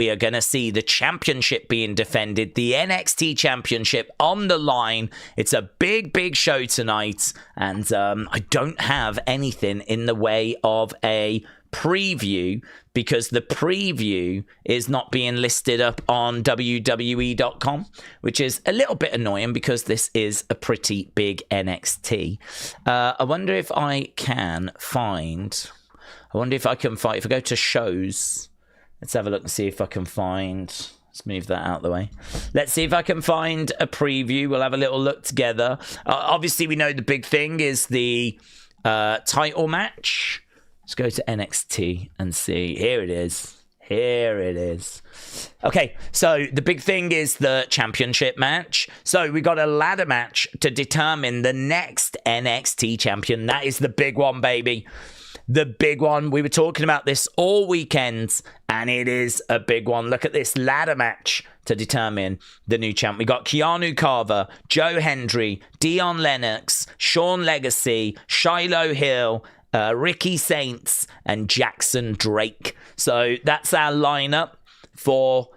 we are going to see the championship being defended, the NXT championship on the line. It's a big, big show tonight, and I don't have anything in the way of a preview because the preview is not being listed up on WWE.com, which is a little bit annoying because this is a pretty big NXT. I wonder if I can find... if I go to shows, let's have a look and see if I can find... Let's move that out of the way. Let's see if I can find a preview. We'll have a little look together. Obviously, we know the big thing is the title match. Let's go to NXT and see. Here it is. Here it is. Okay, so the big thing is the championship match. So we got a ladder match to determine the next NXT champion. That is the big one, baby. The big one. We were talking about this all weekend, and it is a big one. Look at this ladder match to determine the new champ. We got Keanu, Carver, Joe Hendry, Dion Lennox, Sean Legacy, Shiloh Hill, Ricky Saints, and Jackson Drake. So that's our lineup for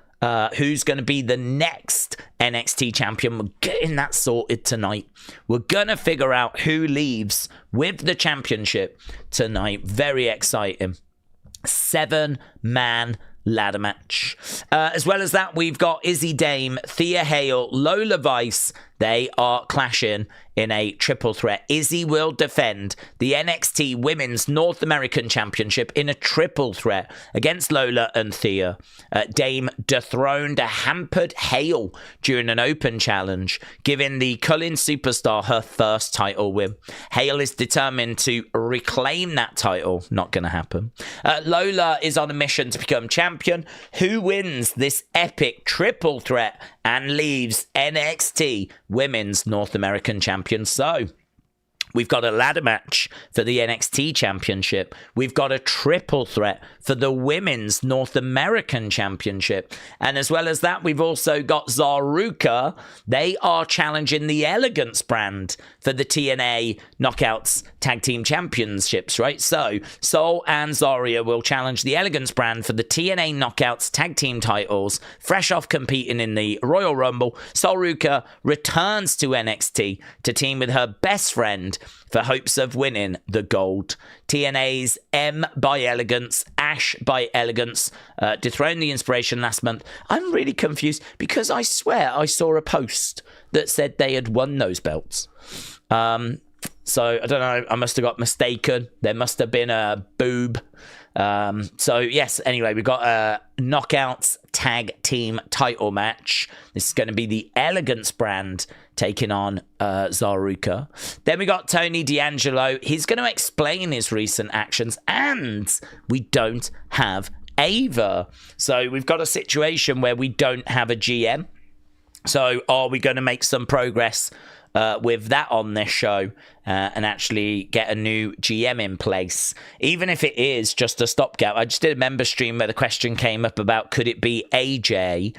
who's going to be the next NXT champion. We're getting that sorted tonight. We're going to figure out who leaves with the championship tonight. Very exciting. 7-man ladder match. As well as that, we've got Izzy Dame, Thea Hale, Lola Vice. They are clashing in a triple threat. Izzy will defend the NXT Women's North American Championship in a triple threat against Lola and Thea. Dame dethroned a hampered Hale during an open challenge, giving the Cullen superstar her first title win. Hale is determined to reclaim that title. Not going to happen. Lola is on a mission to become champion. Who wins this epic triple threat and leaves NXT Women's North American Champion? So we've got a ladder match for the NXT Championship. We've got a triple threat for the Women's North American Championship. And as well as that, we've also got Zaruka. They are challenging the Elegance brand for the TNA Knockouts Tag Team Championships, right? So Sol and Zaria will challenge the Elegance brand for the TNA Knockouts Tag Team titles, fresh off competing in the Royal Rumble. Zaruka returns to NXT to team with her best friend for hopes of winning the gold. TNA's M by Elegance, Ash by Elegance, dethroned the Inspiration last month. I'm really confused because I swear I saw a post that said they had won those belts. So I don't know. I must have got mistaken. There must have been a boob. So yes, anyway, we've got a Knockouts Tag Team title match. This is going to be the Elegance brand taking on Zaruka. Then we got Tony D'Angelo. He's going to explain his recent actions, and we don't have Ava. So we've got a situation where we don't have a GM. So are we going to make some progress with that on this show and actually get a new GM in place, even if it is just a stopgap? I just did a member stream where the question came up about could it be AJ.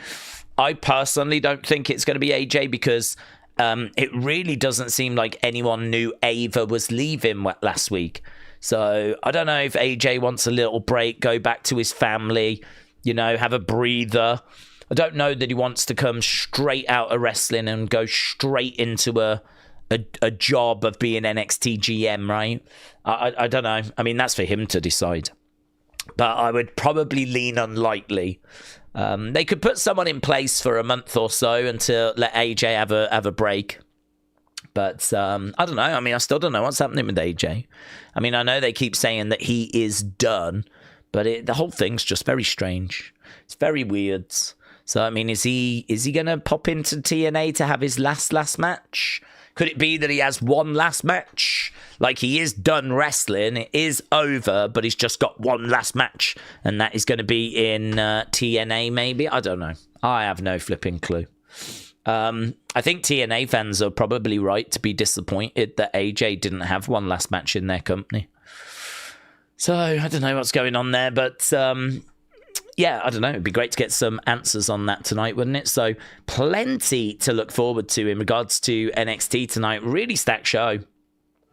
I personally don't think it's going to be AJ because it really doesn't seem like anyone knew Ava was leaving last week. So I don't know if AJ wants a little break, go back to his family, have a breather. I don't know that he wants to come straight out of wrestling and go straight into a job of being NXT GM, right? I don't know. I mean, that's for him to decide. But I would probably lean unlikely. They could put someone in place for a month or so until let AJ have a break. But I don't know. I mean, I still don't know what's happening with AJ. I mean, I know they keep saying that he is done, but the whole thing's just very strange. It's very weird. So, I mean, is he going to pop into TNA to have his last match? Could it be that he has one last match? Like, he is done wrestling, it is over, but he's just got one last match, and that is going to be in TNA, maybe? I don't know. I have no flipping clue. I think TNA fans are probably right to be disappointed that AJ didn't have one last match in their company. So, I don't know what's going on there, but... yeah, I don't know. It'd be great to get some answers on that tonight, wouldn't it? So plenty to look forward to in regards to NXT tonight. Really stacked show.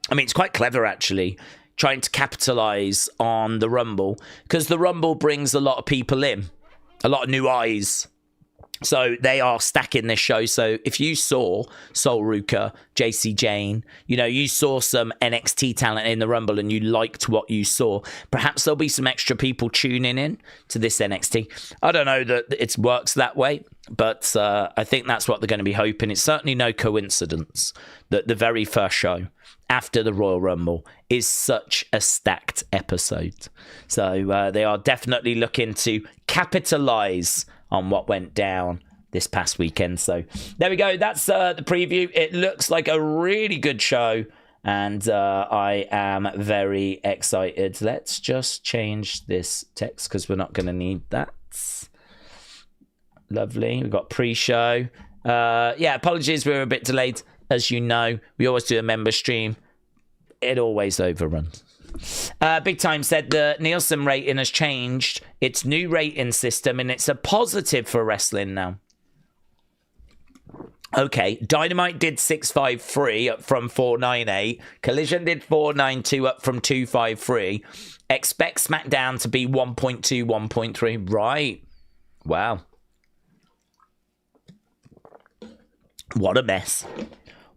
I mean, it's quite clever, actually, trying to capitalize on the Rumble, because the Rumble brings a lot of people in. a lot of new eyes. So they are stacking this show. So if you saw Sol Ruka, JC Jane, you saw some NXT talent in the Rumble and you liked what you saw, perhaps there'll be some extra people tuning in to this NXT. I don't know that it works that way, but I think that's what they're going to be hoping. It's certainly no coincidence that the very first show after the Royal Rumble is such a stacked episode. So they are definitely looking to capitalize on what went down this past weekend. So there we go. That's the preview. It looks like a really good show, and I am very excited. Let's just change this text because we're not going to need that. Lovely. We've got pre-show. Yeah, apologies, we were a bit delayed. As you know, we always do a member stream. It always overruns. Big Time said the Nielsen rating has changed. Its new rating system, and it's a positive for wrestling now. Okay, Dynamite did 653 up from 498. Collision did 492 up from 253. Expect SmackDown to be 1.2, 1.3. Right. Wow. What a mess.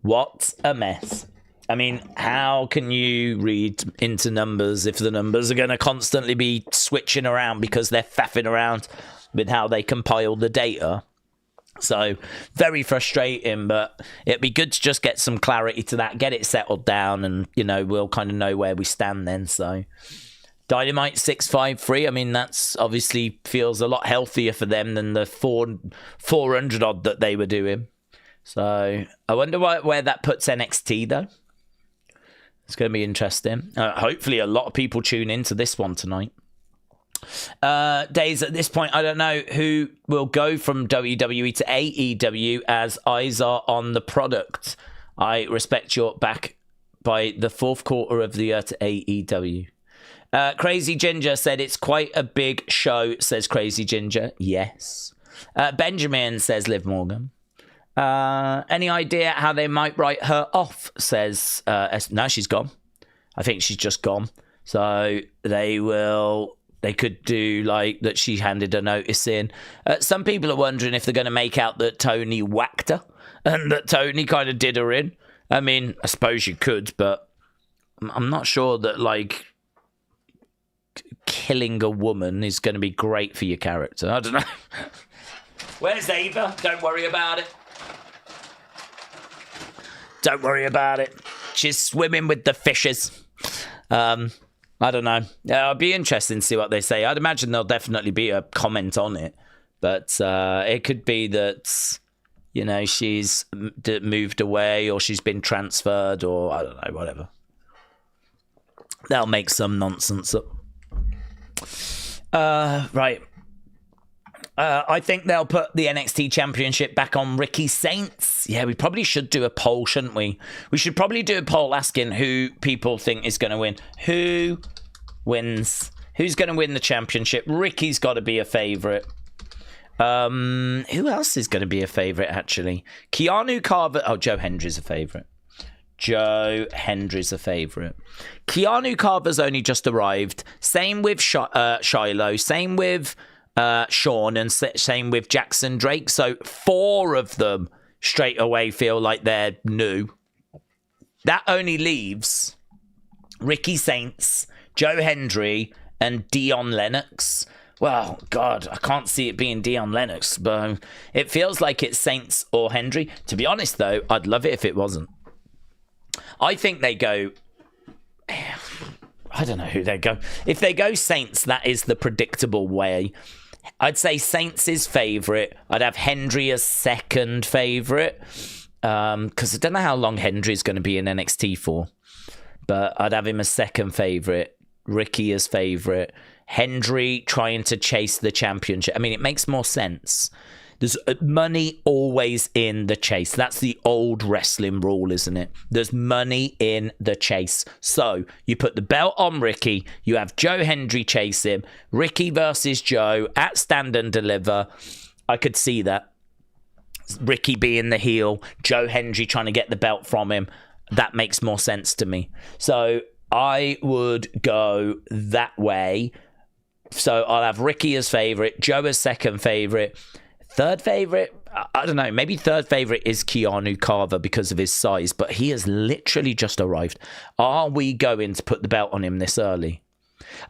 What a mess. I mean, how can you read into numbers if the numbers are going to constantly be switching around because they're faffing around with how they compile the data? So, very frustrating, but it'd be good to just get some clarity to that, get it settled down, and, we'll kind of know where we stand then. So, Dynamite 653, I mean, that's obviously feels a lot healthier for them than the 400 odd that they were doing. So, I wonder where that puts NXT, though. It's going to be interesting. Hopefully, a lot of people tune into this one tonight. Days at this point, I don't know who will go from WWE to AEW as eyes are on the product. I respect your back by the fourth quarter of the year to AEW. Crazy Ginger said it's quite a big show, says Crazy Ginger. Yes. Benjamin says Liv Morgan. Any idea how they might write her off, says no, she's gone. I think she's just gone. So they could do like that she handed a notice in. Some people are wondering if they're going to make out that Tony whacked her and that Tony kind of did her in. I mean, I suppose you could, but I'm not sure that like killing a woman is going to be great for your character. I don't know. Where's Ava? Don't worry about it. Don't worry about it. She's swimming with the fishes. I don't know. It'll be interesting to see what they say. I'd imagine there'll definitely be a comment on it. But it could be that, she's moved away or she's been transferred or I don't know, whatever. They'll make some nonsense up. Right. I think they'll put the NXT Championship back on Ricky Saints. Yeah, we probably should do a poll, shouldn't we? We should probably do a poll asking who people think is going to win. Who wins? Who's going to win the championship? Ricky's got to be a favourite. Who else is going to be a favourite, actually? Keanu, Carver. Oh, Joe Hendry's a favourite. Joe Hendry's a favourite. Keanu Carver's only just arrived. Same with Shiloh. Same with Sean, and same with Jackson Drake. So 4 of them straight away feel like they're new. That only leaves Ricky Saints, Joe Hendry, and Dion Lennox. Well, God, I can't see it being Dion Lennox, but it feels like it's Saints or Hendry. To be honest, though, I'd love it if it wasn't. I think they go... I don't know who they go. If they go Saints, that is the predictable way. I'd say Saints is favourite. I'd have Hendry as second favourite. Because I don't know how long Hendry's going to be in NXT for. But I'd have him as second favourite. Ricky as favourite. Hendry trying to chase the championship. I mean, it makes more sense. There's money always in the chase. That's the old wrestling rule, isn't it? There's money in the chase. So you put the belt on Ricky. You have Joe Hendry chase him. Ricky versus Joe at Stand and Deliver. I could see that. Ricky being the heel. Joe Hendry trying to get the belt from him. That makes more sense to me. So I would go that way. So I'll have Ricky as favourite, Joe as second favourite. Third favourite, I don't know, maybe third favourite is Keanu Carver because of his size, but he has literally just arrived. Are we going to put the belt on him this early?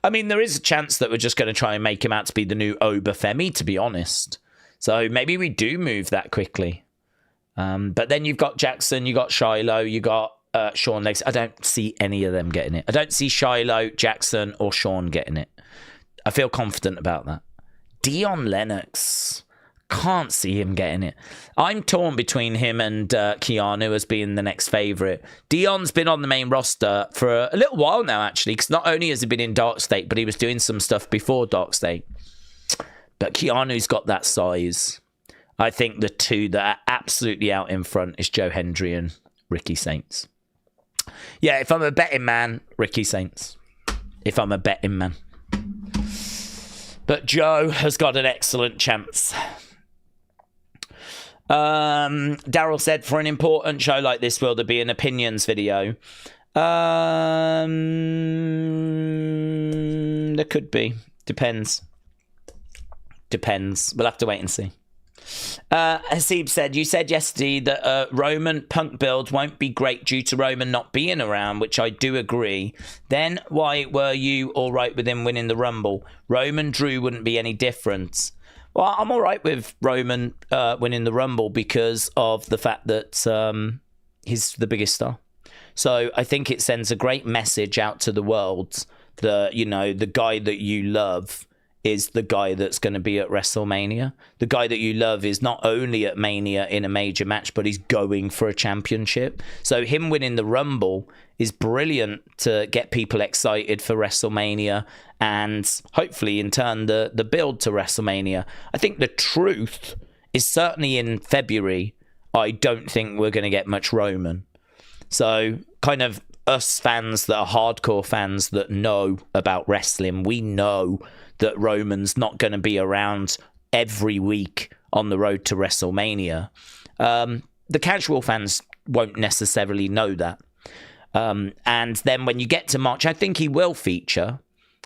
I mean, there is a chance that we're just going to try and make him out to be the new Obafemi, to be honest. So maybe we do move that quickly. But then you've got Jackson, you got Shiloh, you got Sean Legs. I don't see any of them getting it. I don't see Shiloh, Jackson, or Sean getting it. I feel confident about that. Dion Lennox. Can't see him getting it. I'm torn between him and Keanu as being the next favourite. Dion's been on the main roster for a little while now, actually, because not only has he been in Dark State, but he was doing some stuff before Dark State. But Keanu's got that size. I think the two that are absolutely out in front is Joe Hendry and Ricky Saints. Yeah, if I'm a betting man, Ricky Saints. If I'm a betting man. But Joe has got an excellent chance. Daryl said, for an important show like this, will there be an opinions video? There could be. Depends. We'll have to wait and see. Hasib said, you said yesterday that Roman Punk build won't be great due to Roman not being around, which I do agree. Then why were you all right with him winning the Rumble? Roman Drew wouldn't be any different. Well, I'm all right with Roman winning the Rumble because of the fact that he's the biggest star. So I think it sends a great message out to the world that, you know, the guy that you love is the guy that's going to be at WrestleMania. The guy that you love is not only at Mania in a major match, but he's going for a championship. So him winning the Rumble is brilliant to get people excited for WrestleMania and hopefully in turn the build to WrestleMania. I think the truth is certainly in February, I don't think we're going to get much Roman. So kind of us fans that are hardcore fans that know about wrestling, we know that Roman's not going to be around every week on the road to WrestleMania. The casual fans won't necessarily know that. And then when you get to March, I think he will feature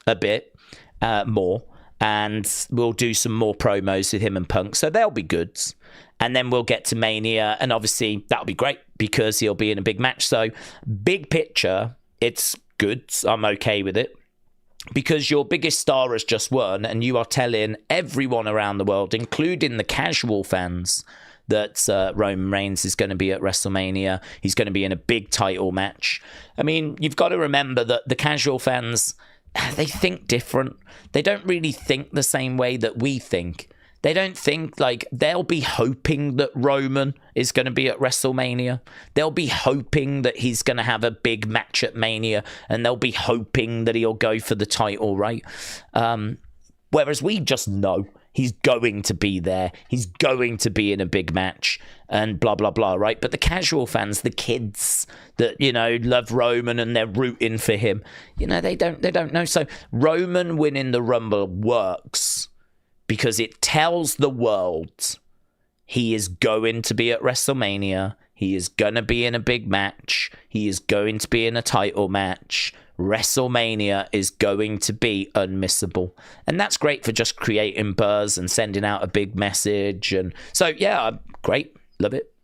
a bit more, and we'll do some more promos with him and Punk, so they'll be good. And then we'll get to Mania, and obviously that'll be great because he'll be in a big match. So big picture, it's good. I'm okay with it. Because your biggest star has just won, and you are telling everyone around the world, including the casual fans, that Roman Reigns is going to be at WrestleMania. He's going to be in a big title match. I mean, you've got to remember that the casual fans, they think different. They don't really think the same way that we think. They don't think, like, they'll be hoping that Roman is going to be at WrestleMania. They'll be hoping that he's going to have a big match at Mania, and they'll be hoping that he'll go for the title, right? Whereas we just know he's going to be there. He's going to be in a big match and blah, blah, blah, right? But the casual fans, the kids that, you know, love Roman and they're rooting for him, you know, they don't know. So Roman winning the Rumble works because it tells the world he is going to be at WrestleMania. He is going to be in a big match. He is going to be in a title match. WrestleMania is going to be unmissable. And that's great for just creating buzz and sending out a big message. And so, yeah, great. Love it.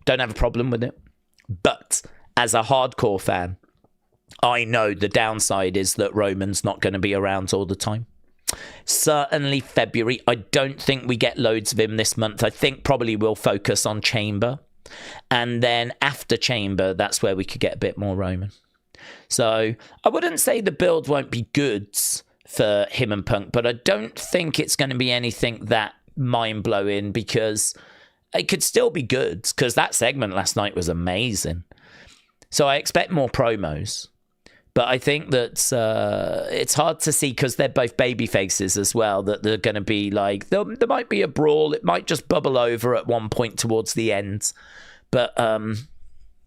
Don't have a problem with it. But as a hardcore fan, I know the downside is that Roman's not going to be around all the time. Certainly February. I don't think we get loads of him this month. I think probably we'll focus on Chamber. And then after Chamber, that's where we could get a bit more Roman. So I wouldn't say the build won't be good for him and Punk, but I don't think it's going to be anything that mind-blowing because it could still be good because that segment last night was amazing. So I expect more promos. But I think that it's hard to see because they're both baby faces as well, that they're going to be like, there might be a brawl. It might just bubble over at one point towards the end. But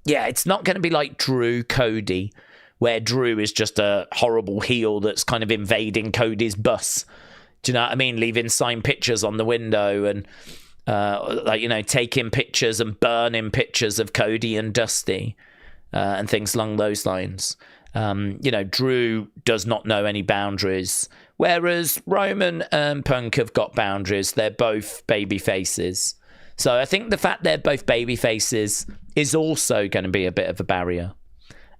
yeah, it's not going to be like Drew Cody, where Drew is just a horrible heel that's kind of invading Cody's bus. Do you know what I mean? Leaving signed pictures on the window and like, you know, taking pictures and burning pictures of Cody and Dusty and things along those lines. You know, Drew does not know any boundaries. Whereas Roman and Punk have got boundaries. They're both baby faces. So I think the fact they're both baby faces is also going to be a bit of a barrier.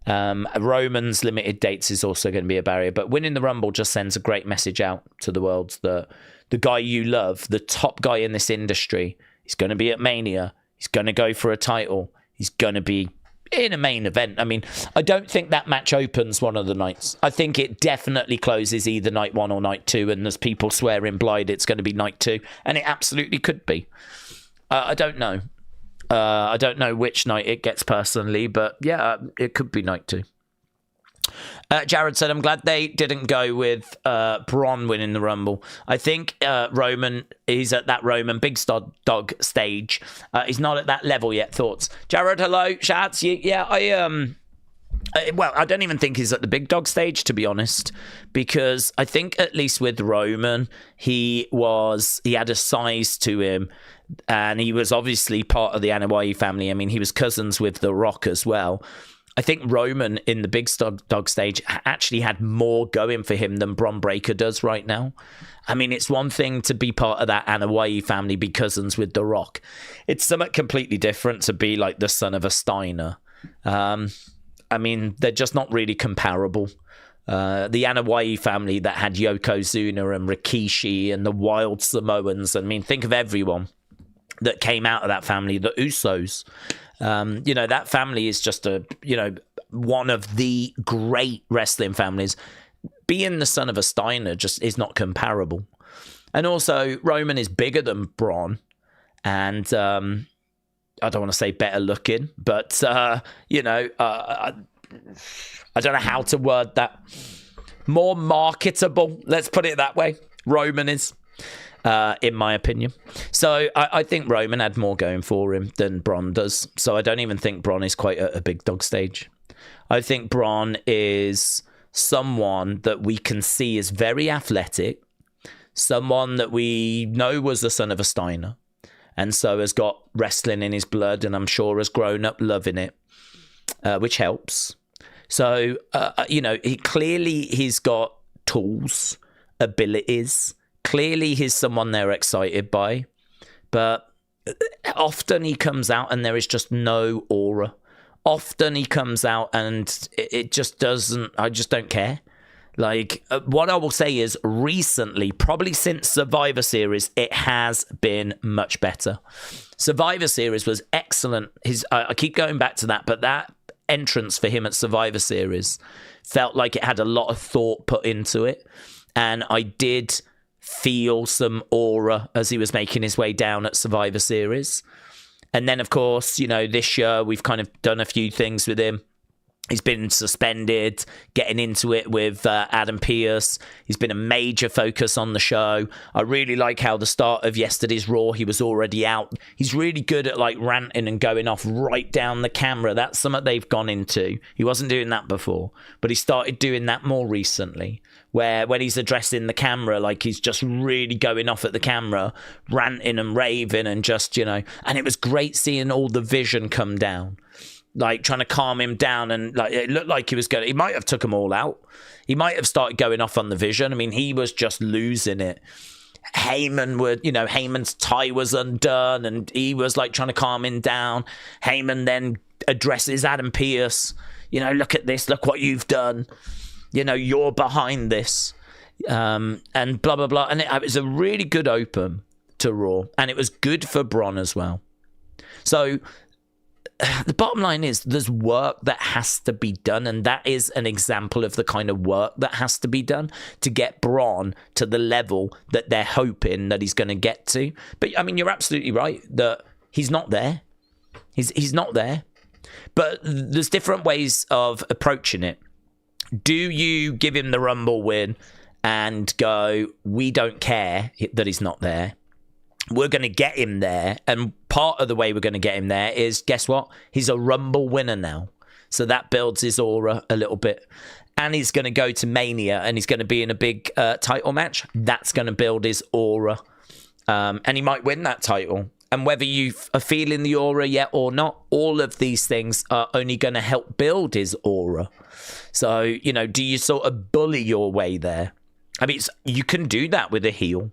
Roman's limited dates is also going to be a barrier. But winning the Rumble just sends a great message out to the world that the guy you love, the top guy in this industry, is going to be at Mania. He's going to go for a title. He's going to be in a main event. I mean, I don't think that match opens one of the nights. I think it definitely closes either night 1 or night 2, and there's people swearing blind it's going to be night 2, and it absolutely could be. I don't know. I don't know which night it gets personally, but yeah, it could be night 2. Jared said, I'm glad they didn't go with Braun winning the Rumble. I think Roman is at that Roman big dog stage. He's not at that level yet. Thoughts? Jared, hello. Shouts. Yeah, well, I don't even think he's at the big dog stage, to be honest, because I think at least with Roman, he had a size to him, and he was obviously part of the Anoa'i family. I mean, he was cousins with The Rock as well. I think Roman in the big dog stage actually had more going for him than Bron Breakker does right now. I mean, it's one thing to be part of that Anoa'i family, be cousins with The Rock. It's something completely different to be like the son of a Steiner. I mean, they're just not really comparable. The Anoa'i family that had Yokozuna and Rikishi and the Wild Samoans. I mean, think of everyone that came out of that family, the Usos. That family is just one of the great wrestling families. Being the son of a Steiner just is not comparable. And also, Roman is bigger than Braun, and I don't want to say better looking, but I don't know how to word that. More marketable, let's put it that way. Roman is. In my opinion. So I think Roman had more going for him than Braun does. So I don't even think Braun is quite at a big dog stage. I think Braun is someone that we can see is very athletic, someone that we know was the son of a Steiner, and so has got wrestling in his blood, and I'm sure has grown up loving it, which helps. So, he's got tools, abilities. Clearly, he's someone they're excited by, but often he comes out and there is just no aura. Often he comes out and it just doesn't, I just don't care. Like, what I will say is recently, probably since Survivor Series, it has been much better. Survivor Series was excellent. I keep going back to that, but that entrance for him at Survivor Series felt like it had a lot of thought put into it. And I did feel some aura as he was making his way down at Survivor Series. And then, of course, this year we've kind of done a few things with him. He's been suspended, getting into it with Adam Pearce. He's been a major focus on the show. I really like how the start of yesterday's Raw, he was already out. He's really good at ranting and going off right down the camera. That's something they've gone into. He wasn't doing that before, but he started doing that more recently, where when he's addressing the camera, he's just really going off at the camera, ranting and raving and just, and it was great seeing all the vision come down. Trying to calm him down, and it looked like he might have took them all out. He might have started going off on the vision. I mean, he was just losing it. Heyman's tie was undone, and he was trying to calm him down. Heyman then addresses Adam Pearce. Look at this. Look what you've done. You're behind this, and blah blah blah. And it was a really good open to Raw, and it was good for Braun as well. So the bottom line is there's work that has to be done, and that is an example of the kind of work that has to be done to get Braun to the level that they're hoping that he's going to get to. But I mean, you're absolutely right that he's not there. He's not there. But there's different ways of approaching it. Do you give him the Rumble win and go, we don't care that he's not there? We're going to get him there. And part of the way we're going to get him there is, guess what? He's a Rumble winner now. So that builds his aura a little bit. And he's going to go to Mania and he's going to be in a big title match. That's going to build his aura. And he might win that title. And whether you are feeling the aura yet or not, all of these things are only going to help build his aura. So, do you sort of bully your way there? I mean, you can do that with a heel.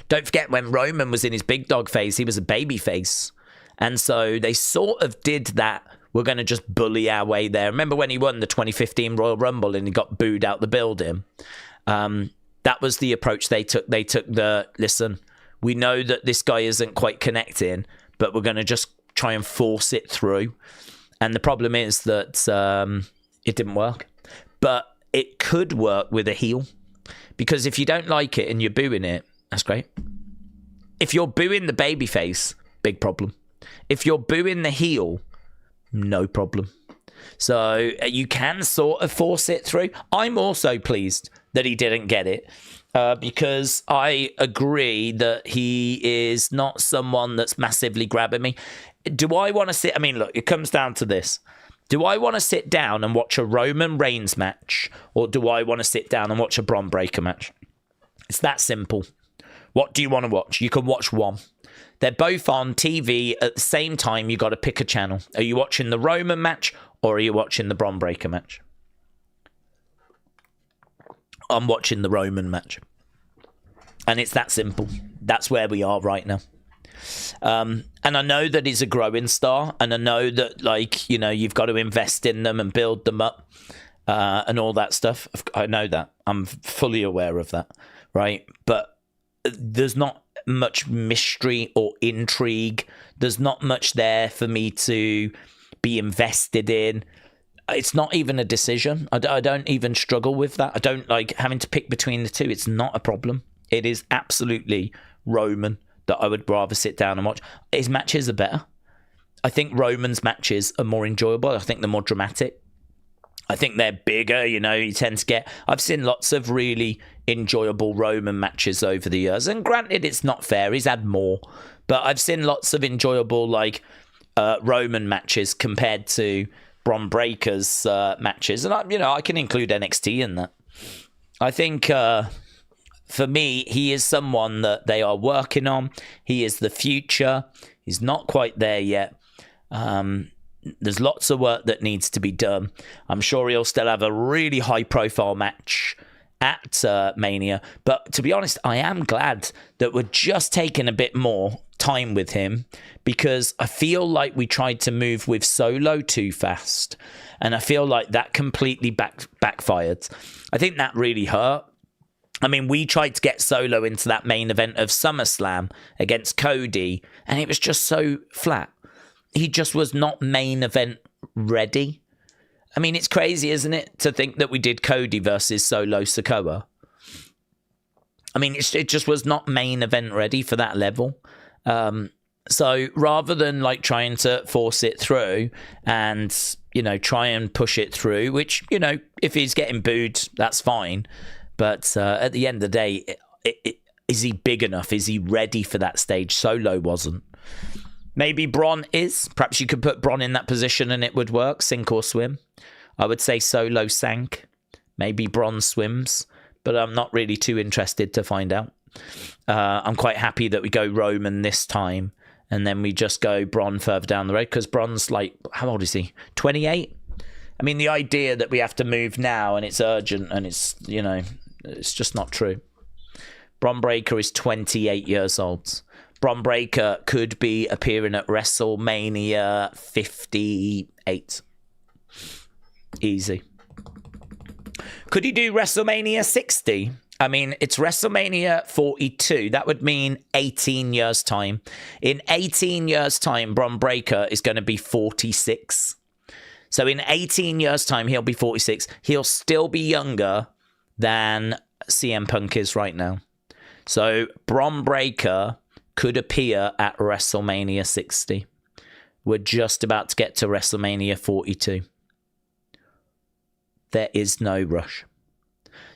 Don't forget, when Roman was in his big dog phase, he was a baby face. And so they sort of did that. We're going to just bully our way there. Remember when he won the 2015 Royal Rumble and he got booed out the building? That was the approach they took. They took listen, we know that this guy isn't quite connecting, but we're going to just try and force it through. And the problem is that it didn't work. But it could work with a heel. Because if you don't like it and you're booing it, that's great. If you're booing the babyface, big problem. If you're booing the heel, no problem. So you can sort of force it through. I'm also pleased that he didn't get it because I agree that he is not someone that's massively grabbing me. Do I want to sit? I mean, look, it comes down to this. Do I want to sit down and watch a Roman Reigns match, or do I want to sit down and watch a Bron Breakker match? It's that simple. What do you want to watch? You can watch one. They're both on TV at the same time. You got to pick a channel. Are you watching the Roman match or are you watching the Bron Breakker match? I'm watching the Roman match. And it's that simple. That's where we are right now. And I know that he's a growing star. And I know that, like, you know, you've got to invest in them and build them up and all that stuff. I know that. I'm fully aware of that. Right. But there's not much mystery or intrigue. There's not much there for me to be invested in. It's not even a decision. I don't even struggle with that. I don't like having to pick between the two. It's not a problem. It is absolutely Roman that I would rather sit down and watch. His matches are better. I think Roman's matches are more enjoyable. I think they're more dramatic. I think they're bigger, you know, you tend to get... I've seen lots of really enjoyable Roman matches over the years. And granted, it's not fair. He's had more. But I've seen lots of enjoyable, like, Roman matches compared to Bron Breakker's matches. And, I can include NXT in that. I think, for me, he is someone that they are working on. He is the future. He's not quite there yet. There's lots of work that needs to be done. I'm sure he'll still have a really high-profile match at Mania. But to be honest, I am glad that we're just taking a bit more time with him because I feel like we tried to move with Solo too fast. And I feel like that completely backfired. I think that really hurt. I mean, we tried to get Solo into that main event of SummerSlam against Cody, and it was just so flat. He just was not main event ready. I mean, it's crazy, isn't it, to think that we did Cody versus Solo Sikoa. I mean, it just was not main event ready for that level. So rather than like trying to force it through and, try and push it through, which, if he's getting booed, that's fine. But at the end of the day, is he big enough? Is he ready for that stage? Solo wasn't. Maybe Bron is. Perhaps you could put Bron in that position and it would work, sink or swim. I would say Solo sank. Maybe Bron swims, but I'm not really too interested to find out. I'm quite happy that we go Roman this time and then we just go Bron further down the road because Bron's like, how old is he? 28? I mean, the idea that we have to move now and it's urgent and it's, it's just not true. Bron Breakker is 28 years old. Bron Breakker could be appearing at WrestleMania 58. Easy. Could he do WrestleMania 60? I mean, it's WrestleMania 42. That would mean 18 years' time. In 18 years' time, Bron Breakker is going to be 46. So in 18 years' time, he'll be 46. He'll still be younger than CM Punk is right now. So Bron Breakker could appear at WrestleMania 60. We're just about to get to WrestleMania 42. There is no rush.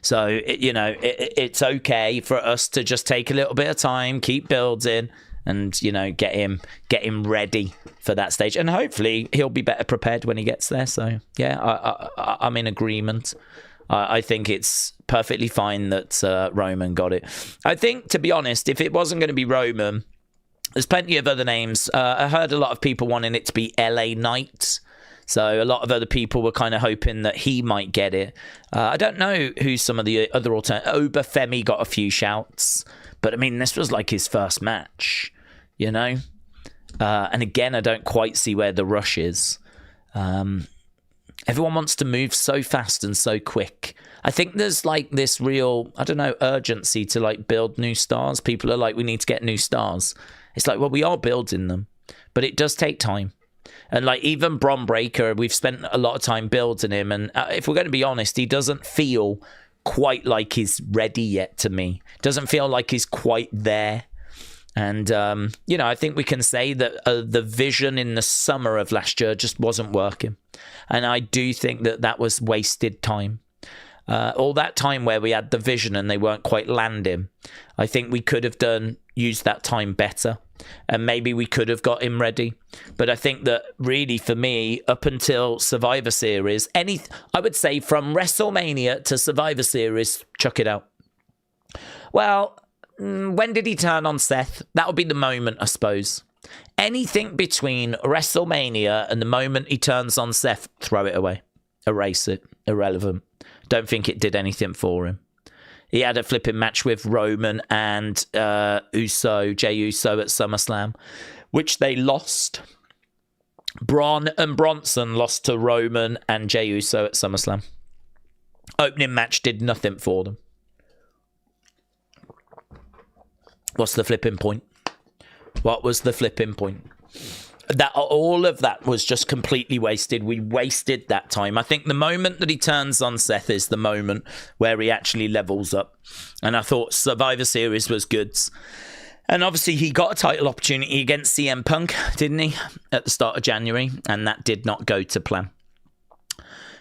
So, it's okay for us to just take a little bit of time, keep building, and, get him ready for that stage. And hopefully he'll be better prepared when he gets there. So, yeah, I'm in agreement. I think it's perfectly fine that Roman got it. I think, to be honest, if it wasn't going to be Roman, there's plenty of other names. I heard a lot of people wanting it to be LA Knight. So a lot of other people were kind of hoping that he might get it. I don't know who some of the other Obafemi got a few shouts. But, I mean, this was like his first match, you know? And again, I don't quite see where the rush is. Everyone wants to move so fast and so quick. I think there's like this real, I don't know, urgency to like build new stars. People are like, we need to get new stars. It's like, well, we are building them, but it does take time. And like even Bron Breakker, we've spent a lot of time building him. And if we're going to be honest, he doesn't feel quite like he's ready yet to me. Doesn't feel like he's quite there. And, you know, I think we can say that the vision in the summer of last year just wasn't working. And I do think that that was wasted time. All that time where we had the vision and they weren't quite landing, I think we could have used that time better. And maybe we could have got him ready. But I think that really for me, up until Survivor Series, I would say from WrestleMania to Survivor Series, chuck it out. Well, when did he turn on Seth? That would be the moment, I suppose. Anything between WrestleMania and the moment he turns on Seth, throw it away. Erase it. Irrelevant. Don't think it did anything for him. He had a flipping match with Roman and Jey Uso at SummerSlam, which they lost. Braun and Bronson lost to Roman and Jey Uso at SummerSlam. Opening match did nothing for them. What's the flipping point? What was the flipping point? That all of that was just completely wasted. We wasted that time. I think the moment that he turns on Seth is the moment where he actually levels up. And I thought Survivor Series was good. And obviously he got a title opportunity against CM Punk, didn't he? At the start of January. And that did not go to plan.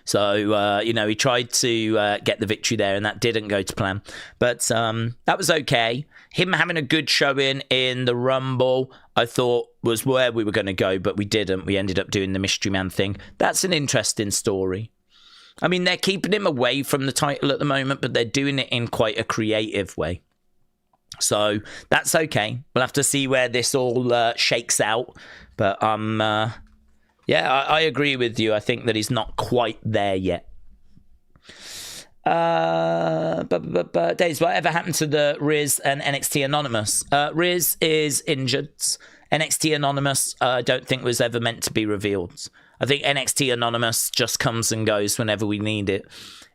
So, you know, he tried to get the victory there and that didn't go to plan. But that was okay. Him having a good showing in the Rumble, I thought was where we were going to go, but we didn't. We ended up doing the Mystery Man thing. That's an interesting story. I mean, they're keeping him away from the title at the moment, but they're doing it in quite a creative way. So that's okay. We'll have to see where this all shakes out. But yeah, I agree with you. I think that he's not quite there yet. Daze, whatever happened to the Riz and NXT Anonymous? Riz is injured. NXT Anonymous, I don't think was ever meant to be revealed. I think NXT Anonymous just comes and goes whenever we need it.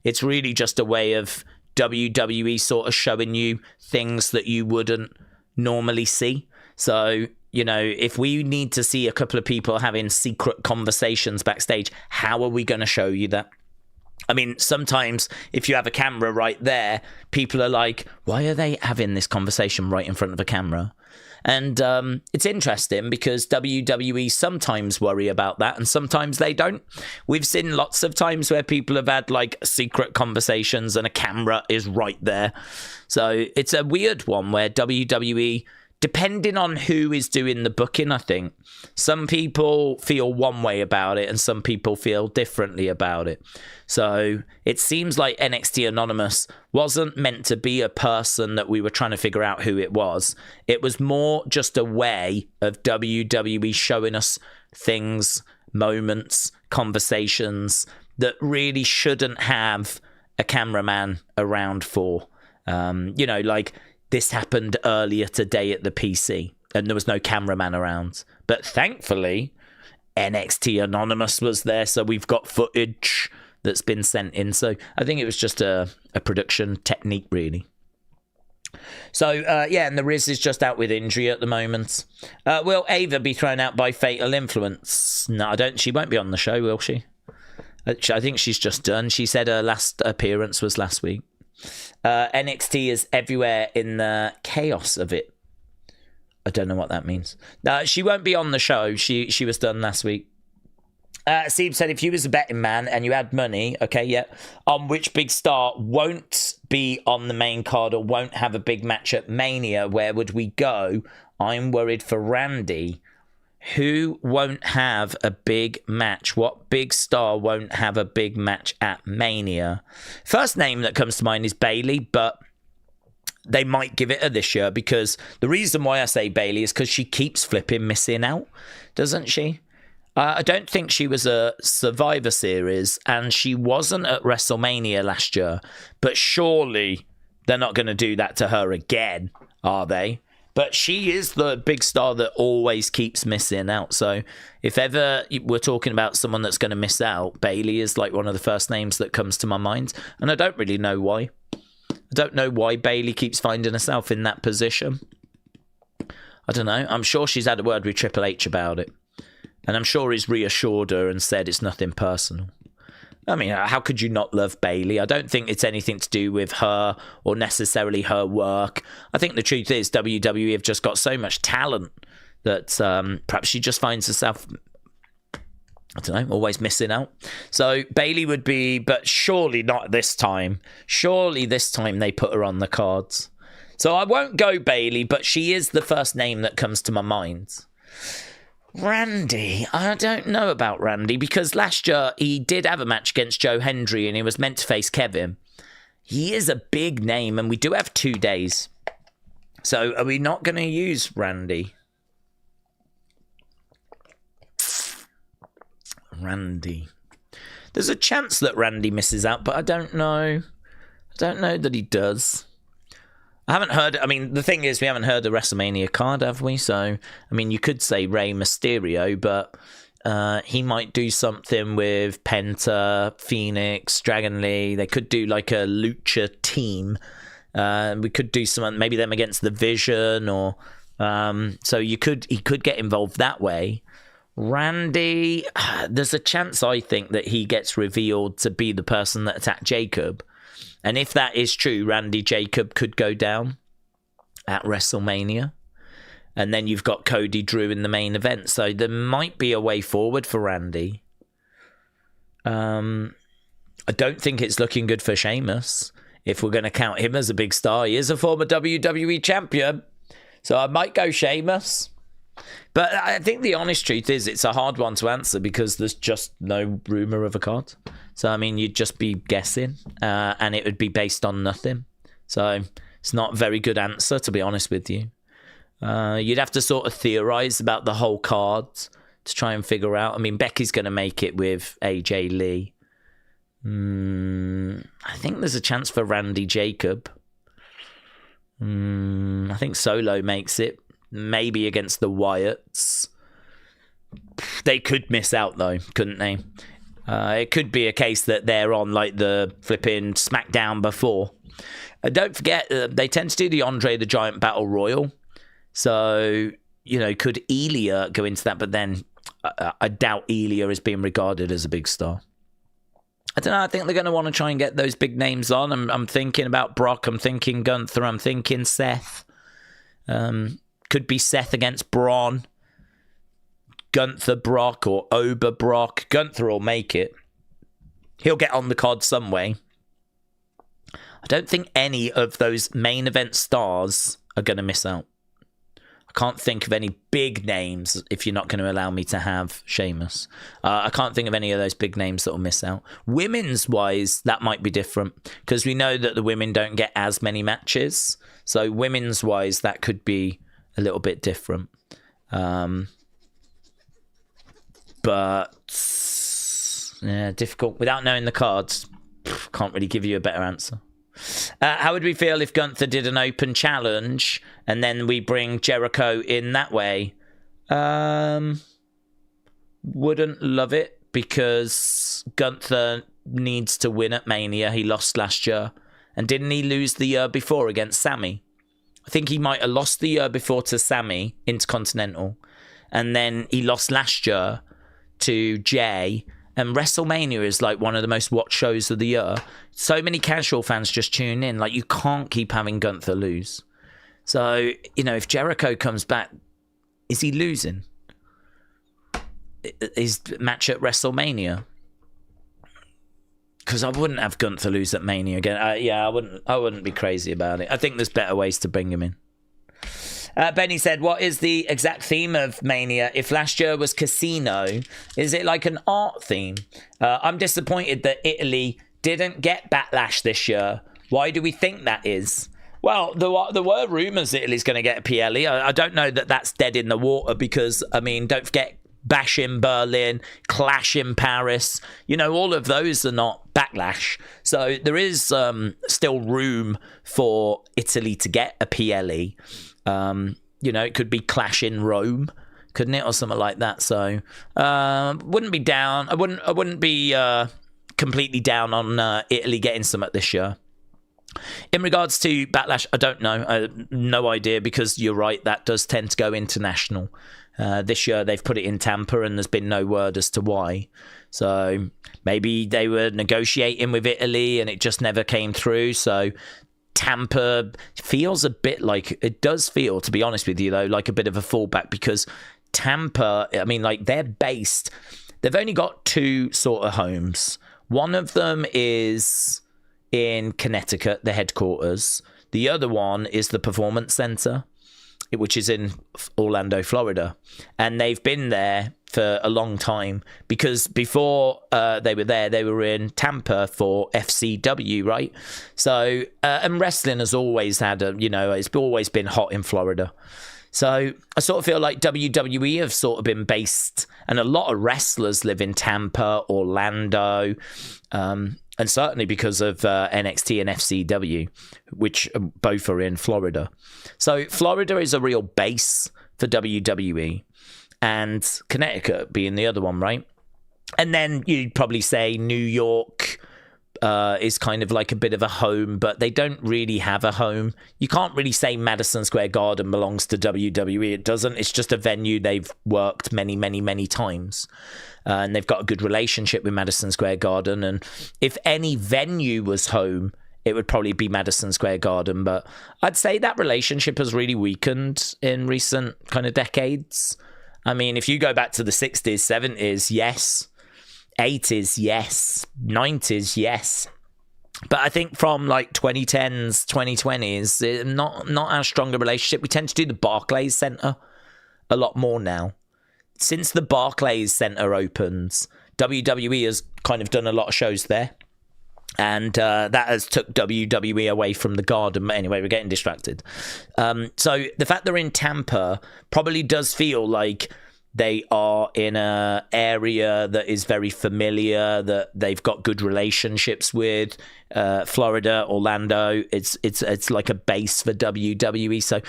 It's really just a way of WWE sort of showing you things that you wouldn't normally see. So, you know, if we need to see a couple of people having secret conversations backstage, how are we going to show you that? I mean, sometimes if you have a camera right there, people are like, why are they having this conversation right in front of a camera? And it's interesting because WWE sometimes worry about that and sometimes they don't. We've seen lots of times where people have had like secret conversations and a camera is right there. So it's a weird one where WWE, depending on who is doing the booking, I think some people feel one way about it and some people feel differently about it. So it seems like NXT Anonymous wasn't meant to be a person that we were trying to figure out who it was. It was more just a way of WWE showing us things, moments, conversations that really shouldn't have a cameraman around for. You know, like this happened earlier today at the PC and there was no cameraman around. But thankfully, NXT Anonymous was there, so we've got footage that's been sent in. So I think it was just a production technique, really. So, yeah, and the Riz is just out with injury at the moment. Will Ava be thrown out by Fatal Influence? No, she won't be on the show, will she? I think she's just done. She said her last appearance was last week. NXT is everywhere in the chaos of it. I don't know what that means. She won't be on the show. She was done last week. Steve said, if you was a betting man and you had money, okay, yeah, on which big star won't be on the main card or won't have a big match at Mania, where would we go? I'm worried for Randy. Who won't have a big match? What big star won't have a big match at Mania? First name that comes to mind is Bayley, but they might give it her this year because the reason why I say Bayley is because she keeps flipping missing out, doesn't she? I don't think she was a Survivor Series, and she wasn't at WrestleMania last year. But surely they're not going to do that to her again, are they? But she is the big star that always keeps missing out. So if ever we're talking about someone that's going to miss out, Bayley is like one of the first names that comes to my mind. And I don't really know why. I don't know why Bayley keeps finding herself in that position. I don't know. I'm sure she's had a word with Triple H about it. And I'm sure he's reassured her and said it's nothing personal. I mean, how could you not love Bayley? I don't think it's anything to do with her or necessarily her work. I think the truth is WWE have just got so much talent that perhaps she just finds herself, I don't know, always missing out. So Bayley would be, but surely not this time. Surely this time they put her on the cards. So I won't go Bayley, but she is the first name that comes to my mind. Randy, I don't know about Randy, because last year he did have a match against Joe Hendry and he was meant to face Kevin. He is a big name and we do have 2 days. So are we not going to use Randy? Randy. There's a chance that Randy misses out, but I don't know. I don't know that he does. I haven't heard, I mean, the thing is, we haven't heard the WrestleMania card, have we? So, I mean, you could say Rey Mysterio, but he might do something with Penta, Phoenix, Dragon Lee. They could do like a lucha team. We could do some, maybe them against the Vision, or so he could get involved that way. Randy, there's a chance, I think, that he gets revealed to be the person that attacked Jacob. And if that is true, Randy Jacob could go down at WrestleMania. And then you've got Cody Drew in the main event. So there might be a way forward for Randy. I don't think it's looking good for Sheamus, if we're going to count him as a big star. He is a former WWE champion. So I might go Sheamus. But I think the honest truth is it's a hard one to answer because there's just no rumour of a card. So, I mean, you'd just be guessing and it would be based on nothing. So it's not a very good answer, to be honest with you. You'd have to sort of theorise about the whole card to try and figure out. I mean, Becky's going to make it with AJ Lee. I think there's a chance for Randy Jacob. I think Solo makes it. Maybe against the Wyatts. They could miss out, though, couldn't they? It could be a case that they're on, like, the flipping SmackDown before. Don't forget, they tend to do the Andre the Giant Battle Royal. So, you know, could Elia go into that? But then I doubt Elia is being regarded as a big star. I don't know. I think they're going to want to try and get those big names on. I'm thinking about Brock. I'm thinking Gunther. I'm thinking Seth. Could be Seth against Braun. Gunther Brock or Ober Brock. Gunther will make it. He'll get on the card some way. I don't think any of those main event stars are going to miss out. I can't think of any big names if you're not going to allow me to have Sheamus. I can't think of any of those big names that will miss out. Women's wise, that might be different because we know that the women don't get as many matches. So women's wise, that could be a little bit different. But yeah, difficult. Without knowing the cards, can't really give you a better answer. How would we feel if Gunther did an open challenge and then we bring Jericho in that way? Wouldn't love it because Gunther needs to win at Mania. He lost last year. And didn't he lose the year before against Sammy? I think he might have lost the year before to Sammy, Intercontinental. And then he lost last year to Jay. And WrestleMania is like one of the most watched shows of the year. So many casual fans just tune in. Like, you can't keep having Gunther lose. So, you know, if Jericho comes back, is he losing his match at WrestleMania? Because I wouldn't have Gunther lose at Mania again. I wouldn't be crazy about it. I think there's better ways to bring him in. Benny said, what is the exact theme of Mania? If last year was casino, is it like an art theme? I'm disappointed that Italy didn't get Backlash this year. Why do we think that is? Well, there were rumours Italy's going to get a PLE. I don't know that that's dead in the water because, I mean, don't forget, Bash in Berlin, Clash in Paris. You know, all of those are not Backlash. So there is still room for Italy to get a PLE. You know, it could be Clash in Rome, couldn't it, or something like that. So wouldn't be down. I wouldn't be completely down on Italy getting some at this year. In regards to Backlash, I don't know. No idea, because you're right, that does tend to go international. This year they've put it in Tampa and there's been no word as to why. So maybe they were negotiating with Italy and it just never came through. So Tampa feels a bit like, it does feel, to be honest with you though, like a bit of a fallback, because Tampa, I mean, like they've only got two sort of homes. One of them is in Connecticut, the headquarters. The other one is the Performance Center, which is in Orlando, Florida. And they've been there for a long time, because before they were there, they were in Tampa for FCW, right? So, and wrestling has always had it's always been hot in Florida. So I sort of feel like WWE have sort of been based, and a lot of wrestlers live in Tampa, Orlando, and certainly because of NXT and FCW, which both are in Florida. So Florida is a real base for WWE, and Connecticut being the other one, right? And then you'd probably say New York is kind of like a bit of a home, but they don't really have a home. You can't really say Madison Square Garden belongs to WWE. It doesn't. It's just a venue they've worked many, many, many times. And they've got a good relationship with Madison Square Garden. And if any venue was home, it would probably be Madison Square Garden. But I'd say that relationship has really weakened in recent kind of decades. I mean, if you go back to the 60s, 70s, yes. 80s, yes. 90s, yes. But I think from like 2010s, 2020s, not as strong a relationship. We tend to do the Barclays Center a lot more now. Since the Barclays Center opens, WWE has kind of done a lot of shows there. And that has took WWE away from the Garden. But anyway, we're getting distracted. So the fact they're in Tampa probably does feel like they are in an area that is very familiar, that they've got good relationships with. Florida, Orlando, it's like a base for WWE. So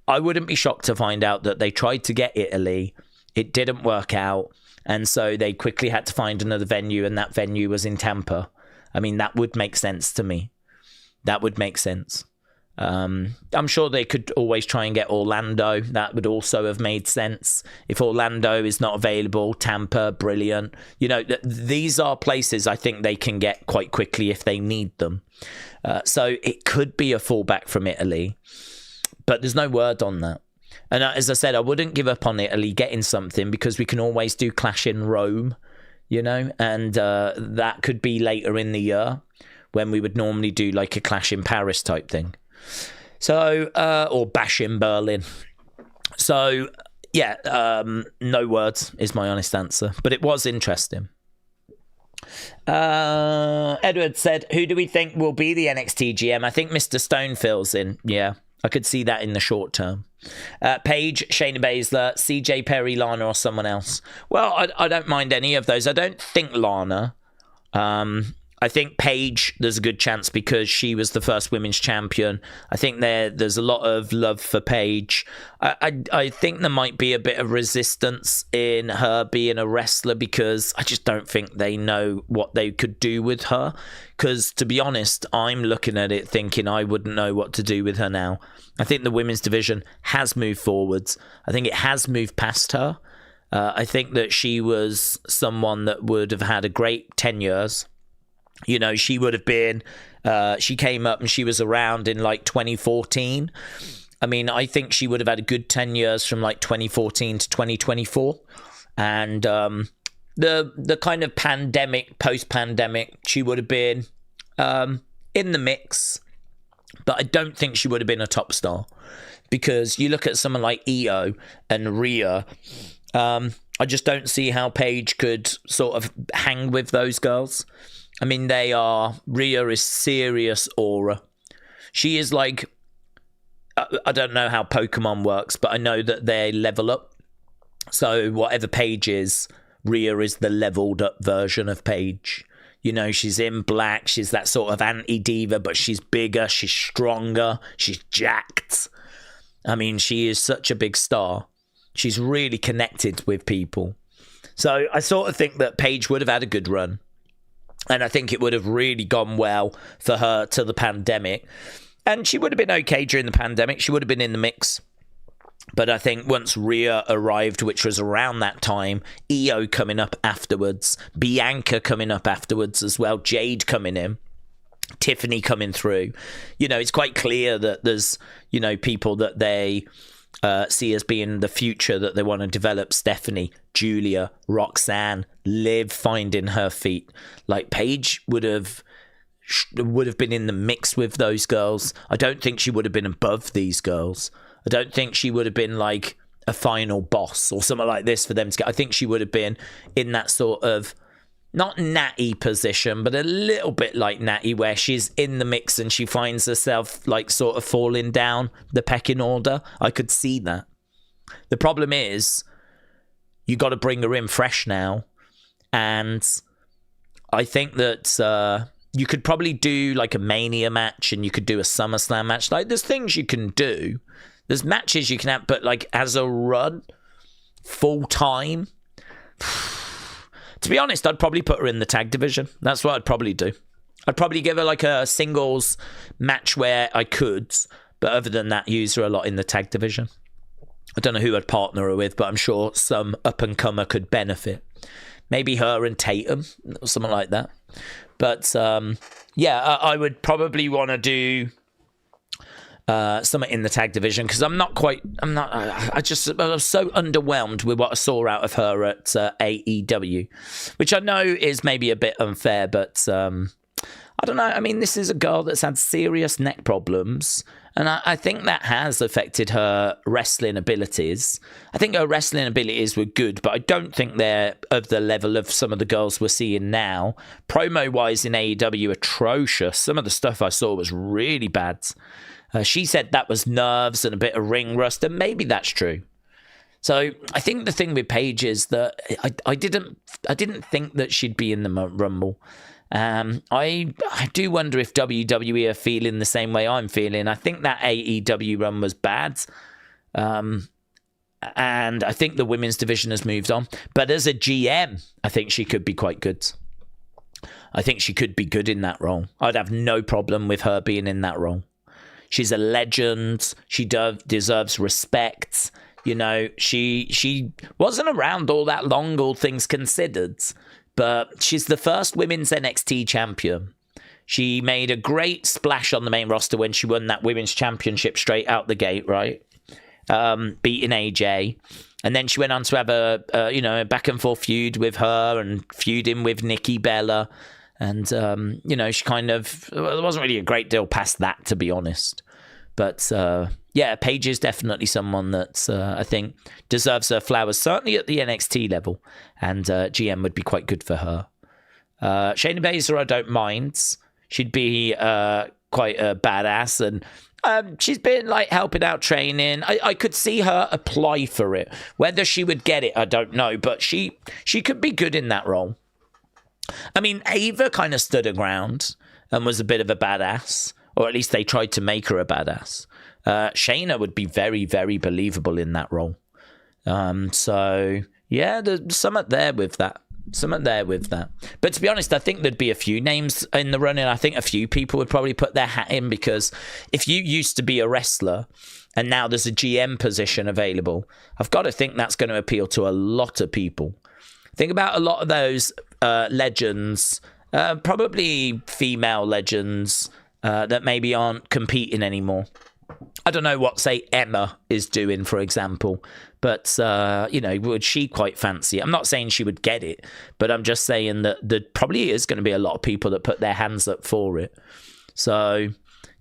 I wouldn't be shocked to find out that they tried to get Italy. It didn't work out. And so they quickly had to find another venue, and that venue was in Tampa. I mean, that would make sense to me. That would make sense. I'm sure they could always try and get Orlando. That would also have made sense. If Orlando is not available, Tampa, brilliant. You know, these are places I think they can get quite quickly if they need them. So it could be a fallback from Italy, but there's no word on that. And as I said, I wouldn't give up on Italy getting something, because we can always do Clash in Rome, you know, and that could be later in the year when we would normally do like a Clash in Paris type thing. So, or Bash in Berlin. So, yeah, no words is my honest answer, but it was interesting. Edward said, who do we think will be the NXT GM? I think Mr. Stone fills in. Yeah, I could see that in the short term. Paige, Shayna Baszler, CJ Perry, Lana, or someone else. Well, I don't mind any of those. I don't think Lana. I think Paige, there's a good chance, because she was the first women's champion. I think there's a lot of love for Paige. I think there might be a bit of resistance in her being a wrestler, because I just don't think they know what they could do with her. Because, to be honest, I'm looking at it thinking I wouldn't know what to do with her now. I think the women's division has moved forwards. I think it has moved past her. I think that she was someone that would have had a great 10 years. You know, she would have been, she came up and she was around in like 2014. I mean, I think she would have had a good 10 years from like 2014 to 2024. And the kind of pandemic, post-pandemic, she would have been in the mix. But I don't think she would have been a top star. Because you look at someone like Io and Rhea, I just don't see how Paige could sort of hang with those girls. I mean, Rhea is serious aura. She is like, I don't know how Pokemon works, but I know that they level up. So whatever Paige is, Rhea is the leveled up version of Paige. You know, she's in black. She's that sort of anti-diva, but she's bigger. She's stronger. She's jacked. I mean, she is such a big star. She's really connected with people. So I sort of think that Paige would have had a good run. And I think it would have really gone well for her till the pandemic. And she would have been okay during the pandemic. She would have been in the mix. But I think once Rhea arrived, which was around that time, Io coming up afterwards, Bianca coming up afterwards as well, Jade coming in, Tiffany coming through. You know, it's quite clear that there's, you know, people that they see as being the future that they want to develop. Stephanie, Julia, Roxanne, Liv finding her feet. Like Paige would have been in the mix with those girls. I don't think she would have been above these girls. I don't think she would have been like a final boss or something like this for them to get. I think she would have been in that sort of, not Natty position, but a little bit like Natty, where she's in the mix and she finds herself like sort of falling down the pecking order. I could see that. The problem is you got to bring her in fresh now. And I think that you could probably do like a Mania match and you could do a SummerSlam match. Like there's things you can do. There's matches you can have, but like as a run, full time. To be honest, I'd probably put her in the tag division. That's what I'd probably do. I'd probably give her like a singles match where I could, but other than that, use her a lot in the tag division. I don't know who I'd partner her with, but I'm sure some up-and-comer could benefit. Maybe her and Tatum, or something like that. But yeah, I would probably want to do something in the tag division because I was so underwhelmed with what I saw out of her at AEW, which I know is maybe a bit unfair, but I don't know. I mean, this is a girl that's had serious neck problems, and I think that has affected her wrestling abilities. I think her wrestling abilities were good, but I don't think they're of the level of some of the girls we're seeing now. Promo-wise in AEW, atrocious. Some of the stuff I saw was really bad. She said that was nerves and a bit of ring rust, and maybe that's true. So I think the thing with Paige is that I didn't think that she'd be in the Rumble. I do wonder if WWE are feeling the same way I'm feeling. I think that AEW run was bad, and I think the women's division has moved on. But as a GM, I think she could be quite good. I think she could be good in that role. I'd have no problem with her being in that role. She's a legend. She deserves respect. You know, she wasn't around all that long, all things considered, but she's the first women's NXT champion. She made a great splash on the main roster when she won that women's championship straight out the gate, right? Beating AJ. And then she went on to have a back and forth feud with her and feuding with Nikki Bella. And, she kind of, there wasn't really a great deal past that, to be honest. But, yeah, Paige is definitely someone that I think deserves her flowers, certainly at the NXT level. And GM would be quite good for her. Shayna Baszler, I don't mind. She'd be quite a badass. And she's been, like, helping out training. I could see her apply for it. Whether she would get it, I don't know. But she could be good in that role. I mean, Ava kind of stood her ground and was a bit of a badass, or at least they tried to make her a badass. Shayna would be very, very believable in that role. So, yeah, there's something there with that. But to be honest, I think there'd be a few names in the running. I think a few people would probably put their hat in, because if you used to be a wrestler and now there's a GM position available, I've got to think that's going to appeal to a lot of people. Think about a lot of those legends, probably female legends that maybe aren't competing anymore. I don't know what, say, Emma is doing, for example, but, would she quite fancy it? I'm not saying she would get it, but I'm just saying that there probably is going to be a lot of people that put their hands up for it. So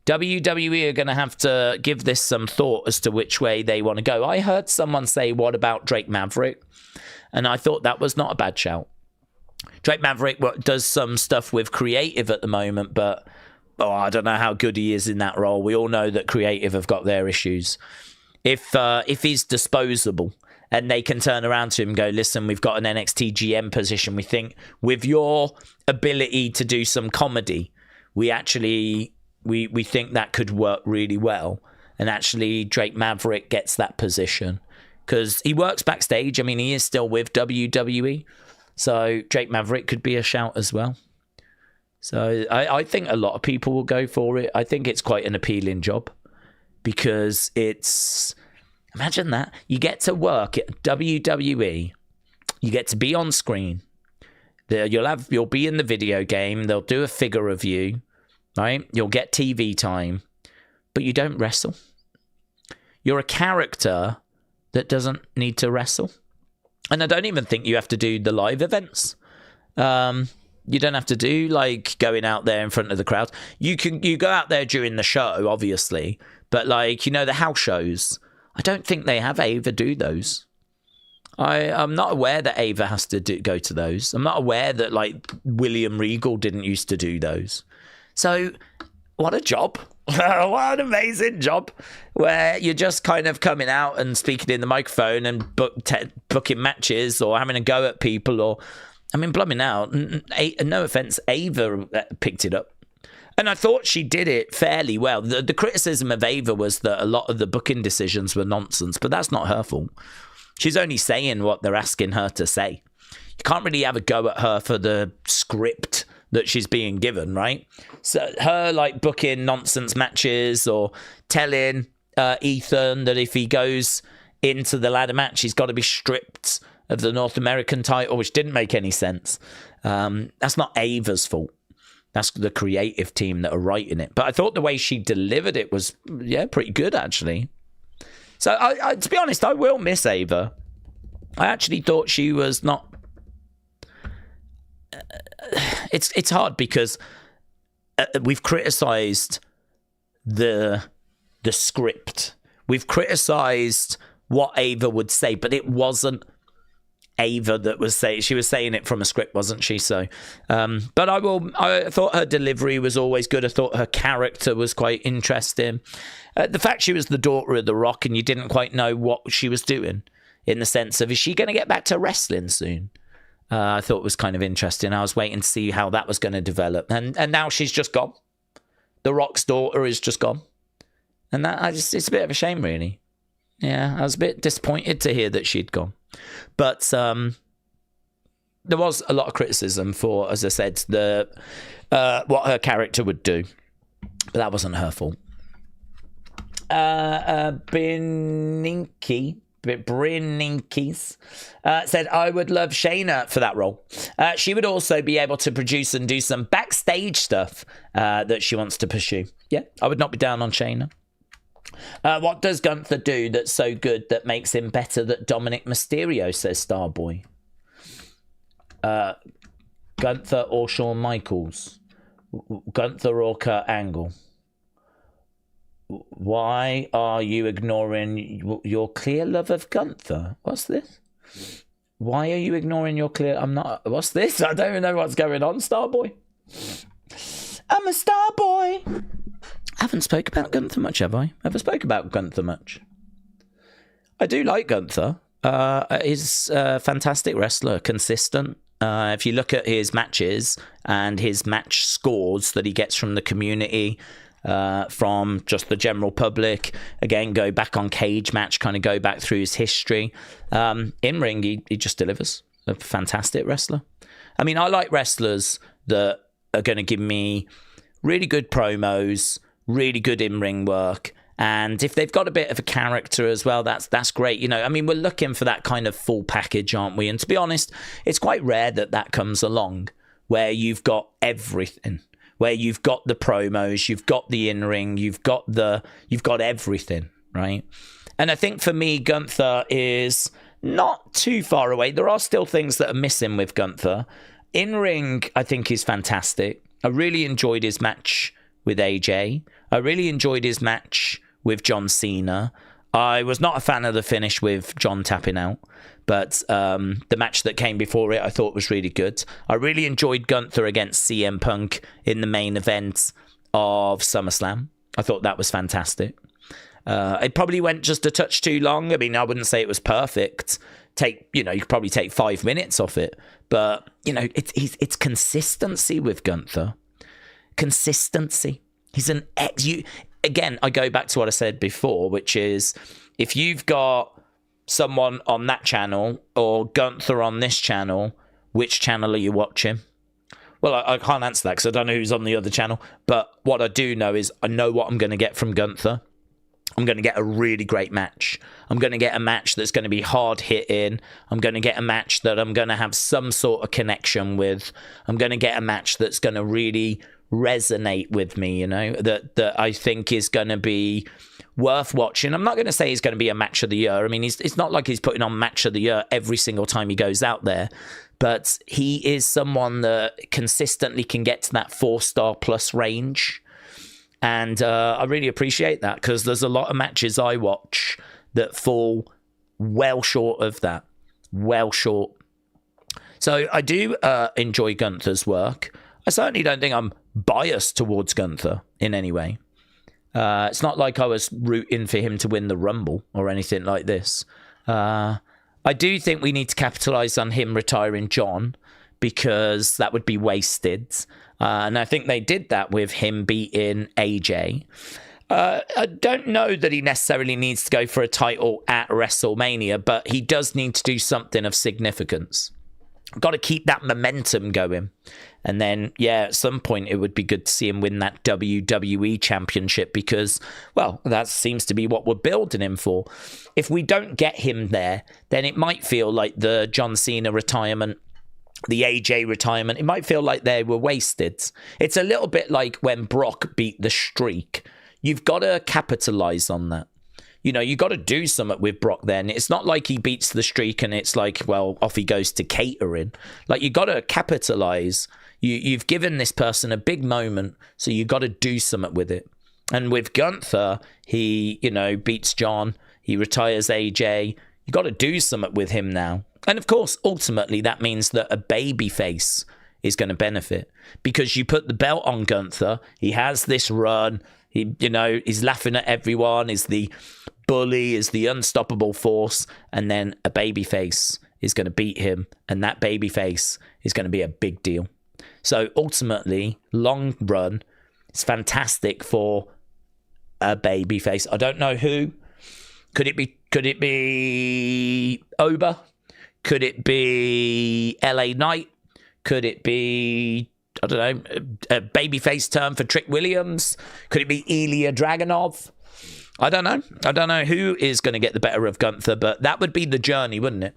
WWE are going to have to give this some thought as to which way they want to go. I heard someone say, what about Drake Maverick? And I thought that was not a bad shout. Drake Maverick does some stuff with creative at the moment, but I don't know how good he is in that role. We all know that creative have got their issues. If he's disposable and they can turn around to him and go, listen, we've got an NXT GM position. We think with your ability to do some comedy, we think that could work really well. And actually, Drake Maverick gets that position because he works backstage. I mean, he is still with WWE. So Drake Maverick could be a shout as well. So I think a lot of people will go for it. I think it's quite an appealing job because it's... Imagine that. You get to work at WWE. You get to be on screen. You'll be in the video game. They'll do a figure of you, right? You'll get TV time, but you don't wrestle. You're a character that doesn't need to wrestle. And I don't even think you have to do the live events. You don't have to do like going out there in front of the crowd. You go out there during the show, obviously, but like, you know, the house shows, I don't think they have Ava do those. I'm not aware that Ava has to go to those. I'm not aware that like William Regal didn't used to do those. So what a job. What an amazing job where you're just kind of coming out and speaking in the microphone and booking matches or having a go at people or, I mean, blumming out. No offense, Ava picked it up. And I thought she did it fairly well. The criticism of Ava was that a lot of the booking decisions were nonsense, but that's not her fault. She's only saying what they're asking her to say. You can't really have a go at her for the script that she's being given, right? So her like booking nonsense matches or telling Ethan that if he goes into the ladder match, he's got to be stripped of the North American title, which didn't make any sense. That's not Ava's fault. That's the creative team that are writing it. But I thought the way she delivered it was, yeah, pretty good, actually. So, I to be honest, I will miss Ava. I actually thought she was not... It's hard because we've criticised the script. We've criticised what Ava would say, but it wasn't Ava that was saying, she was saying it from a script, wasn't she? So, but I thought her delivery was always good. I thought her character was quite interesting. The fact she was the daughter of The Rock and you didn't quite know what she was doing in the sense of, is she going to get back to wrestling soon? I thought it was kind of interesting. I was waiting to see how that was going to develop. And now she's just gone. The Rock's daughter is just gone. And it's a bit of a shame, really. Yeah, I was a bit disappointed to hear that she'd gone. But there was a lot of criticism for, as I said, what her character would do. But that wasn't her fault. Brinkis said, I would love Shayna for that role. She would also be able to produce and do some backstage stuff that she wants to pursue. Yeah, I would not be down on Shayna. What does Gunther do that's so good that makes him better than Dominic Mysterio, says Starboy. Gunther or Shawn Michaels? Gunther or Kurt Angle? Why are you ignoring your clear love of Gunther? What's this? Why are you ignoring your clear... What's this? I don't even know what's going on, Starboy. I'm a Starboy. I haven't spoke about Gunther much, have I? Ever spoke about Gunther much? I do like Gunther. He's a fantastic wrestler, consistent. If you look at his matches and his match scores that he gets from the community... from just the general public, again, go back on Cage Match, kind of go back through his history. In ring, he just delivers. A fantastic wrestler. I mean, I like wrestlers that are going to give me really good promos, really good in-ring work, and if they've got a bit of a character as well, that's great. You know, I mean, we're looking for that kind of full package, aren't we? And to be honest, it's quite rare that comes along where you've got everything. Where you've got the promos, you've got the in-ring, you've got everything, right? And I think for me, Gunther is not too far away. There are still things that are missing with Gunther. In-ring, I think, is fantastic. I really enjoyed his match with AJ. I really enjoyed his match with John Cena. I was not a fan of the finish with John tapping out. But the match that came before it, I thought was really good. I really enjoyed Gunther against CM Punk in the main event of SummerSlam. I thought that was fantastic. It probably went just a touch too long. I mean, I wouldn't say it was perfect. You could probably take 5 minutes off it. But, it's consistency with Gunther. Consistency. He's an again, I go back to what I said before, which is if you've got someone on that channel or Gunther on this channel, which channel are you watching? Well, I can't answer that because I don't know who's on the other channel. But what I do know is I know what I'm going to get from Gunther. I'm going to get a really great match. I'm going to get a match that's going to be hard hitting. I'm going to get a match that I'm going to have some sort of connection with. I'm going to get a match that's going to really resonate with me, that I think is going to be worth watching. I'm not going to say he's going to be a match of the year. I mean, it's not like he's putting on match of the year every single time he goes out there, but he is someone that consistently can get to that 4-star plus range. And I really appreciate that because there's a lot of matches I watch that fall well short of that. Well short. So I do enjoy Gunther's work. I certainly don't think I'm biased towards Gunther in any way. It's not like I was rooting for him to win the Rumble or anything like this. I do think we need to capitalize on him retiring John because that would be wasted. And I think they did that with him beating AJ. I don't know that he necessarily needs to go for a title at WrestleMania, but he does need to do something of significance. Got to keep that momentum going. And then, at some point, it would be good to see him win that WWE Championship because, well, that seems to be what we're building him for. If we don't get him there, then it might feel like the John Cena retirement, the AJ retirement, it might feel like they were wasted. It's a little bit like when Brock beat the Streak. You've got to capitalize on that. You got to do something with Brock then. It's not like he beats the Streak and it's like, well, off he goes to catering. Like, you got to capitalize. You've given this person a big moment, so you got to do something with it. And with Gunther, he, beats John. He retires AJ. You got to do something with him now. And of course, ultimately, that means that a babyface is going to benefit because you put the belt on Gunther. He has this run. He's laughing at everyone. Is the bully, is the unstoppable force, and then a babyface is going to beat him, and that babyface is going to be a big deal. So ultimately, long run, it's fantastic for a babyface. I don't know who. Could it be Oba? Could it be LA Knight? Could it be, I don't know, a babyface turn for Trick Williams? Could it be Ilya Dragunov? I don't know. I don't know who is going to get the better of Gunther, but that would be the journey, wouldn't it?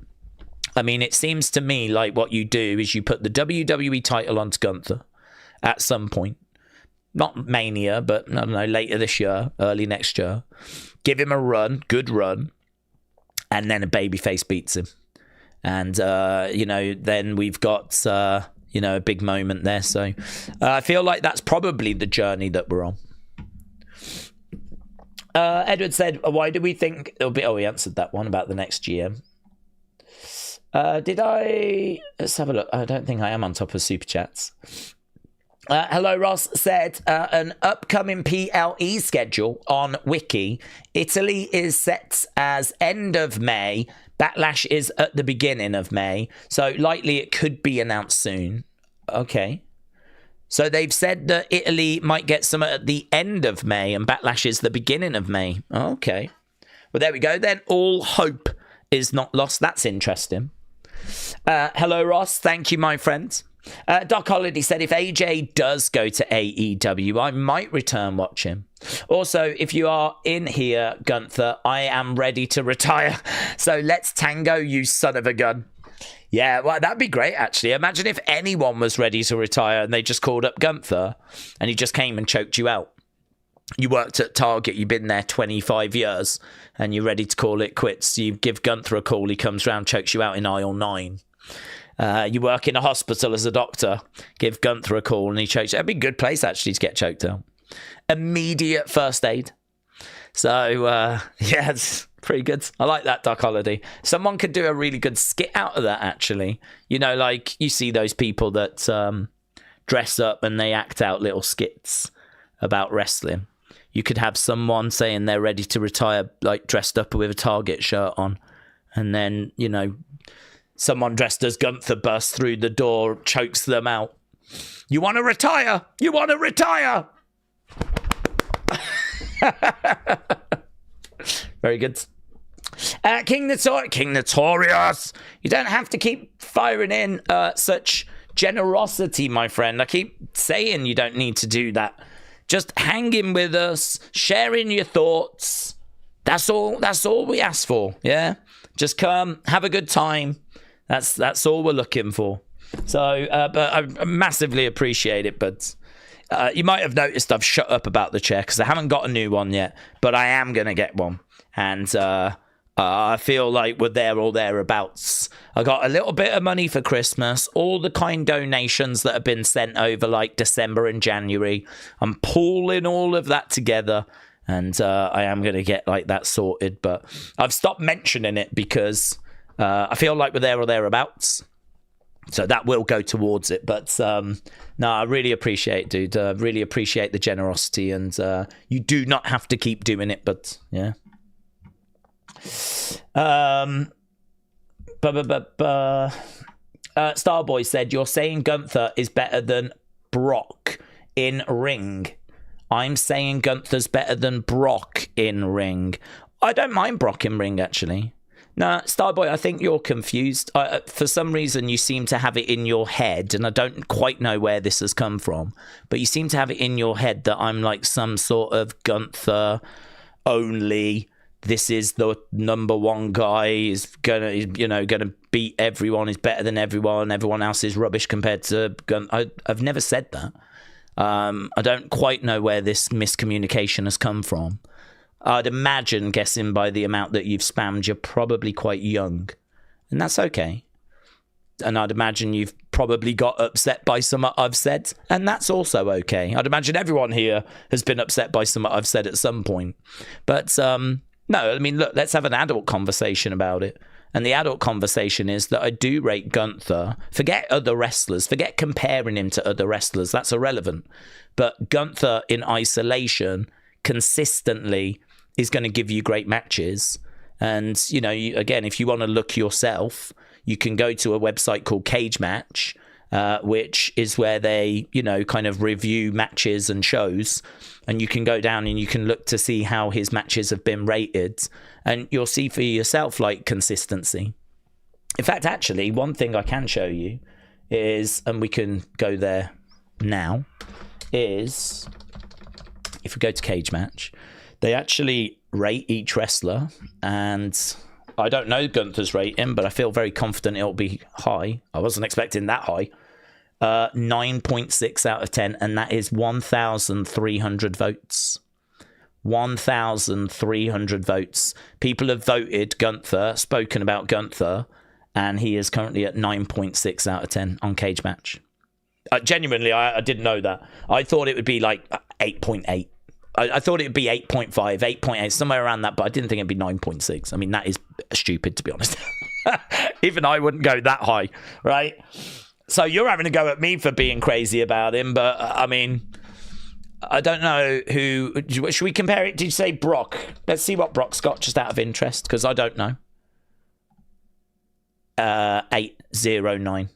I mean, it seems to me like what you do is you put the WWE title onto Gunther at some point. Not Mania, but I don't know, later this year, early next year. Give him a run, good run, and then a babyface beats him. And, then we've got, a big moment there. So I feel like that's probably the journey that we're on. Edward said, why do we think it'll be... Oh, we answered that one about the next GM. Let's have a look. I don't think I am on top of Super Chats. Hello, Ross said, an upcoming PLE schedule on Wiki. Italy is set as end of May. Backlash is at the beginning of May. So likely it could be announced soon. Okay. So they've said that Italy might get some at the end of May and Backlash is the beginning of May. Okay. Well, there we go. Then all hope is not lost. That's interesting. Hello, Ross. Thank you, my friend. Doc Holiday said, if AJ does go to AEW, I might return watching. Also, if you are in here, Gunther, I am ready to retire. So let's tango, you son of a gun. Yeah, well, that'd be great, actually. Imagine if anyone was ready to retire and they just called up Gunther and he just came and choked you out. You worked at Target, you've been there 25 years and you're ready to call it quits. You give Gunther a call, he comes round, chokes you out in aisle 9. You work in a hospital as a doctor, give Gunther a call and he chokes you. That'd be a good place, actually, to get choked out. Immediate first aid. So, it's pretty good. I like that, Doc Holiday. Someone could do a really good skit out of that, actually. Like you see those people that dress up and they act out little skits about wrestling. you could have someone saying they're ready to retire, like dressed up with a Target shirt on. And then, you know, someone dressed as Gunther bursts through the door, chokes them out. You want to retire? You want to retire? Very good. King Notorious. You don't have to keep firing in such generosity, my friend. I keep saying you don't need to do that. Just hanging with us, sharing your thoughts. That's all we ask for. Yeah, just come, have a good time. That's all we're looking for. So, but I massively appreciate it. But you might have noticed I've shut up about the chair because I haven't got a new one yet. But I am gonna get one, and I feel like we're there or thereabouts. I got a little bit of money for Christmas. All the kind donations that have been sent over, like December and January, I'm pulling all of that together, and I am going to get like that sorted. But I've stopped mentioning it because I feel like we're there or thereabouts. So that will go towards it. But no, I really appreciate it, dude. Really appreciate the generosity, and you do not have to keep doing it. But yeah. Starboy said, you're saying Gunther is better than Brock in ring. I'm saying Gunther's better than Brock in ring. I don't mind Brock in ring, actually. No, Starboy, I think you're confused. For some reason, you seem to have it in your head, and I don't quite know where this has come from, but you seem to have it in your head that I'm like some sort of Gunther only. This is the number one guy. Is gonna beat everyone. Is better than everyone. Everyone else is rubbish compared to Gunther. I've never said that. I don't quite know where this miscommunication has come from. I'd imagine, guessing by the amount that you've spammed, you're probably quite young, and that's okay. And I'd imagine you've probably got upset by something I've said, and that's also okay. I'd imagine everyone here has been upset by something I've said at some point, but no, I mean, look, let's have an adult conversation about it. And the adult conversation is that I do rate Gunther. Forget other wrestlers. Forget comparing him to other wrestlers. That's irrelevant. But Gunther in isolation consistently is going to give you great matches. And, you know, again, if you want to look yourself, you can go to a website called Cage Match, which is where they, you know, kind of review matches and shows. And you can go down and you can look to see how his matches have been rated. And you'll see for yourself, like, consistency. In fact, actually, one thing I can show you is, and we can go there now, is if we go to Cage Match, they actually rate each wrestler. And I don't know Gunther's rating, but I feel very confident it'll be high. I wasn't expecting that high. 9.6 out of 10, and that is 1,300 votes. 1,300 votes. People have voted Gunther, spoken about Gunther, and he is currently at 9.6 out of 10 on Cage Match. Genuinely, I didn't know that. I thought it would be like 8.8. I thought it would be 8.5, 8.8, somewhere around that, but I didn't think it'd be 9.6. I mean, that is stupid, to be honest. Even I wouldn't go that high, right? So you're having a go at me for being crazy about him, but I mean, I don't know who. Should we compare it? Did you say Brock? Let's see what Brock's got, just out of interest, because I don't know. 809.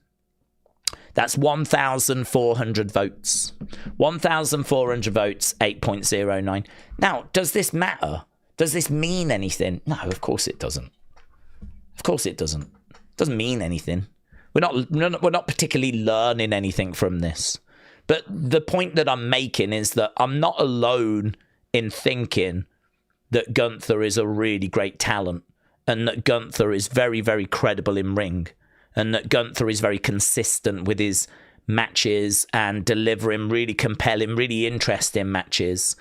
That's 1,400 votes. 1,400 votes, 8.09. Now, does this matter? Does this mean anything? No, of course it doesn't. Of course it doesn't. It doesn't mean anything. We're not particularly learning anything from this. But the point that I'm making is that I'm not alone in thinking that Gunther is a really great talent, and that Gunther is very, very credible in ring, and that Gunther is very consistent with his matches and delivering really compelling, really interesting matches,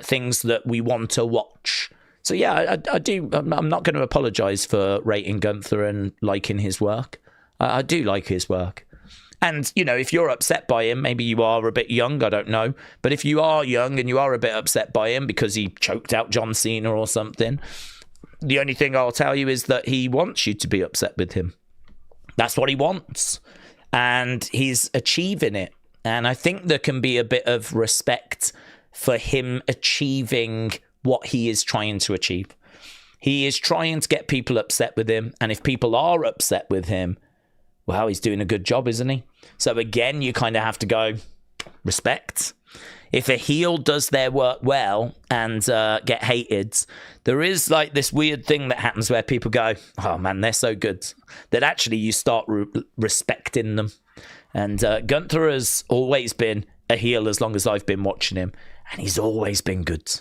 things that we want to watch. So yeah, I do. I'm not going to apologize for rating Gunther and liking his work. I do like his work. And, you know, if you're upset by him, maybe you are a bit young, I don't know. But if you are young and you are a bit upset by him because he choked out John Cena or something, the only thing I'll tell you is that he wants you to be upset with him. That's what he wants. And he's achieving it. And I think there can be a bit of respect for him achieving what he is trying to achieve. He is trying to get people upset with him, and if people are upset with him, well, he's doing a good job, isn't he? So again, you kind of have to go, respect. If a heel does their work well and get hated, there is like this weird thing that happens where people go, oh man, they're so good, that actually you start respecting them. And Gunther has always been a heel as long as I've been watching him, and he's always been good.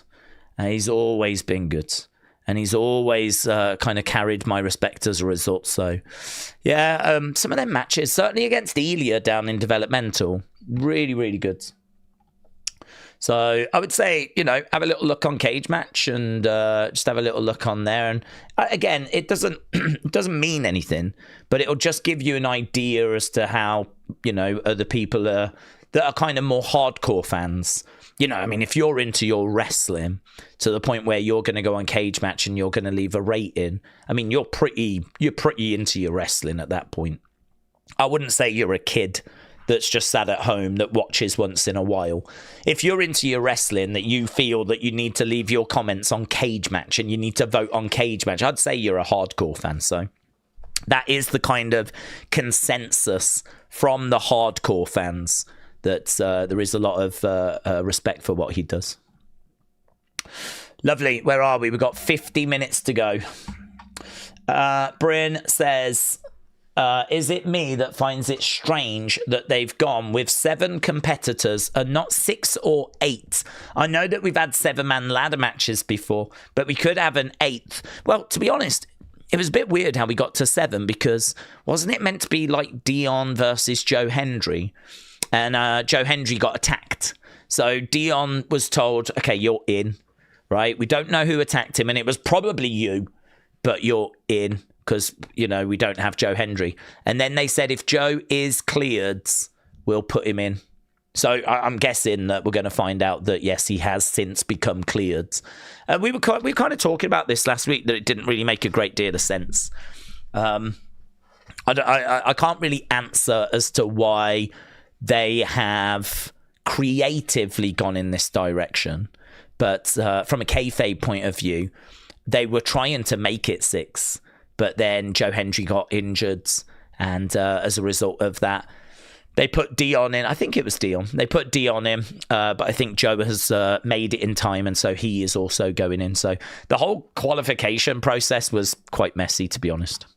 And he's always been good. And he's always kind of carried my respect as a result. So, yeah, some of them matches, certainly against Elia down in developmental, really, really good. So I would say, you know, have a little look on Cage Match and just have a little look on there. And again, it doesn't mean anything, but it'll just give you an idea as to how, you know, other people that are kind of more hardcore fans. You know, I mean, if you're into your wrestling to the point where you're going to go on Cage Match and you're going to leave a rating, I mean, you're pretty into your wrestling at that point. I wouldn't say you're a kid that's just sat at home that watches once in a while. If you're into your wrestling, that you feel that you need to leave your comments on Cage Match and you need to vote on Cage Match, I'd say you're a hardcore fan. So that is the kind of consensus from the hardcore fans, that there is a lot of respect for what he does. Lovely. Where are we? We've got 50 minutes to go. Bryn says, is it me that finds it strange that they've gone with 7 competitors and not 6 or 8? I know that we've had 7-man ladder matches before, but we could have an 8th. Well, to be honest, it was a bit weird how we got to 7, because wasn't it meant to be like Dion versus Joe Hendry? And Joe Hendry got attacked. So Dion was told, okay, you're in, right? We don't know who attacked him, and it was probably you, but you're in because, you know, we don't have Joe Hendry. And then they said if Joe is cleared, we'll put him in. So I'm guessing that we're going to find out that, yes, he has since become cleared. We were kind of talking about this last week, that it didn't really make a great deal of sense. I can't really answer as to why they have creatively gone in this direction. But from a kayfabe point of view, they were trying to make it 6. But then Joe Hendry got injured. And as a result of that, they put Dion in. I think it was Dion. They put Dion in. But I think Joe has made it in time. And so he is also going in. So the whole qualification process was quite messy, to be honest.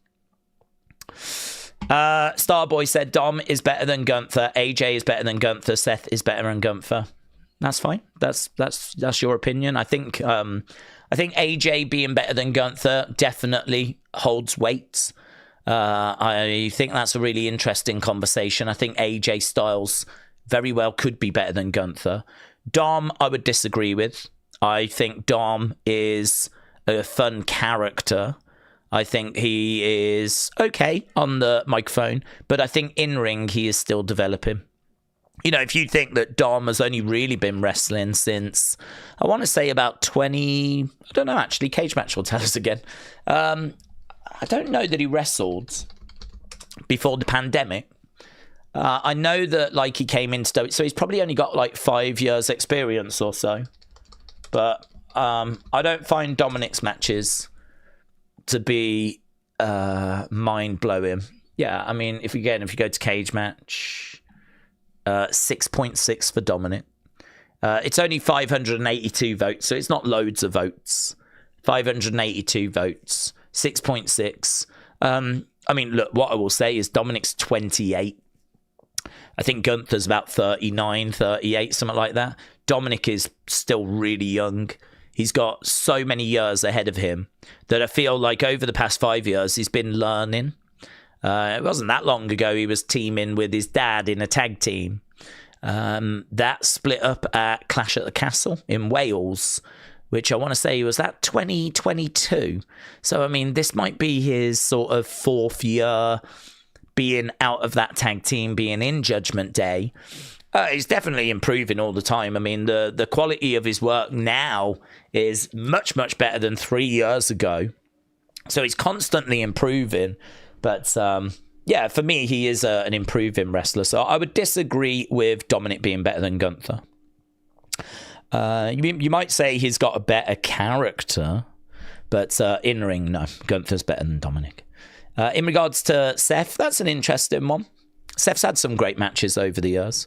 Starboy said Dom is better than Gunther, AJ is better than Gunther, Seth is better than Gunther. That's fine. That's your opinion. I think AJ being better than Gunther definitely holds weight. I think that's a really interesting conversation. I think AJ Styles very well could be better than Gunther. Dom, I would disagree with. I think Dom is a fun character. I think he is okay on the microphone, but I think in-ring he is still developing. You know, if you think that Dom has only really been wrestling since, I want to say about 20... I don't know, actually. Cage Match will tell us again. I don't know that he wrestled before the pandemic. I know that, like, he came into... So he's probably only got, like, 5 years experience or so. But I don't find Dominic's matches to be mind-blowing. Yeah, I mean, if you go to Cage Match, 6.6 for Dominic. It's only 582 votes, so it's not loads of votes. 582 votes, 6.6. I mean, look, what I will say is Dominic's 28. I think Gunther's about 39, 38, something like that. Dominic is still really young. He's got so many years ahead of him that I feel like over the past 5 years, he's been learning. It wasn't that long ago he was teaming with his dad in a tag team. That split up at Clash at the Castle in Wales, which I want to say was that 2022. So, I mean, this might be his sort of 4th year being out of that tag team, being in Judgment Day. He's definitely improving all the time. I mean, the quality of his work now is much, much better than 3 years ago. So he's constantly improving. But, yeah, for me, he is an improving wrestler. So I would disagree with Dominic being better than Gunther. You might say he's got a better character, but in ring, no, Gunther's better than Dominic. In regards to Seth, that's an interesting one. Seth's had some great matches over the years,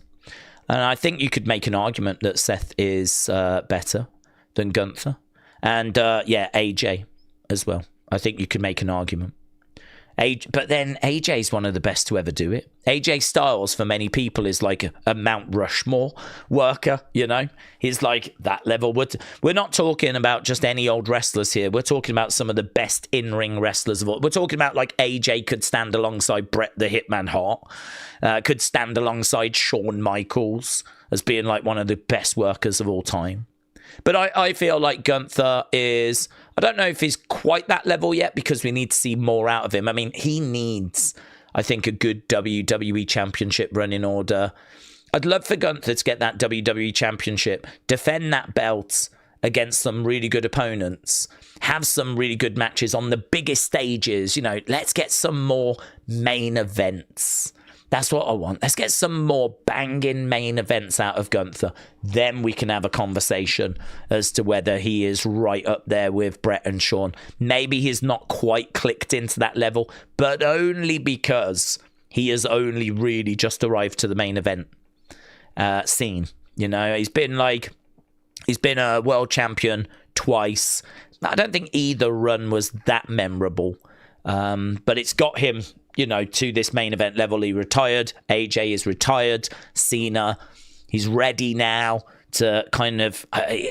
and I think you could make an argument that Seth is better than Gunther, and AJ as well. I think you could make an argument. But then AJ's one of the best to ever do it. AJ Styles, for many people, is like a Mount Rushmore worker, you know? He's like that level. We're not talking about just any old wrestlers here. We're talking about some of the best in-ring wrestlers of all. We're talking about like AJ could stand alongside Bret the Hitman Hart, could stand alongside Shawn Michaels as being like one of the best workers of all time. But I feel like Gunther is... I don't know if he's quite that level yet because we need to see more out of him. I mean, he needs, I think, a good WWE Championship run in order. I'd love for Gunther to get that WWE Championship, defend that belt against some really good opponents, have some really good matches on the biggest stages. You know, let's get some more main events. That's what I want. Let's get some more banging main events out of Gunther. Then we can have a conversation as to whether he is right up there with Bret and Shawn. Maybe he's not quite clicked into that level, but only because he has only really just arrived to the main event scene. You know, he's been a world champion twice. I don't think either run was that memorable, but it's got him, you know, to this main event level. He retired. AJ is retired. Cena, he's ready now to kind of...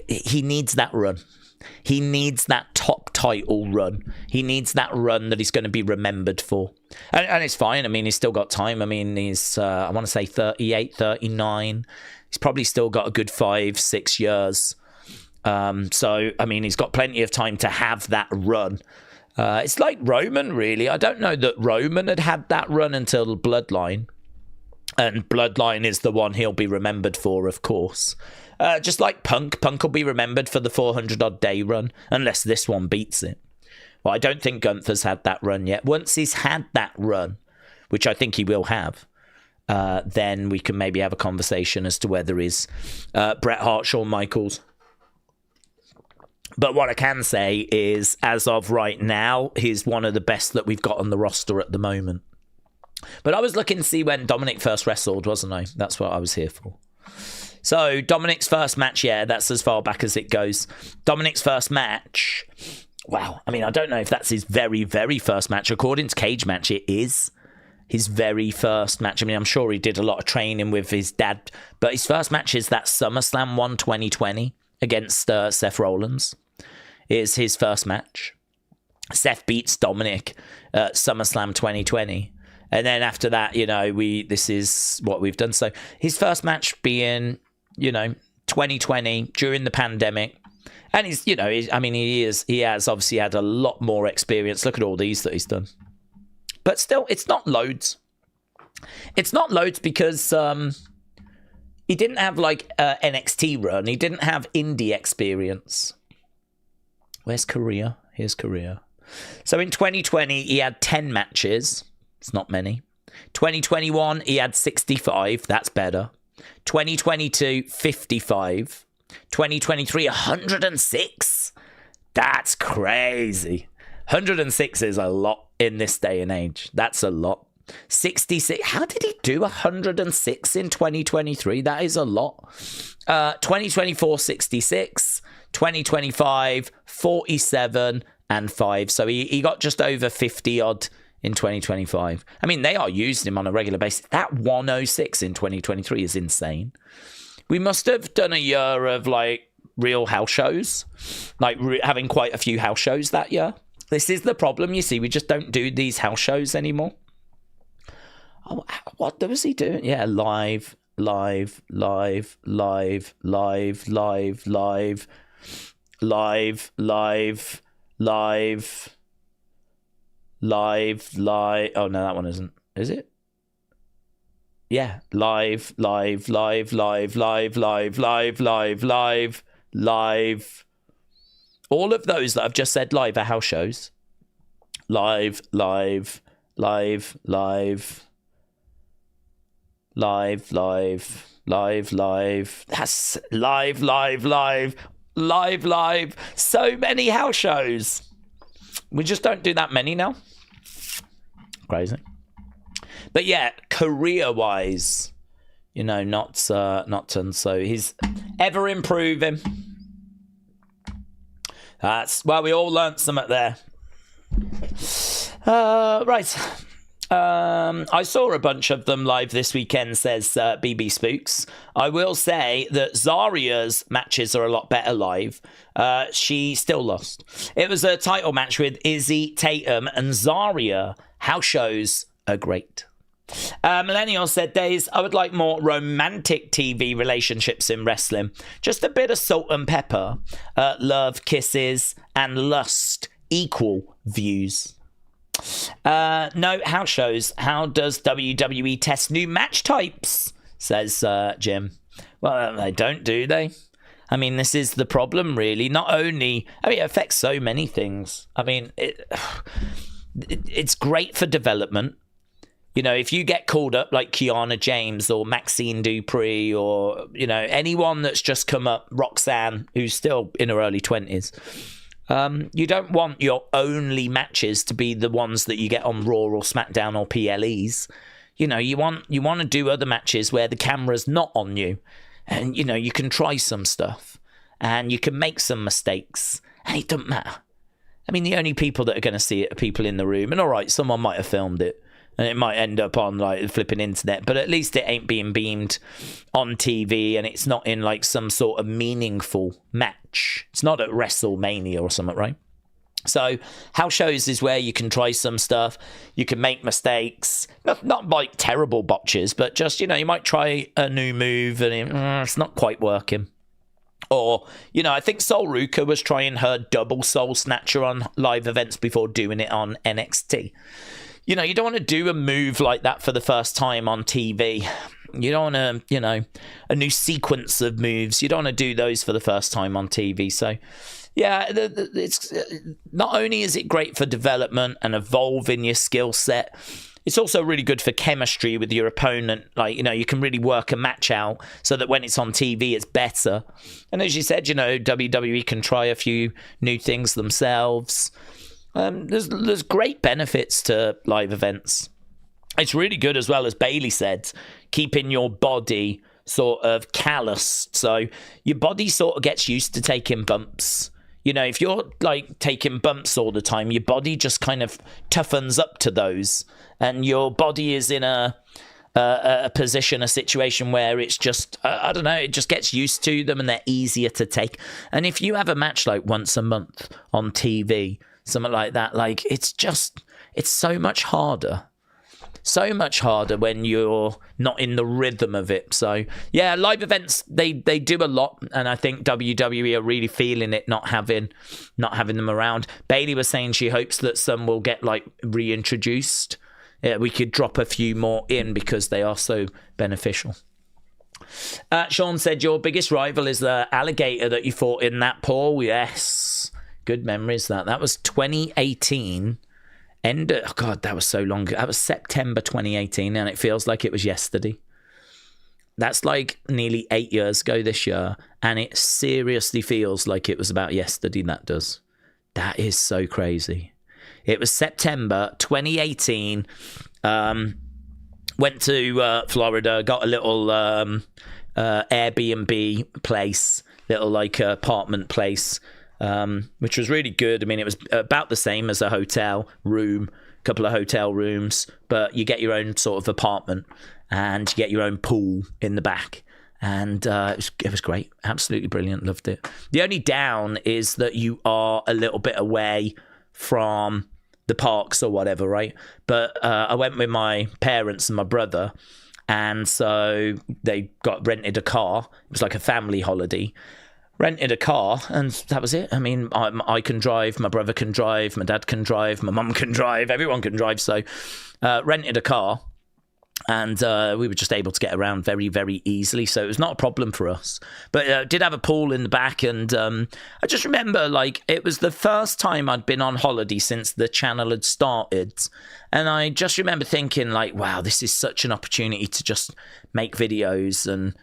he needs that run. He needs that top title run. He needs that run that he's going to be remembered for. And it's fine. I mean, he's still got time. I mean, he's, I want to say 38, 39. He's probably still got a good 5-6 years. So, I mean, he's got plenty of time to have that run. It's like Roman, really. I don't know that Roman had that run until Bloodline. And Bloodline is the one he'll be remembered for, of course. Just like Punk. Punk will be remembered for the 400-odd day run, unless this one beats it. Well, I don't think Gunther's had that run yet. Once he's had that run, which I think he will have, then we can maybe have a conversation as to whether he's Bret Hart, Shawn Michaels. But what I can say is, as of right now, he's one of the best that we've got on the roster at the moment. But I was looking to see when Dominic first wrestled, wasn't I? That's what I was here for. So, Dominic's first match, yeah, that's as far back as it goes. Dominic's first match, wow. I mean, I don't know if that's his very, very first match. According to Cage Match, it is his very first match. I mean, I'm sure he did a lot of training with his dad, but his first match is that SummerSlam 1 2020 against Seth Rollins. Is his first match. Seth beats Dominic at SummerSlam 2020. And then after that, you know, this is what we've done. So his first match being, you know, 2020 during the pandemic. And he's, you know, he has obviously had a lot more experience. Look at all these that he's done. But still, it's not loads. It's not loads because he didn't have like NXT run. He didn't have indie experience. Where's Korea? Here's Korea. So in 2020, he had 10 matches. It's not many. 2021, he had 65. That's better. 2022, 55. 2023, 106. That's crazy. 106 is a lot in this day and age. That's a lot. 66. How did he do 106 in 2023? That is a lot. 2024, 66. 2025, 47 and 5. So he got just over 50 odd in 2025. I mean, they are using him on a regular basis. That 106 in 2023 is insane. We must have done a year of like real house shows, like having quite a few house shows that year. This is the problem, you see. We just don't do these house shows anymore. Oh, what was he doing? Yeah, live. Oh no, that one isn't. Is it? Yeah, live. All of those that I've just said live are house shows. Live. Live. That's live. So many house shows. We just don't do that many now. Crazy. But yeah, career-wise, not done. So he's ever improving. We all learnt something there. Right. I saw a bunch of them live this weekend, says BB Spooks. I will say that Zaria's matches are a lot better live. She still lost. It was a title match with Izzy, Tatum, and Zaria. House shows are great. Millennial said, Daze, I would like more romantic TV relationships in wrestling. Just a bit of salt and pepper. Love, kisses, and lust equal views. No, house shows. How does WWE test new match types? Says Jim. Well, they don't, do they? I mean, this is the problem, really. Not only, it affects so many things. I mean, it's great for development. If you get called up like Keanu James or Maxine Dupree or, anyone that's just come up, Roxanne, who's still in her early 20s, you don't want your only matches to be the ones that you get on Raw or SmackDown or PLEs. You want to do other matches where the camera's not on you. And, you can try some stuff. And you can make some mistakes. And it doesn't matter. I mean, the only people that are going to see it are people in the room. And all right, someone might have filmed it. And it might end up on like flipping internet, but at least it ain't being beamed on TV and it's not in like some sort of meaningful match. It's not at WrestleMania or something, right? So house shows is where you can try some stuff. You can make mistakes, not like terrible botches, but just, you might try a new move and it's not quite working. Or, I think Sol Ruka was trying her double soul snatcher on live events before doing it on NXT. You don't want to do a move like that for the first time on TV. You don't want to, a new sequence of moves. You don't want to do those for the first time on TV. So, yeah, it's not only is it great for development and evolving your skill set, it's also really good for chemistry with your opponent. Like, you can really work a match out so that when it's on TV, it's better. And as you said, WWE can try a few new things themselves. There's great benefits to live events. It's really good as well, as Bailey said, keeping your body sort of calloused. So your body sort of gets used to taking bumps. If you're like taking bumps all the time, your body just kind of toughens up to those. And your body is in a position, a situation where it's just, I don't know, it just gets used to them and they're easier to take. And if you have a match like once a month on TV, something like that, like it's so much harder when you're not in the rhythm of it. So yeah, live events, they do a lot, and I think WWE are really feeling it not having them around. Bailey was saying she hopes that some will get like reintroduced. Yeah, we could drop a few more in because they are so beneficial. Sean said your biggest rival is the alligator that you fought in that pool. Yes. Good memories, that was 2018. That was so long ago. That was September 2018, and it feels like it was yesterday. That's like nearly 8 years ago this year, and it seriously feels like it was about yesterday. That does. That is so crazy. It was September 2018. Went to Florida, got a little Airbnb place, little like apartment place. Which was really good. I mean, it was about the same as a hotel room, a couple of hotel rooms, but you get your own sort of apartment and you get your own pool in the back. And it was great. Absolutely brilliant. Loved it. The only down is that you are a little bit away from the parks or whatever, right? But I went with my parents and my brother. And so they rented a car. It was like a family holiday. Rented a car, and that was it. I mean, I can drive, my brother can drive, my dad can drive, my mum can drive, everyone can drive. So rented a car, And we were just able to get around very, very easily. So it was not a problem for us. But did have a pool in the back. And I just remember, like, it was the first time I'd been on holiday since the channel had started. And I just remember thinking, like, wow, this is such an opportunity to just make videos. And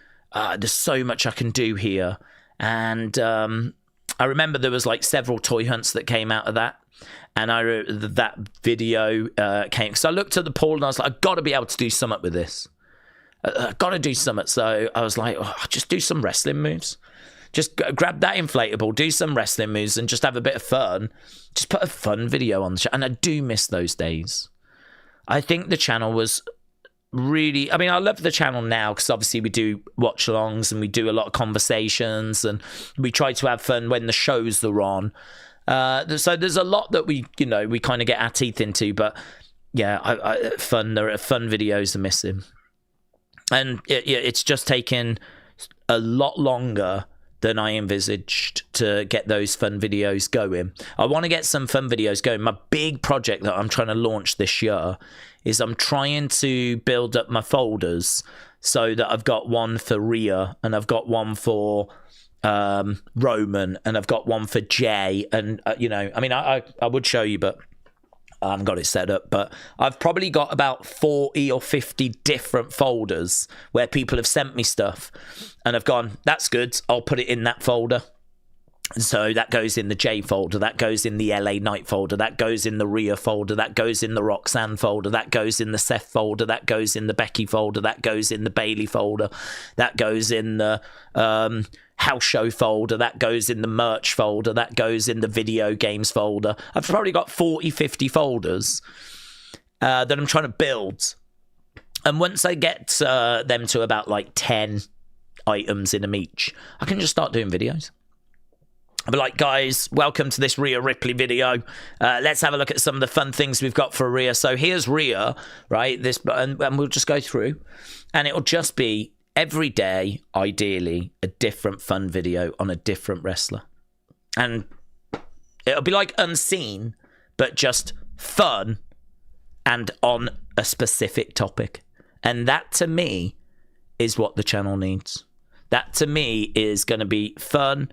there's so much I can do here. And I remember there was, like, several toy hunts that came out of that. And that video came, because I looked at the pool and I was like, I've got to be able to do something with this. I've got to do something. So I was like, I'll just do some wrestling moves. Just grab that inflatable, do some wrestling moves, and just have a bit of fun. Just put a fun video on the channel. And I do miss those days. I think the channel was really, I mean, I love the channel now because obviously we do watch-alongs and we do a lot of conversations and we try to have fun when the shows are on. So there's a lot that we kind of get our teeth into, but yeah, there are fun videos are missing. And it's just taken a lot longer than I envisaged to get those fun videos going. I want to get some fun videos going. My big project that I'm trying to launch this year is I'm trying to build up my folders so that I've got one for Rhea and I've got one for Roman and I've got one for Jay, and I mean I would show you, but I haven't got it set up. But I've probably got about 40 or 50 different folders where people have sent me stuff and I've gone, that's good, I'll put it in that folder. So that goes in the J folder, that goes in the LA Knight folder, that goes in the Rhea folder, that goes in the Roxanne folder, that goes in the Seth folder, that goes in the Becky folder, that goes in the Bailey folder, that goes in the house show folder, that goes in the merch folder, that goes in the video games folder. I've probably got 40, 50 folders that I'm trying to build. And once I get them to about like 10 items in them each, I can just start doing videos. I'll be like, guys, welcome to this Rhea Ripley video. Let's have a look at some of the fun things we've got for Rhea. So here's Rhea, right? And we'll just go through. And it'll just be every day, ideally, a different fun video on a different wrestler. And it'll be like Unseen, but just fun and on a specific topic. And that, to me, is what the channel needs. That, to me, is going to be fun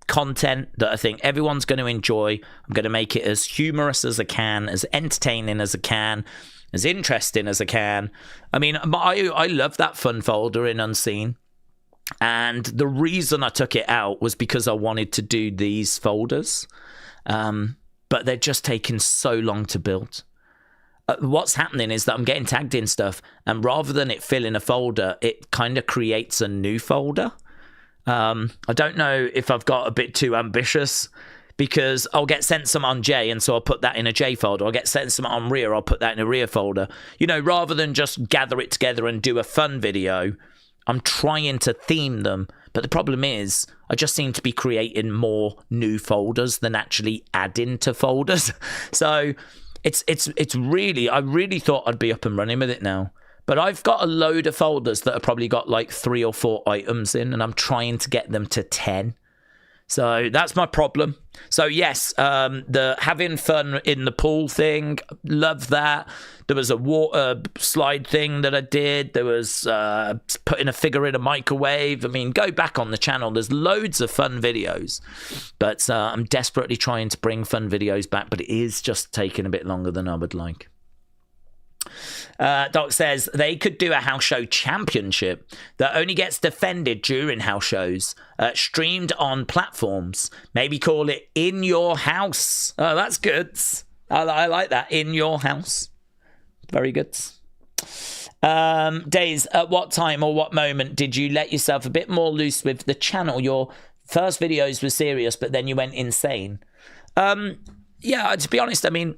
content that I think everyone's going to enjoy. I'm going to make it as humorous as I can, as entertaining as I can, as interesting as I can. I mean, I love that fun folder in Unseen. And the reason I took it out was because I wanted to do these folders. But they're just taking so long to build. What's happening is that I'm getting tagged in stuff, and rather than it fill in a folder, it kind of creates a new folder. I don't know if I've got a bit too ambitious, because I'll get sent some on J, and so I'll put that in a J folder. I'll get sent some on Rhea, I'll put that in a Rhea folder. Rather than just gather it together and do a fun video, I'm trying to theme them. But the problem is, I just seem to be creating more new folders than actually adding to folders. So it's really, I really thought I'd be up and running with it now. But I've got a load of folders that have probably got like 3 or 4 items in, and I'm trying to get them to 10. So that's my problem. So yes, the having fun in the pool thing, love that. There was a water slide thing that I did. There was putting a figure in a microwave. I mean, go back on the channel. There's loads of fun videos. But I'm desperately trying to bring fun videos back, but it is just taking a bit longer than I would like. Doc says they could do a house show championship that only gets defended during house shows, streamed on platforms. Maybe call it In Your House. Oh, that's good. I like that. In Your House. Very good. Daze, at what time or what moment did you let yourself a bit more loose with the channel? Your first videos were serious, but then you went insane. Yeah, to be honest, I mean,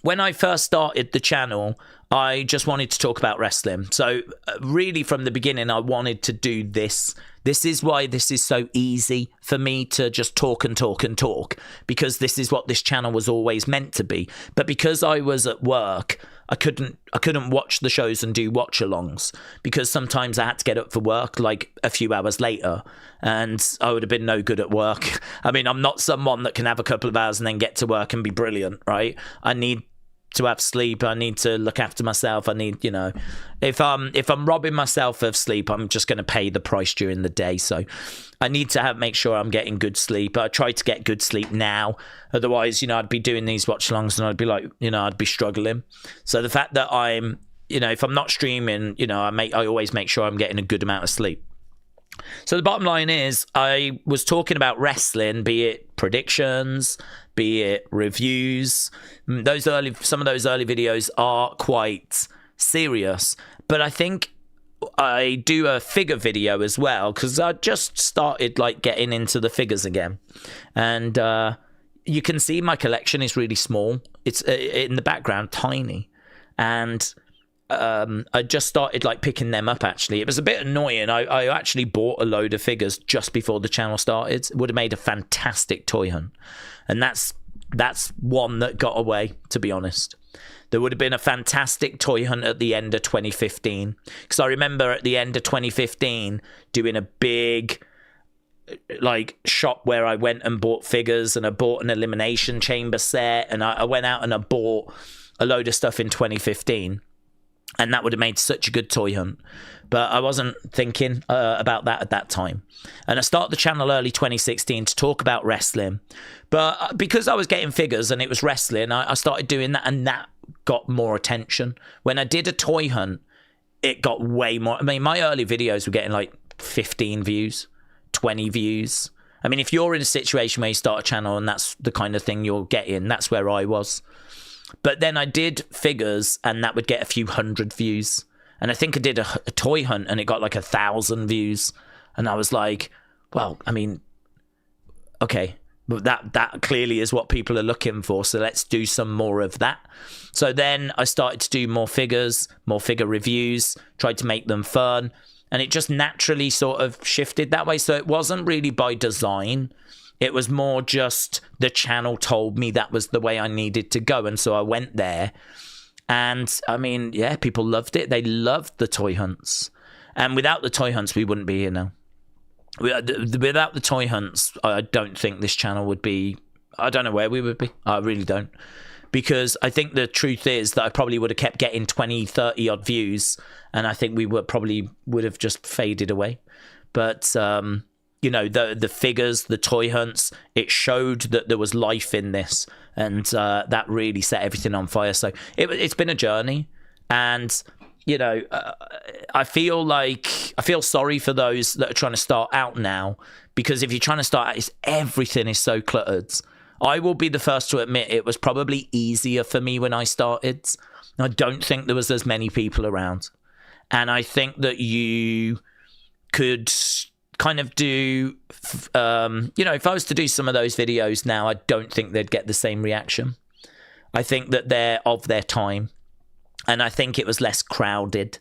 when I first started the channel, I just wanted to talk about wrestling. So really from the beginning, I wanted to do this. This is why this is so easy for me to just talk and talk and talk, because this is what this channel was always meant to be. But because I was at work, I couldn't watch the shows and do watch-alongs, because sometimes I had to get up for work like a few hours later, and I would have been no good at work. I mean, I'm not someone that can have a couple of hours and then get to work and be brilliant, right? I need to have sleep. I need to look after myself. I need, if I'm robbing myself of sleep, I'm just going to pay the price during the day. So I need to make sure I'm getting good sleep. I try to get good sleep now. Otherwise, I'd be doing these watch alongs and I'd be like, I'd be struggling. So the fact that I'm, if I'm not streaming, I always make sure I'm getting a good amount of sleep. So the bottom line is, I was talking about wrestling, be it predictions, be it reviews. Some of those early videos are quite serious, but I think I do a figure video as well, because I just started getting into the figures again, and you can see my collection is really small. It's in the background, tiny, and I just started picking them up. Actually, it was a bit annoying. I actually bought a load of figures just before the channel started. It would have made a fantastic toy hunt, and that's one that got away, to be honest. There would have been a fantastic toy hunt at the end of 2015, because I remember at the end of 2015 doing a big shop where I went and bought figures, and I bought an Elimination Chamber set, and I went out and I bought a load of stuff in 2015. And that would have made such a good toy hunt. But I wasn't thinking about that at that time. And I started the channel early 2016 to talk about wrestling. But because I was getting figures and it was wrestling, I started doing that, and that got more attention. When I did a toy hunt, it got way more. I mean, my early videos were getting 15 views, 20 views. I mean, if you're in a situation where you start a channel and that's the kind of thing you're getting, that's where I was. But then I did figures, and that would get a few hundred views. And I think I did a toy hunt, and it got 1,000 views. And I was like, well, I mean, okay, but that clearly is what people are looking for. So let's do some more of that. So then I started to do more figures, more figure reviews, tried to make them fun. And it just naturally sort of shifted that way. So it wasn't really by design. It was more just the channel told me that was the way I needed to go. And so I went there. And I mean, yeah, people loved it. They loved the toy hunts. And without the toy hunts, we wouldn't be here now. Without the toy hunts, I don't think this channel would be, I don't know where we would be. I really don't. Because I think the truth is that I probably would have kept getting 20, 30 odd views. And I think we would have just faded away. But, the figures, the toy hunts, it showed that there was life in this, and that really set everything on fire. So it's been a journey, and I feel sorry for those that are trying to start out now, because if you're trying to start out, everything is so cluttered. I will be the first to admit it was probably easier for me when I started. I don't think there was as many people around, and I think that you could kind of do, if I was to do some of those videos now, I don't think they'd get the same reaction. I think that they're of their time, and I think it was less crowded,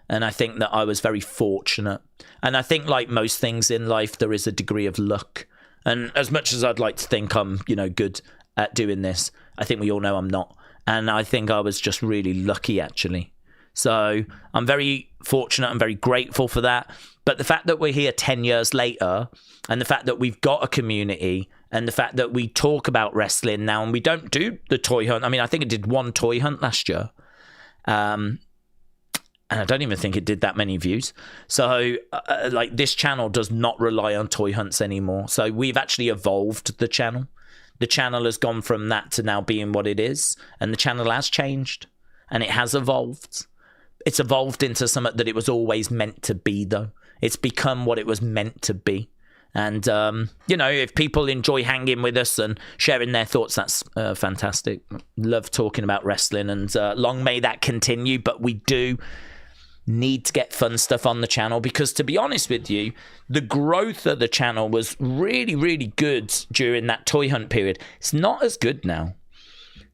and I think that I was very fortunate. And I think, like most things in life, there is a degree of luck. And as much as I'd like to think I'm, good at doing this, I think we all know I'm not. And I think I was just really lucky, actually. So I'm very fortunate. I'm very grateful for that. But the fact that we're here 10 years later, and the fact that we've got a community, and the fact that we talk about wrestling now, and we don't do the toy hunt. I mean, I think I did one toy hunt last year. And I don't even think it did that many views. So this channel does not rely on toy hunts anymore. So we've actually evolved the channel. The channel has gone from that to now being what it is. And the channel has changed, and it has evolved. It's evolved into something that it was always meant to be, though. It's become what it was meant to be. And, if people enjoy hanging with us and sharing their thoughts, that's fantastic. Love talking about wrestling, and long may that continue. But we do need to get fun stuff on the channel, because, to be honest with you, the growth of the channel was really, really good during that toy hunt period. It's not as good now.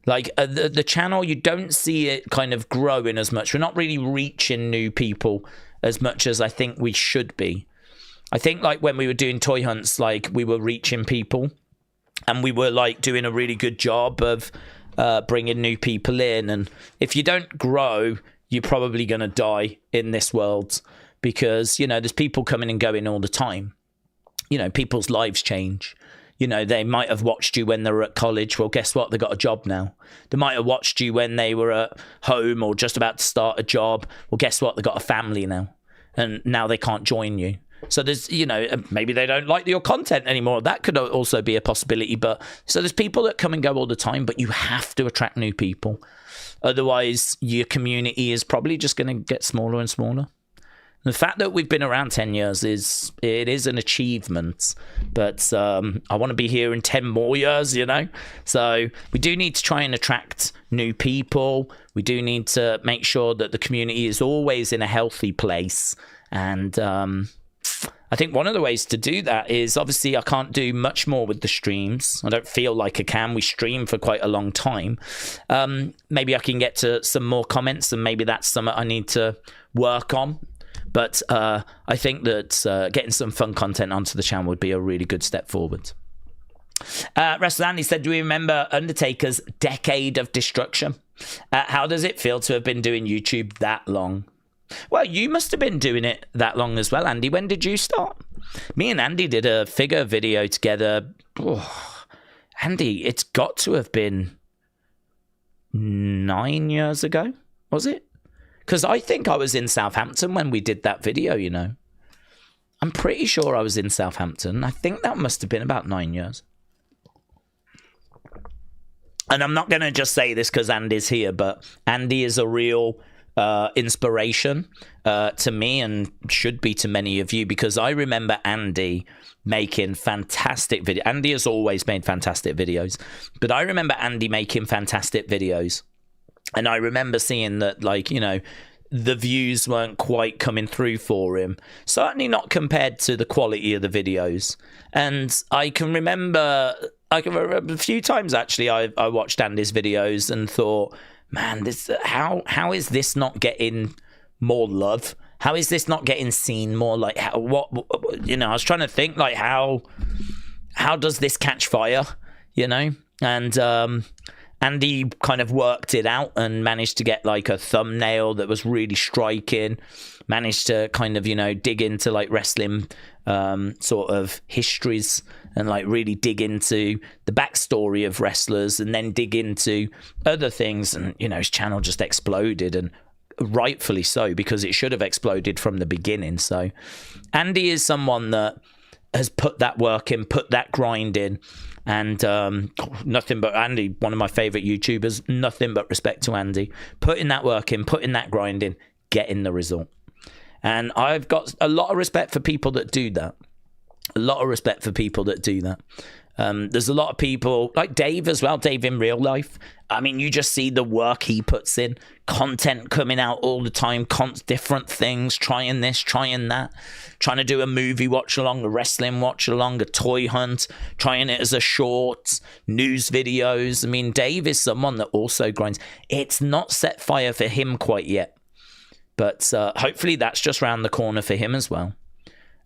The channel, you don't see it kind of growing as much. We're not really reaching new people as much as I think we should be. I think when we were doing toy hunts, we were reaching people, and we were doing a really good job of bringing new people in. And if you don't grow, you're probably going to die in this world, because, there's people coming and going all the time. People's lives change. You know, they might have watched you when they were at college. Well, guess what? They got a job now. They might have watched you when they were at home or just about to start a job. Well, guess what? They got a family now. And now they can't join you. So there's, you know, maybe they don't like your content anymore. That could also be a possibility. But so there's people that come and go all the time, but you have to attract new people. Otherwise, your community is probably just going to get smaller and smaller. The fact that we've been around 10 years is an achievement, but I want to be here in 10 more years, you know? So we do need to try and attract new people. We do need to make sure that the community is always in a healthy place. And I think one of the ways to do that is, obviously, I can't do much more with the streams. I don't feel like I can. We stream for quite a long time. Maybe I can get to some more comments, and maybe that's something I need to work on. But I think that getting some fun content onto the channel would be a really good step forward. Wrestler Andy said, do we remember Undertaker's decade of destruction? How does it feel to have been doing YouTube that long? Well, you must have been doing it that long as well, Andy. When did you start? Me and Andy did a figure video together. Oh, Andy, it's got to have been 9 years ago, was it? Because I think I was in Southampton when we did that video, you know. I'm pretty sure I was in Southampton. I think that must have been about 9 years. And I'm not going to just say this because Andy's here, but Andy is a real inspiration to me, and should be to many of you, because I remember Andy making fantastic videos. Andy has always made fantastic videos, but I remember Andy making fantastic videos. And I remember seeing that, like, you know, the views weren't quite coming through for him. Certainly not compared to the quality of the videos. And I can remember a few times, actually, I watched Andy's videos and thought, man, how is this not getting more love? How is this not getting seen more? Like, I was trying to think, like, how does this catch fire, you know? And Andy kind of worked it out and managed to get like a thumbnail that was really striking, managed to kind of, you know, dig into like wrestling sort of histories and like really dig into the backstory of wrestlers, and then dig into other things. And, you know, his channel just exploded, and rightfully so, because it should have exploded from the beginning. So Andy is someone that has put that work in, put that grind in. And nothing but Andy, one of my favorite YouTubers, nothing but respect to Andy. Putting that work in, putting that grind in, getting the result. And I've got a lot of respect for people that do that. A lot of respect for people that do that. There's a lot of people, like Dave as well, Dave in real life. I mean, you just see the work he puts in. Content coming out all the time, different things, trying this, trying that. Trying to do a movie watch-along, a wrestling watch-along, a toy hunt, trying it as a short, news videos. I mean, Dave is someone that also grinds. It's not set fire for him quite yet. But hopefully that's just around the corner for him as well.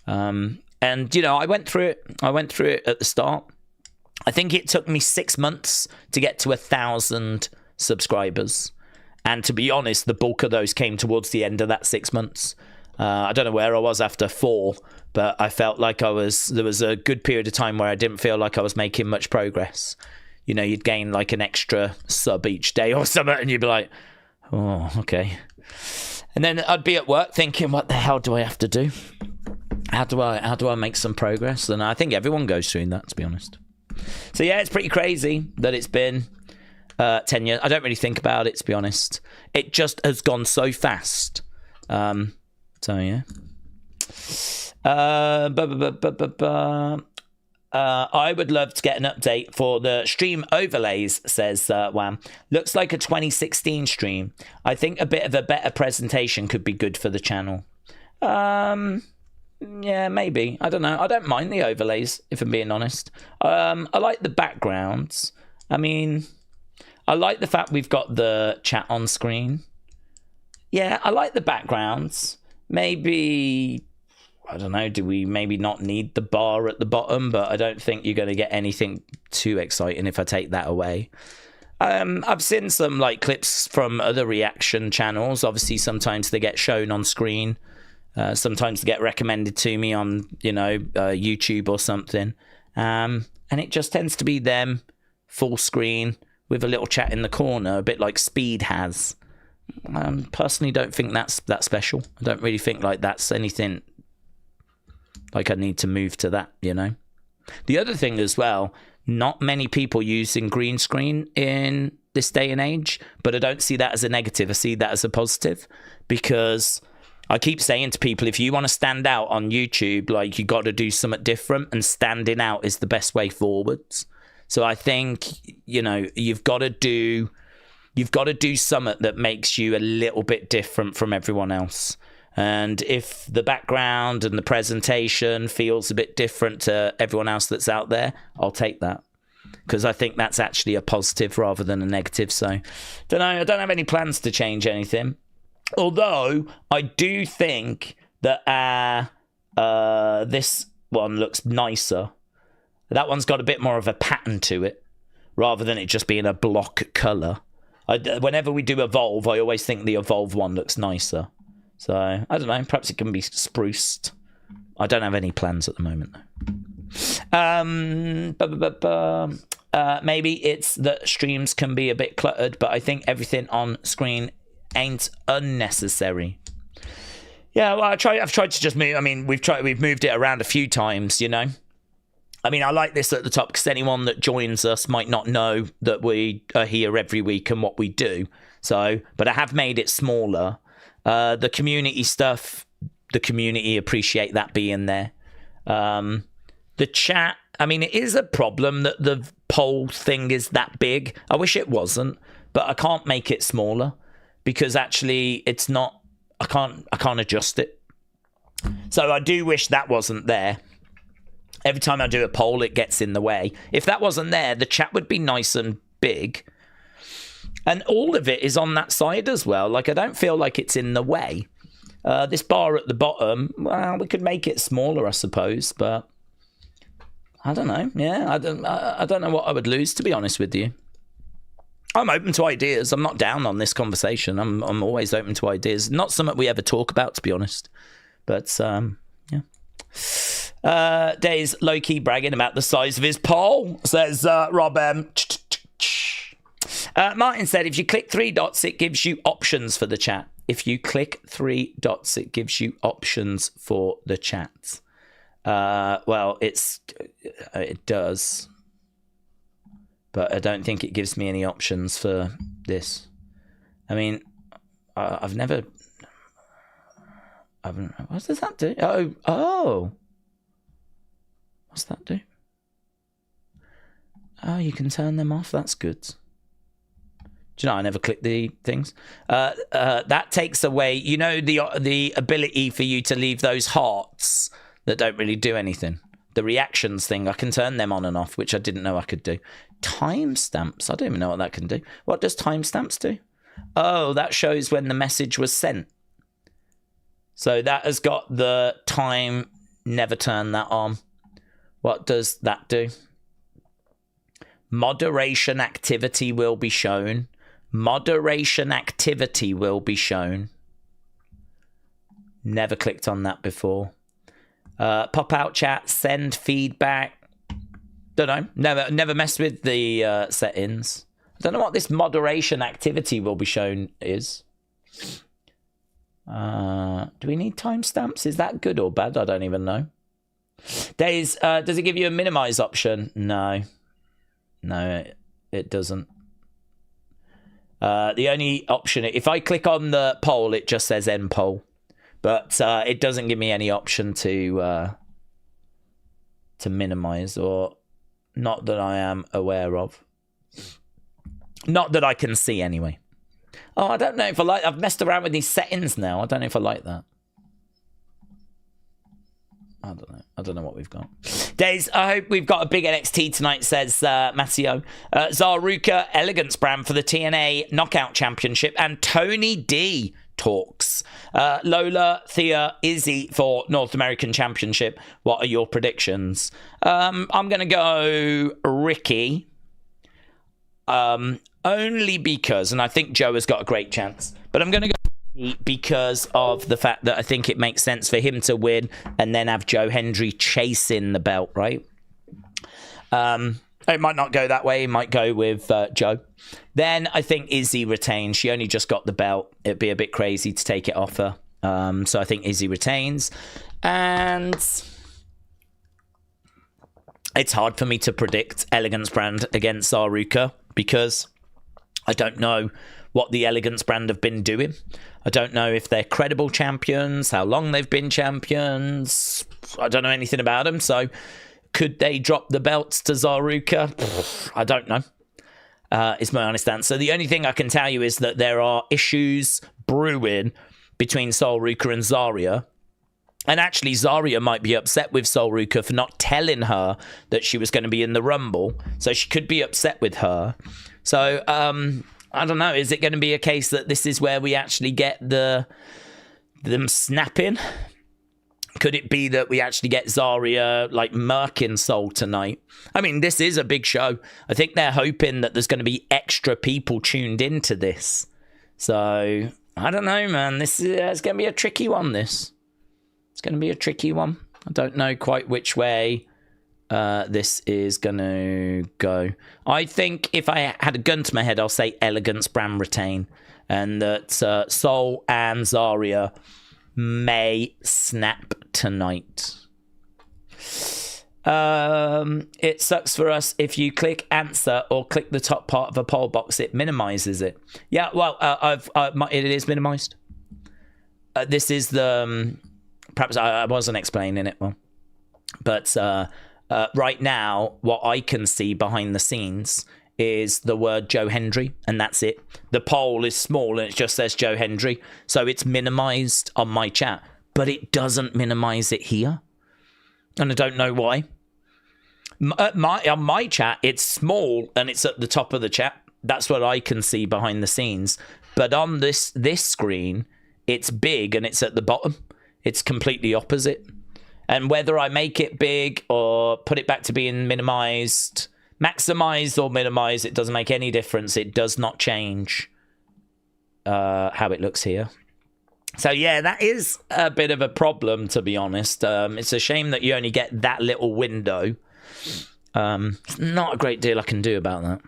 And, you know, I went through it at the start. I think it took me 6 months to get to 1,000 subscribers. And to be honest, the bulk of those came towards the end of that 6 months. I don't know where I was after 4, but I felt like there was a good period of time where I didn't feel like I was making much progress. You know, you'd gain like an extra sub each day or something, and you'd be like, oh, okay. And then I'd be at work thinking, what the hell do I have to do? How do I make some progress? And I think everyone goes through that, to be honest. So yeah, it's pretty crazy that it's been 10 years. I don't really think about it, to be honest. It just has gone so fast. So yeah. I would love to get an update for the stream overlays, says Wham. Looks like a 2016 stream. I think a bit of a better presentation could be good for the channel. Yeah, maybe. I don't know. I don't mind the overlays, if I'm being honest. I like the backgrounds. I mean, I like the fact we've got the chat on screen. Yeah, I like the backgrounds. Maybe, I don't know, do we maybe not need the bar at the bottom? But I don't think you're going to get anything too exciting if I take that away. I've seen some like clips from other reaction channels. Obviously, sometimes they get shown on screen. Sometimes they get recommended to me on, you know, YouTube or something. And it just tends to be them, full screen, with a little chat in the corner, a bit like Speed has. Personally, don't think that's that special. I don't really think like that's anything like I need to move to that, you know. The other thing as well, not many people using green screen in this day and age, but I don't see that as a negative. I see that as a positive, because I keep saying to people, if you want to stand out on YouTube, like, you got to do something different, and standing out is the best way forwards. So I think, you know, you've got to do something that makes you a little bit different from everyone else. And if the background and the presentation feels a bit different to everyone else that's out there, I'll take that, because I think that's actually a positive rather than a negative. So, I don't have any plans to change anything. Although I do think that this one looks nicer. That one's got a bit more of a pattern to it, rather than it just being a block colour. Whenever we do Evolve, I always think the Evolve one looks nicer. So, I don't know, perhaps it can be spruced. I don't have any plans at the moment, though. Maybe it's that streams can be a bit cluttered, but I think everything on screen ain't unnecessary. Yeah, well, I've tried to just move. I mean, we've moved it around a few times, you know. I mean, I like this at the top because anyone that joins us might not know that we are here every week and what we do. So, but I have made it smaller. The community stuff, the community appreciate that being there. The chat, I mean, it is a problem that the poll thing is that big. I wish it wasn't, but I can't make it smaller because actually it's not, I can't adjust it. So I do wish that wasn't there. Every time I do a poll, it gets in the way. If that wasn't there, the chat would be nice and big. And all of it is on that side as well. Like, I don't feel like it's in the way. This bar at the bottom, well, we could make it smaller, I suppose, but I don't know. Yeah, I don't know what I would lose, to be honest with you. I'm open to ideas. I'm not down on this conversation. I'm always open to ideas. Not something we ever talk about, to be honest. But, yeah. Daze low-key bragging about the size of his poll, says Rob M. Martin said, if you click 3 dots, it gives you options for the chat. If you click 3 dots, it gives you options for the chat. Well, it does. But I don't think it gives me any options for this. I mean, what does that do? Oh. What's that do? Oh, you can turn them off. That's good. Do you know, I never click the things. That takes away, you know, the ability for you to leave those hearts that don't really do anything. The reactions thing, I can turn them on and off, which I didn't know I could do. Timestamps, I don't even know what that can do. What does timestamps do? Oh, that shows when the message was sent. So that has got the time, never turn that on. What does that do? Moderation activity will be shown. Moderation activity will be shown. Never clicked on that before. Pop out chat, send feedback. Don't know. Never messed with the settings. I don't know what this moderation activity will be shown is. Do we need timestamps? Is that good or bad? I don't even know. Daze, does it give you a minimize option? No, it doesn't. The only option, if I click on the poll, it just says end poll, but it doesn't give me any option to minimize, or not that I am aware of. Not that I can see anyway. Oh, I don't know if I like. I've messed around with these settings now. I don't know if I like that. I don't know what we've got. Daze, I hope we've got a big NXT tonight, says Matteo. Zaruka, Elegance brand for the TNA Knockout Championship. And Tony D talks. Lola, Thea, Izzy for North American Championship. What are your predictions? I'm going to go Ricky. Only because, and I think Joe has got a great chance, but I'm going to go because of the fact that I think it makes sense for him to win and then have Joe Hendry chasing the belt, right? It might not go that way. It might go with Joe. Then I think Izzy retains. She only just got the belt. It'd be a bit crazy to take it off her. So I think Izzy retains. And it's hard for me to predict Elegance Brand against Zaruka because I don't know what the Elegance Brand have been doing. I don't know if they're credible champions, how long they've been champions. I don't know anything about them. So could they drop the belts to Zaruka? I don't know. Is my honest answer. The only thing I can tell you is that there are issues brewing between Zaruka and Zarya. And actually, Zarya might be upset with Zaruka for not telling her that she was going to be in the Rumble. So she could be upset with her. So, I don't know. Is it going to be a case that this is where we actually get them snapping? Could it be that we actually get Zarya like murking Soul tonight? I mean, this is a big show. I think they're hoping that there's going to be extra people tuned into this. So, I don't know, man. This is it's going to be a tricky one, this. It's going to be a tricky one. I don't know quite which way this is going to go. I think if I had a gun to my head, I'll say Elegance Brand retain. And that Soul and Zarya may snap tonight. It sucks for us if you click answer or click the top part of a poll box, it minimizes it. Yeah, well, it is minimized. This is the perhaps I wasn't explaining it well, but right now what I can see behind the scenes is the word Joe Hendry, and that's it. The poll is small and it just says Joe Hendry, so it's minimized on my chat, but it doesn't minimize it here, and I don't know why. On my chat, it's small and it's at the top of the chat. That's what I can see behind the scenes, but on this screen, it's big and it's at the bottom. It's completely opposite. And whether I make it big or put it back to being minimized, maximized or minimized, it doesn't make any difference. It does not change how it looks here. So yeah, that is a bit of a problem, to be honest. It's a shame that you only get that little window. It's not a great deal I can do about that.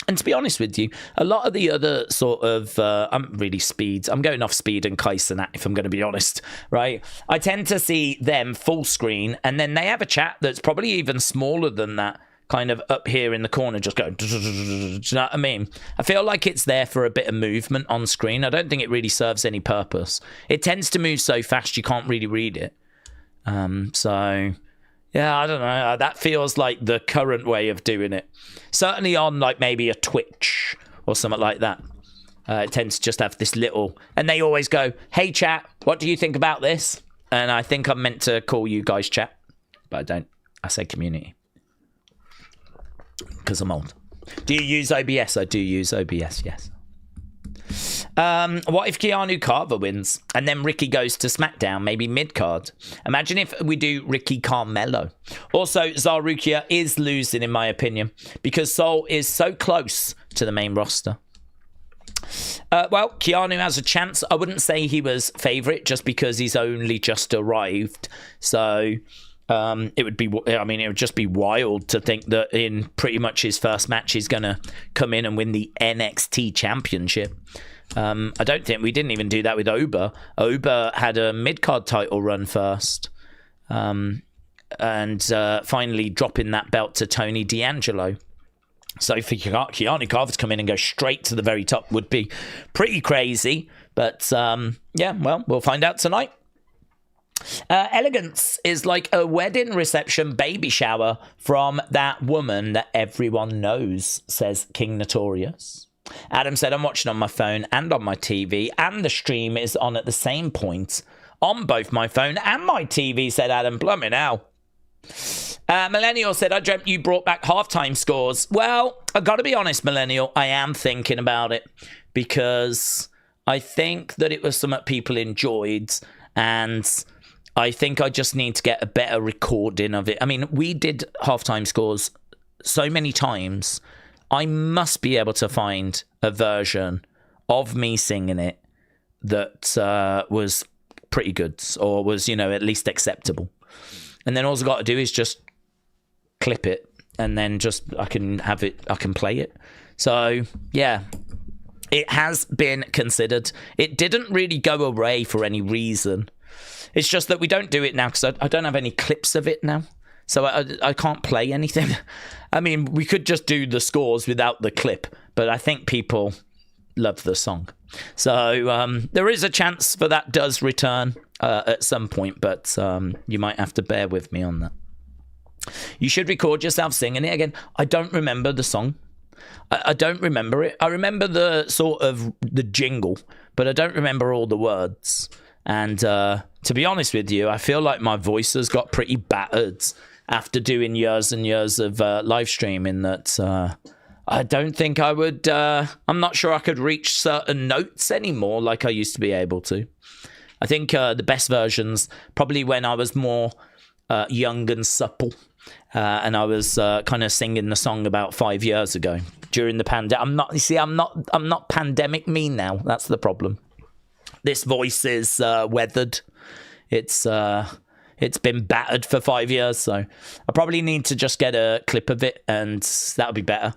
And to be honest with you, a lot of the other sort of, I'm going off Speed and Kaisenat, if I'm going to be honest, right? I tend to see them full screen, and then they have a chat that's probably even smaller than that, kind of up here in the corner, just going, do you know what I mean? I feel like it's there for a bit of movement on screen. I don't think it really serves any purpose. It tends to move so fast you can't really read it. So... yeah, I don't know. That feels like the current way of doing it. Certainly on like maybe a Twitch or something like that. It tends to just have this little... and they always go, hey, chat, what do you think about this? And I think I'm meant to call you guys chat. But I don't. I say community. Because I'm old. Do you use OBS? I do use OBS, yes. What if Keanu Carver wins and then Ricky goes to SmackDown, maybe mid-card? Imagine if we do Ricky Carmelo. Also, Zaruka is losing, in my opinion, because Soul is so close to the main roster. Well, Keanu has a chance. I wouldn't say he was favourite just because he's only just arrived. So... it would just be wild to think that in pretty much his first match he's going to come in and win the NXT Championship. I don't think we didn't even do that with Oba. Oba had a mid-card title run first, and finally dropping that belt to Tony D'Angelo. So for Keanu Carver to come in and go straight to the very top would be pretty crazy. But yeah, well, we'll find out tonight. Elegance is like a wedding reception baby shower from that woman that everyone knows, says King Notorious. Adam said, I'm watching on my phone and on my TV, and the stream is on at the same point on both my phone and my TV, said Adam. Blumming out. Millennial said, I dreamt you brought back halftime scores. Well, I got to be honest, Millennial, I am thinking about it because I think that it was something people enjoyed, and I think I just need to get a better recording of it. I mean, we did halftime scores so many times. I must be able to find a version of me singing it that was pretty good or was, at least acceptable. And then all I've got to do is just clip it and then just I can play it. So yeah, it has been considered. It didn't really go away for any reason. It's just that we don't do it now because I don't have any clips of it now. So I can't play anything. I mean, we could just do the scores without the clip, but I think people love the song. So there is a chance for that does return at some point, but you might have to bear with me on that. You should record yourself singing it again. I don't remember the song. I don't remember it. I remember the sort of the jingle, but I don't remember all the words. And to be honest with you, I feel like my voice has got pretty battered after doing years and years of live streaming that I don't think I would, I'm not sure I could reach certain notes anymore like I used to be able to. I think the best versions, probably when I was more young and supple, and I was kind of singing the song about 5 years ago during the pandemic. I'm not pandemic me now. That's the problem. This voice is weathered. It's been battered for 5 years, so I probably need to just get a clip of it, and that'll be better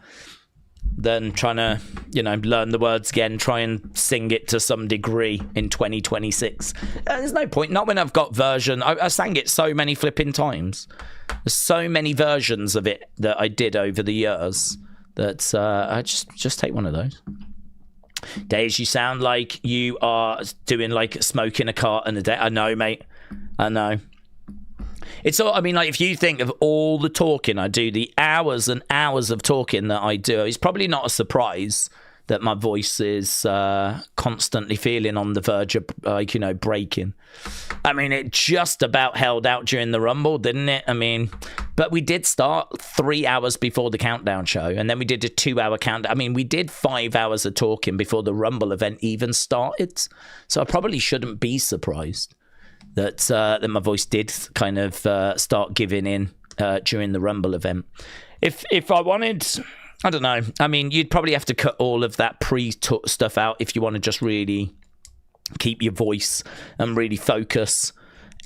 than trying to, learn the words again, try and sing it to some degree in 2026. There's no point, not when I've got version. I sang it so many flipping times. There's so many versions of it that I did over the years that I just take one of those. Daze, you sound like you are doing like smoking a carton a day. I know, mate. I know. It's all, I mean, like, if you think of all the talking I do, the hours and hours of talking that I do, it's probably not a surprise that my voice is constantly feeling on the verge of, breaking. I mean, it just about held out during the Rumble, didn't it? I mean, but we did start 3 hours before the countdown show, and then we did a 2-hour countdown. I mean, we did 5 hours of talking before the Rumble event even started. So I probably shouldn't be surprised that my voice did kind of start giving in during the Rumble event. If I wanted, I don't know. I mean, you'd probably have to cut all of that stuff out if you want to just really keep your voice and really focus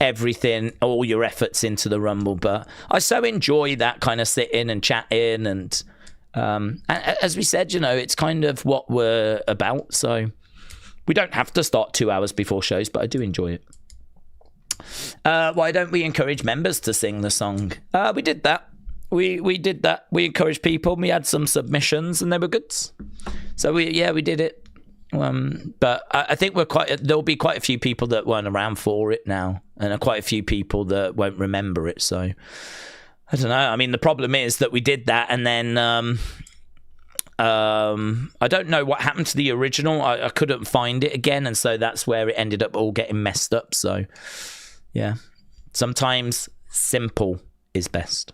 everything, all your efforts into the Rumble. But I so enjoy that kind of sitting and chatting, and as we said, it's kind of what we're about. So we don't have to start 2 hours before shows, but I do enjoy it. Why don't we encourage members to sing the song? We did that. We did that. We encouraged people. We had some submissions, and they were good. So we did it. But I think there'll be quite a few people that weren't around for it now, and quite a few people that won't remember it. So I don't know. I mean, the problem is that we did that, and then I don't know what happened to the original. I couldn't find it again, and so that's where it ended up all getting messed up. So yeah, sometimes simple is best.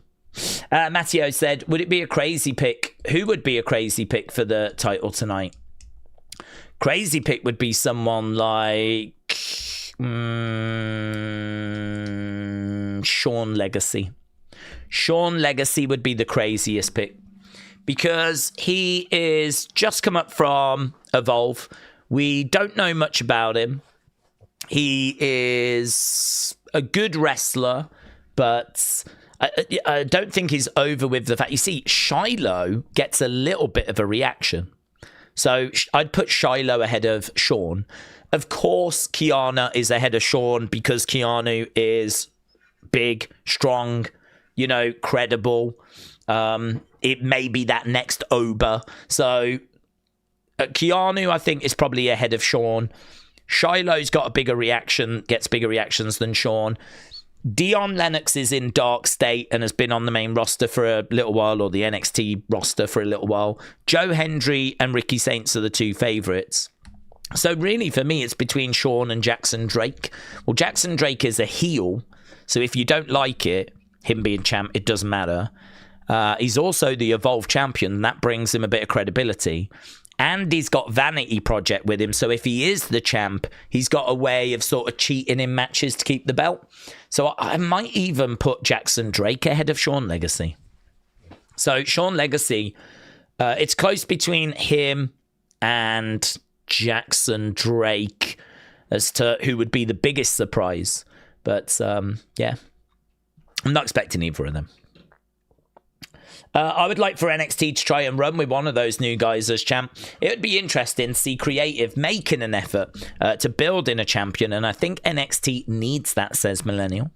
Matteo said, would it be a crazy pick? Who would be a crazy pick for the title tonight? Crazy pick would be someone like Sean Legacy. Sean Legacy would be the craziest pick, because he is just come up from Evolve. We don't know much about him. He is a good wrestler, but I don't think he's over with the fact. You see, Shiloh gets a little bit of a reaction. So I'd put Shiloh ahead of Sean. Of course, Keanu is ahead of Sean because Keanu is big, strong, credible. It may be that next Oba. So Keanu, I think, is probably ahead of Sean. Shiloh's got a bigger reaction, gets bigger reactions than Sean. Dion Lennox is in Dark State and has been on the main roster for a little while, or the NXT roster for a little while. Joe Hendry and Ricky Saints are the two favourites. So really, for me, it's between Sean and Jackson Drake. Well, Jackson Drake is a heel, so if you don't like it, him being champ, it doesn't matter. He's also the Evolve champion, and that brings him a bit of credibility. And he's got Vanity Project with him, so if he is the champ, he's got a way of sort of cheating in matches to keep the belt. So I might even put Jackson Drake ahead of Sean Legacy. So Sean Legacy, it's close between him and Jackson Drake as to who would be the biggest surprise. But yeah, I'm not expecting either of them. I would like for NXT to try and run with one of those new guys as champ. It would be interesting to see Creative making an effort to build in a champion, and I think NXT needs that, says Millennial.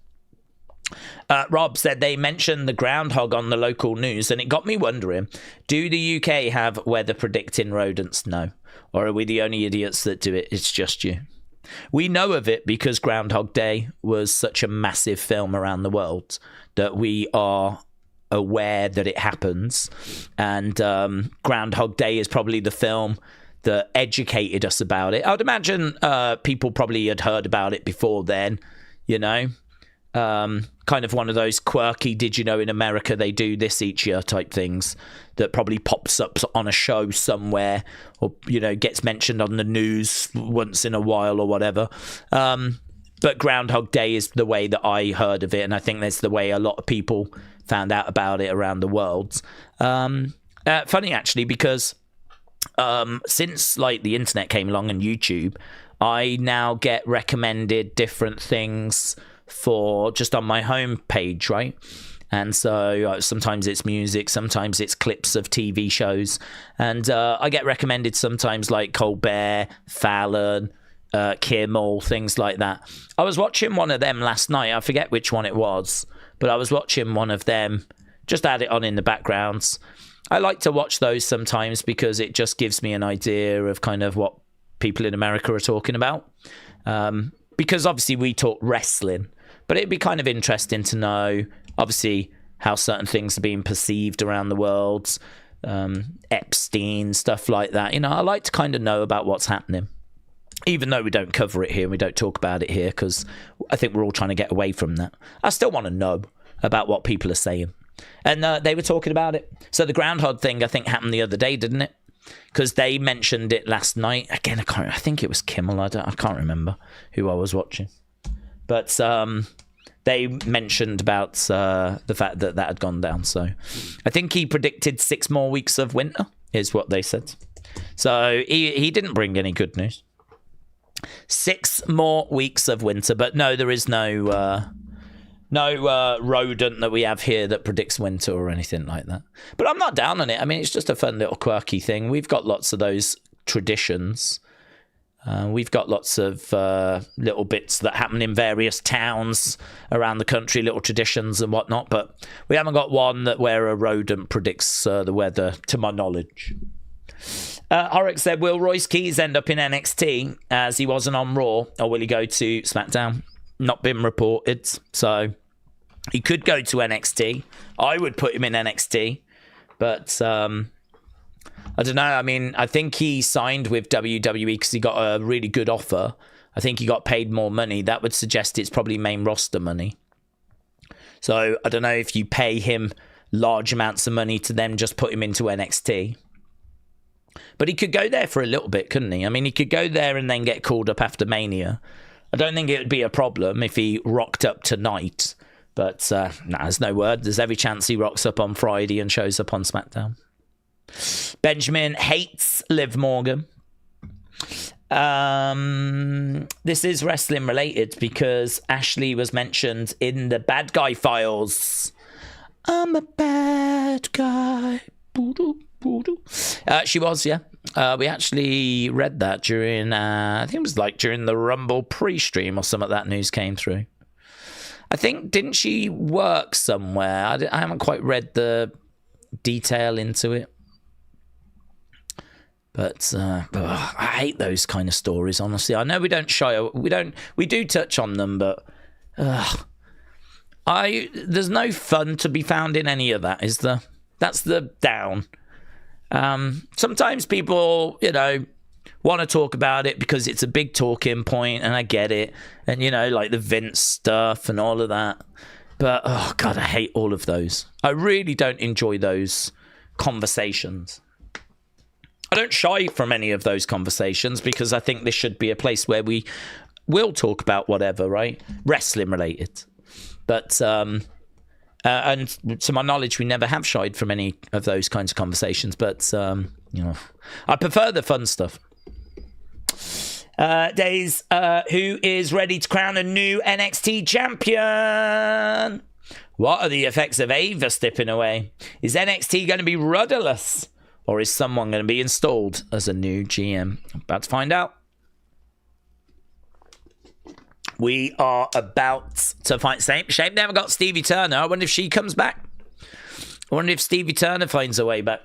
Rob said they mentioned the groundhog on the local news, and it got me wondering, do the UK have weather predicting rodents? No. Or are we the only idiots that do it? It's just you. We know of it because Groundhog Day was such a massive film around the world that we are aware that it happens. And Groundhog Day is probably the film that educated us about it. I would imagine people probably had heard about it before then, you know. Kind of one of those quirky, did you know in America they do this each year type things that probably pops up on a show somewhere, or, you know, gets mentioned on the news once in a while or whatever. But Groundhog Day is the way that I heard of it, and I think that's the way a lot of people found out about it around the world. Funny actually, because since like the internet came along and YouTube, I now get recommended different things for just on my home page, right? And so sometimes it's music, sometimes it's clips of TV shows, and I get recommended sometimes like Colbert, Fallon, Kimmel, things like that. I was watching one of them last night. I forget which one it was, but I was watching one of them, just had it on in the backgrounds. I like to watch those sometimes because it just gives me an idea of kind of what people in America are talking about. Because obviously we talk wrestling, but it'd be kind of interesting to know, obviously, how certain things are being perceived around the world, Epstein, stuff like that. You know, I like to kind of know about what's happening, even though we don't cover it here and we don't talk about it here, because I think we're all trying to get away from that. I still want to know about what people are saying. And they were talking about it. So the Groundhog thing, I think, happened the other day, didn't it? Because they mentioned it last night. Again, I think it was Kimmel. I can't remember who I was watching. But they mentioned about the fact that that had gone down. So I think he predicted 6 more weeks of winter, is what they said. So he didn't bring any good news. 6 more weeks of winter. But no, there is no rodent that we have here that predicts winter or anything like that. But I'm not down on it. I mean, it's just a fun little quirky thing. We've got lots of those traditions. We've got lots of little bits that happen in various towns around the country, little traditions and whatnot. But we haven't got one where a rodent predicts the weather, to my knowledge. Oryx said, will Royce Keys end up in NXT as he wasn't on Raw, or will he go to SmackDown? Not been reported, so he could go to NXT. I would put him in NXT, but I don't know. I mean, I think he signed with WWE because he got a really good offer. I think he got paid more money. That would suggest it's probably main roster money. So I don't know if you pay him large amounts of money to then just put him into NXT. But he could go there for a little bit, couldn't he? I mean, he could go there and then get called up after Mania. I don't think it would be a problem if he rocked up tonight. But there's no word. There's every chance he rocks up on Friday and shows up on SmackDown. Benjamin hates Liv Morgan. This is wrestling related because Ashley was mentioned in the Bad Guy Files. I'm a bad guy. She was, yeah. We actually read that during, I think it was like during the Rumble pre-stream or some of that news came through. I think, didn't she work somewhere? I haven't quite read the detail into it. But I hate those kind of stories, honestly. I know we don't we do touch on them, but there's no fun to be found in any of that, is there? That's the down. Sometimes people, you know, want to talk about it because it's a big talking point, and I get it. And, you know, like the Vince stuff and all of that. But, oh, God, I hate all of those. I really don't enjoy those conversations. I don't shy from any of those conversations because I think this should be a place where we will talk about whatever, right? Wrestling related. But, and to my knowledge, we never have shied from any of those kinds of conversations. But, you know, I prefer the fun stuff. Daze, who is ready to crown a new NXT champion? What are the effects of Ava stepping away? Is NXT going to be rudderless? Or is someone going to be installed as a new GM? About to find out. We are about to find... Shame never got Stevie Turner. I wonder if she comes back. I wonder if Stevie Turner finds a way back.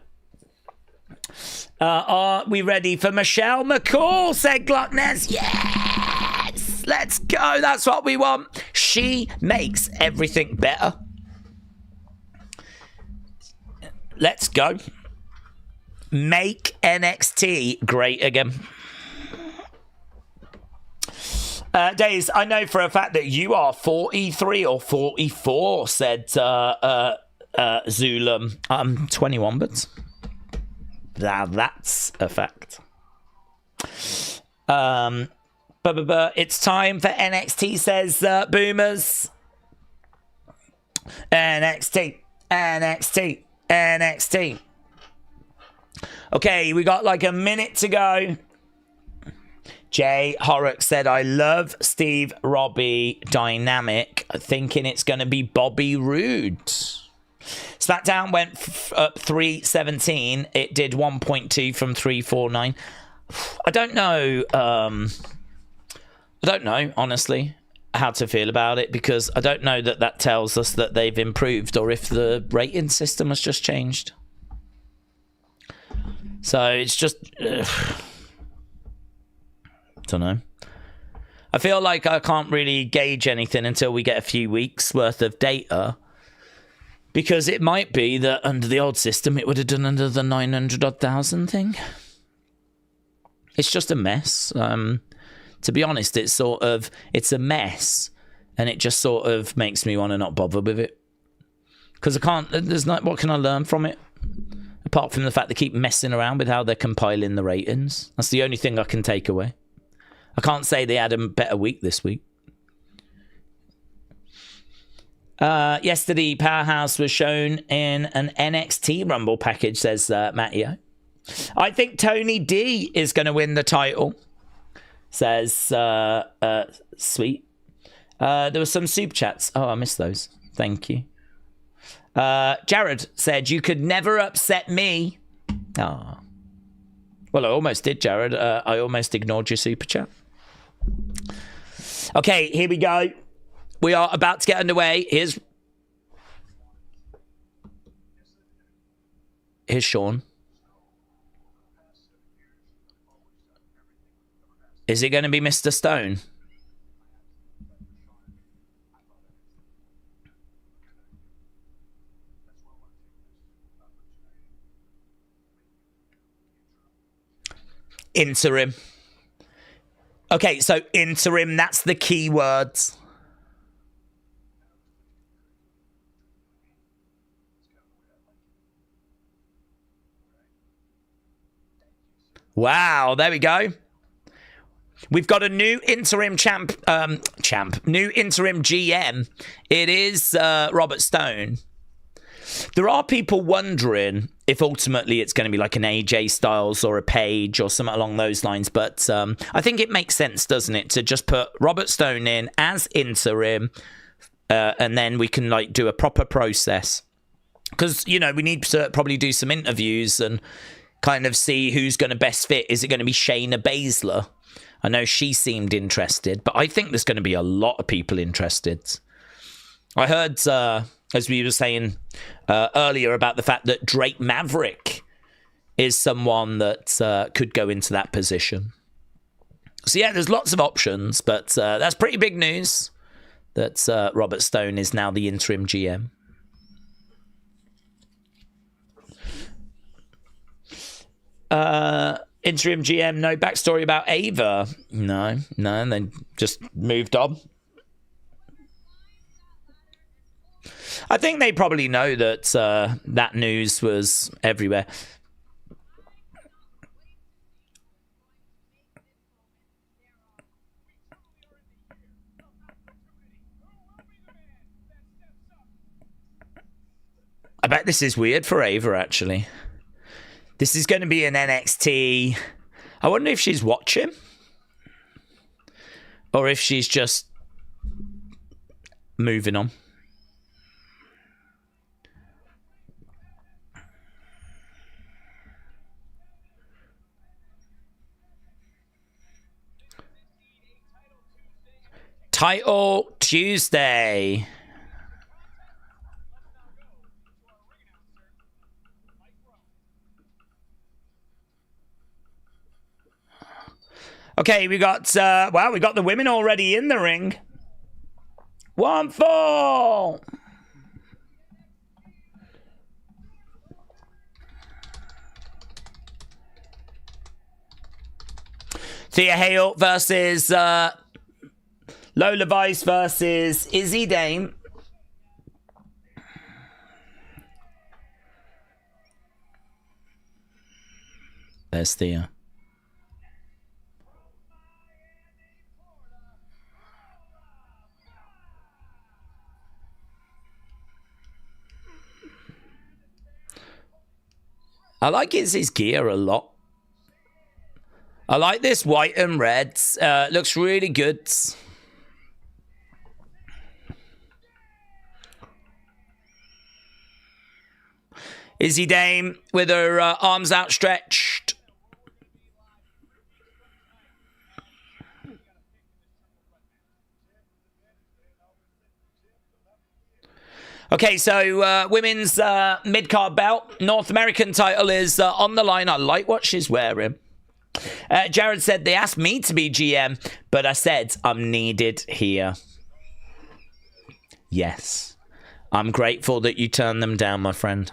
Are we ready for Michelle McCall? Said Glockness. Yes! Let's go. That's what we want. She makes everything better. Let's go. Make NXT great again. Daze, I know for a fact that you are 43 or 44, said Zulum. I'm 21, but now that's a fact. It's time for NXT, says Boomers. NXT, NXT, NXT. Okay, we got like a minute to go. Jay Horrocks said, I love Steve Robbie dynamic, thinking it's going to be Bobby Roode. SmackDown went up 317. It did 1.2 from 349. I don't know. Honestly, how to feel about it, because I don't know that tells us that they've improved or if the rating system has just changed. So it's just... don't know. I feel like I can't really gauge anything until we get a few weeks worth of data, because it might be that under the old system it would have done under the 900,000 thing. It's just a mess. To be honest, it's a mess, and it just sort of makes me want to not bother with it, because what can I learn from it apart from the fact they keep messing around with how they're compiling the ratings? That's the only thing I can take away. I can't say they had a better week this week. Yesterday, Powerhouse was shown in an NXT Rumble package, says Matteo. I think Tony D is going to win the title, says Sweet. There were some super chats. Oh, I missed those. Thank you. Jared said, you could never upset me. Oh. Well, I almost did, Jared. I almost ignored your super chat. Okay, here we go. We are about to get underway. Here's Sean. Is it going to be Mr. Stone? Interim. Okay, so interim, that's the key words. Wow, there we go. We've got a new interim new interim GM. It is Robert Stone. There are people wondering if ultimately it's going to be like an AJ Styles or a Page or something along those lines. But I think it makes sense, doesn't it, to just put Robert Stone in as interim, and then we can like do a proper process. Because, you know, we need to probably do some interviews and kind of see who's going to best fit. Is it going to be Shayna Baszler? I know she seemed interested, but I think there's going to be a lot of people interested. I heard... as we were saying earlier about the fact that Drake Maverick is someone that could go into that position. So, yeah, there's lots of options, but that's pretty big news that Robert Stone is now the interim GM. Interim GM, no backstory about Ava. No, and they just moved on. I think they probably know that that news was everywhere. I bet this is weird for Ava, actually. This is going to be an NXT. I wonder if she's watching. Or if she's just moving on. Title Tuesday. Okay, we got, we got the women already in the ring. 1 fall. Thea Hale versus Lola Vice versus Izzy Dame. There's Thea. I like Izzy's gear a lot. I like this white and red. Looks really good. Izzy Dame with her arms outstretched. Okay, so women's mid-card belt. North American title is on the line. I like what she's wearing. Jared said, they asked me to be GM, but I said I'm needed here. Yes. I'm grateful that you turned them down, my friend.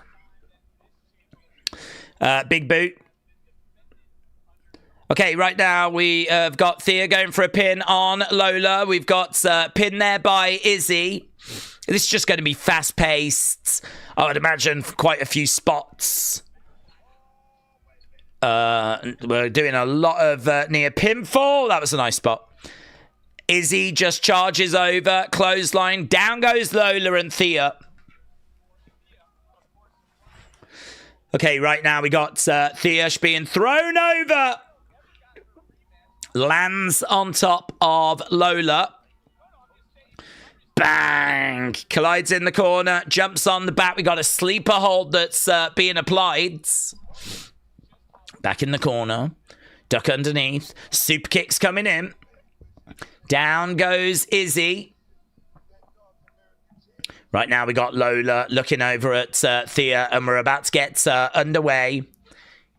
Big boot. Okay, right now we have got Thea going for a pin on Lola. We've got pin there by Izzy. This is just going to be fast-paced. I would imagine quite a few spots. We're doing a lot of near pinfall. That was a nice spot. Izzy just charges over. Clothesline. Down goes Lola and Thea. Okay, right now we got Thea being thrown over. Lands on top of Lola. Bang! Collides in the corner. Jumps on the back. We got a sleeper hold that's being applied. Back in the corner. Duck underneath. Super kicks coming in. Down goes Izzy. Right now we got Lola looking over at Thea, and we're about to get underway.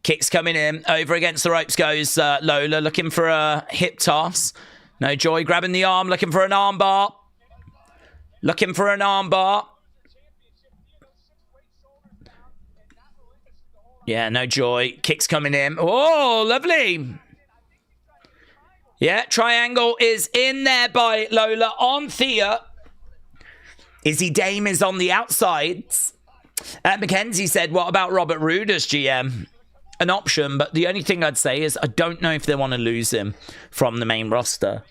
Kicks coming in. Over against the ropes goes Lola, looking for a hip toss. No joy, grabbing the arm, looking for an arm bar. Looking for an arm bar. Yeah, no joy. Kicks coming in. Oh, lovely. Yeah, triangle is in there by Lola on Thea. Izzy Dame is on the outsides. Mackenzie said, what about Robert Roode as GM? An option, but the only thing I'd say is I don't know if they want to lose him from the main roster.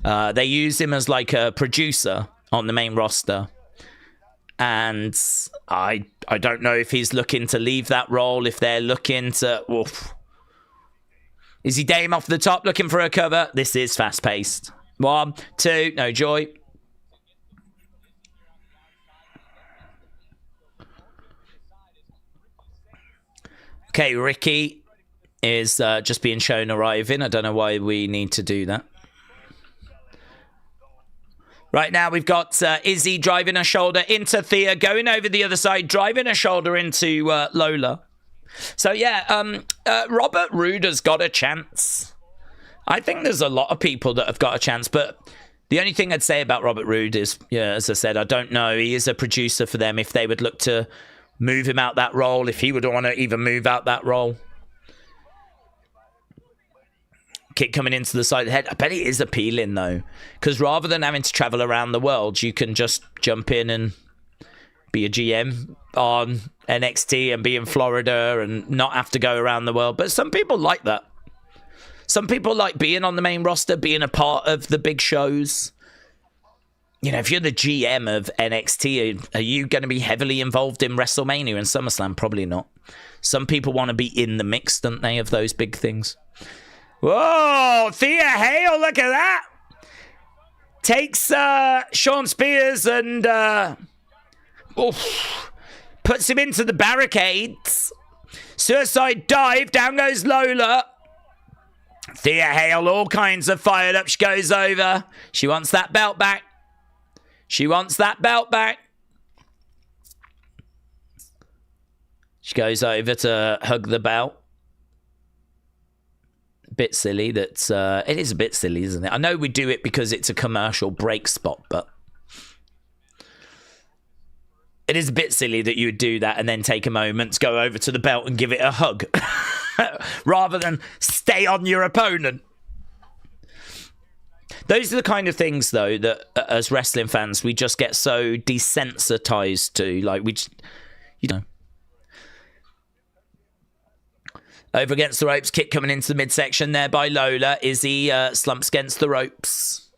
They use him as like a producer on the main roster. And I don't know if he's looking to leave that role, if they're looking to... Oof. Izzy Dame off the top, looking for a cover. This is fast-paced. 1, 2, no joy. Okay, Ricky is just being shown arriving. I don't know why we need to do that. Right now, we've got Izzy driving her shoulder into Thea, going over the other side, driving her shoulder into Lola. So, yeah, Robert Roode has got a chance. I think there's a lot of people that have got a chance, but the only thing I'd say about Robert Roode is, yeah, as I said, I don't know. He is a producer for them. If they would look to move him out that role, if he would want to even move out that role. Kick coming into the side of the head. I bet it is appealing, though. Because rather than having to travel around the world, you can just jump in and be a GM on NXT and be in Florida and not have to go around the world. But some people like that. Some people like being on the main roster, being a part of the big shows. You know, if you're the GM of NXT, are you going to be heavily involved in WrestleMania and SummerSlam? Probably not. Some people want to be in the mix, don't they, of those big things. Whoa, Thea Hale, look at that. Takes Sean Spears and puts him into the barricades. Suicide dive, down goes Lola. Thea Hale, all kinds of fired up. She goes over. She wants that belt back. She wants that belt back. She goes over to hug the belt. Bit silly that it is a bit silly, isn't it? I know we do it because it's a commercial break spot, but it is a bit silly that you would do that and then take a moment to go over to the belt and give it a hug rather than stay on your opponent. Those are the kind of things, though, that as wrestling fans we just get so desensitized to. Like, we just, you know. Over against the ropes, kick coming into the midsection there by Lola. Izzy slumps against the ropes.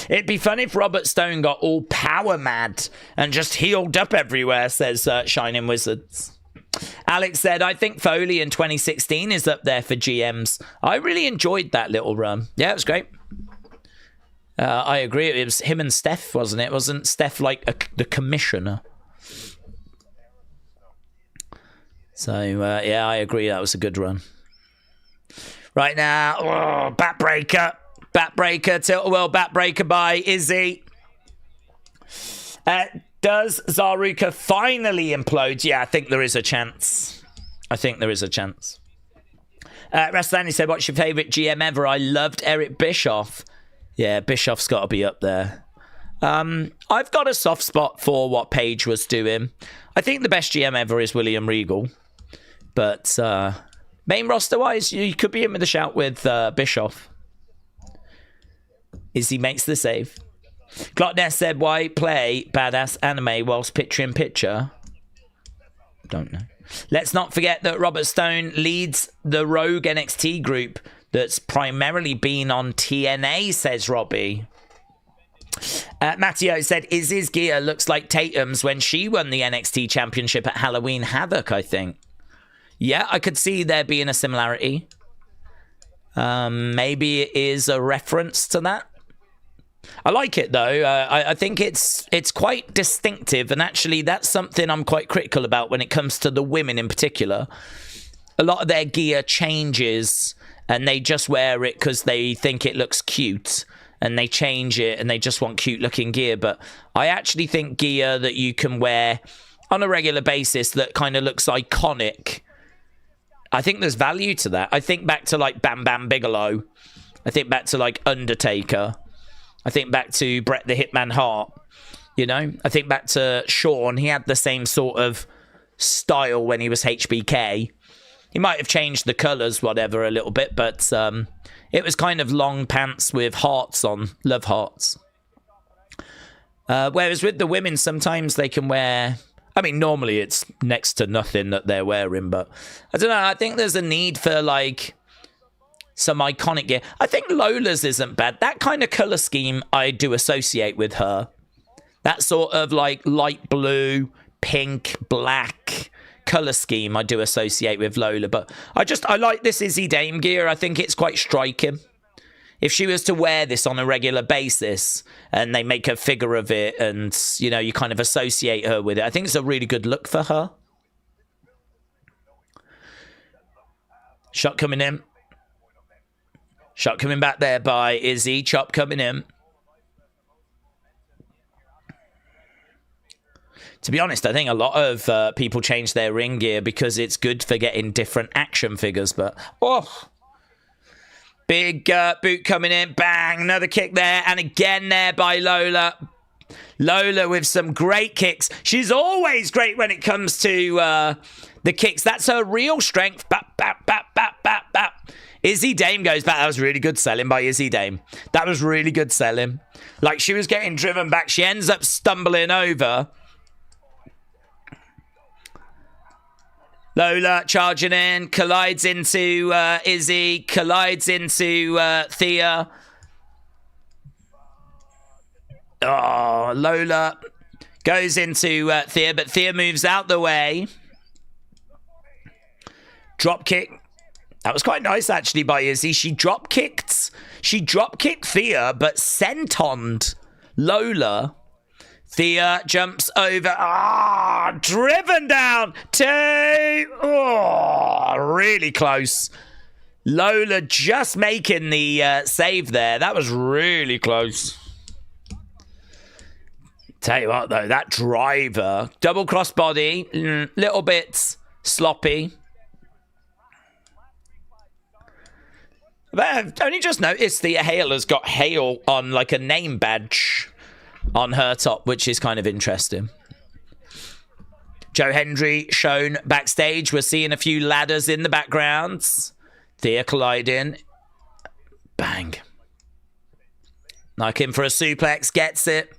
It'd be funny if Robert Stone got all power mad and just healed up everywhere, says Shining Wizards. Alex said, I think Foley in 2016 is up there for GMs. I really enjoyed that little run. Yeah, it was great. I agree. It was him and Steph, wasn't it? Wasn't Steph like the commissioner? So, yeah, I agree. That was a good run. Right now, backbreaker. Backbreaker, tilt-a-whirl backbreaker by Izzy. Does Zaruka finally implode? Yeah, I think there is a chance. Rastani said, what's your favourite GM ever? I loved Eric Bischoff. Yeah, Bischoff's got to be up there. I've got a soft spot for what Paige was doing. I think the best GM ever is William Regal. But main roster-wise, you could be in with a shout with Bischoff. Izzy makes the save. Glockness said, why play badass anime whilst picture in picture? Don't know. Let's not forget that Robert Stone leads the Rogue NXT group that's primarily been on TNA, says Robbie. Matteo said, Izzy's gear looks like Tatum's when she won the NXT championship at Halloween Havoc, I think. Yeah, I could see there being a similarity. Maybe it is a reference to that. I like it, though. I think it's quite distinctive, and actually that's something I'm quite critical about when it comes to the women in particular. A lot of their gear changes, and they just wear it because they think it looks cute, and they change it, and they just want cute-looking gear. But I actually think gear that you can wear on a regular basis that kind of looks iconic, I think there's value to that. I think back to, like, Bam Bam Bigelow. I think back to, like, Undertaker. I think back to Bret the Hitman Hart. You know? I think back to Shawn. He had the same sort of style when he was HBK. He might have changed the colours, whatever, a little bit, but it was kind of long pants with hearts on. Love hearts. Whereas with the women, sometimes they can wear... I mean, normally it's next to nothing that they're wearing, but I don't know. I think there's a need for, like, some iconic gear. I think Lola's isn't bad. That kind of colour scheme I do associate with her. That sort of, like, light blue, pink, black colour scheme I do associate with Lola. But I like this Izzy Dame gear. I think it's quite striking. If she was to wear this on a regular basis and they make a figure of it and, you know, you kind of associate her with it, I think it's a really good look for her. Shot coming in. Shot coming back there by Izzy. Chop coming in. To be honest, I think a lot of people change their ring gear because it's good for getting different action figures. But, oh... Big boot coming in. Bang. Another kick there. And again there by Lola. Lola with some great kicks. She's always great when it comes to the kicks. That's her real strength. Bap, bap, bap, bap, bap, bap. Izzy Dame goes back. That was really good selling by Izzy Dame. That was really good selling. Like, she was getting driven back. She ends up stumbling over. Lola charging in, collides into Izzy, collides into Thea. Oh, Lola goes into Thea, but Thea moves out the way. Drop kick. That was quite nice, actually, by Izzy. She drop kicked Thea, but sentoned Lola. Thea jumps over. Driven down to... really close. Lola just making the save there. That was really close. Tell you what, though, that driver, double crossbody, little bit sloppy. But I've only just noticed the Hale has got Hale on like a name badge on her top, which is kind of interesting. Joe Hendry shown backstage. We're seeing a few ladders in the backgrounds. Thea colliding. Bang. Like in for a suplex. Gets it.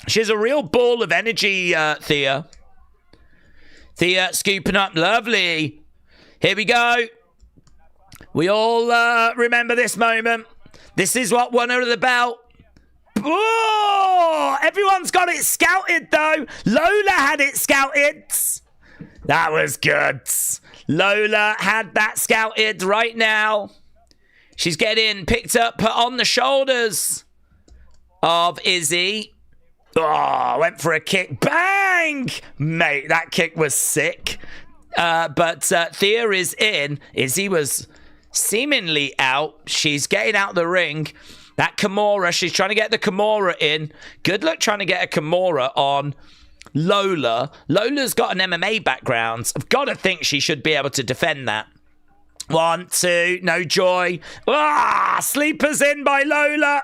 She's a real ball of energy, Thea. Thea scooping up. Lovely. Here we go. We all remember this moment. This is what won her the belt. Oh, everyone's got it scouted, though. Lola had it scouted. That was good. Lola had that scouted right now. She's getting picked up, put on the shoulders of Izzy. Oh, went for a kick. Bang! Mate, that kick was sick. But Thea is in. Izzy was seemingly out. She's getting out the ring. That Kimura, she's trying to get the Kimura in. Good luck trying to get a Kimura on Lola. Lola's got an MMA background. I've got to think she should be able to defend that. 1, 2, no joy. Sleepers in by Lola.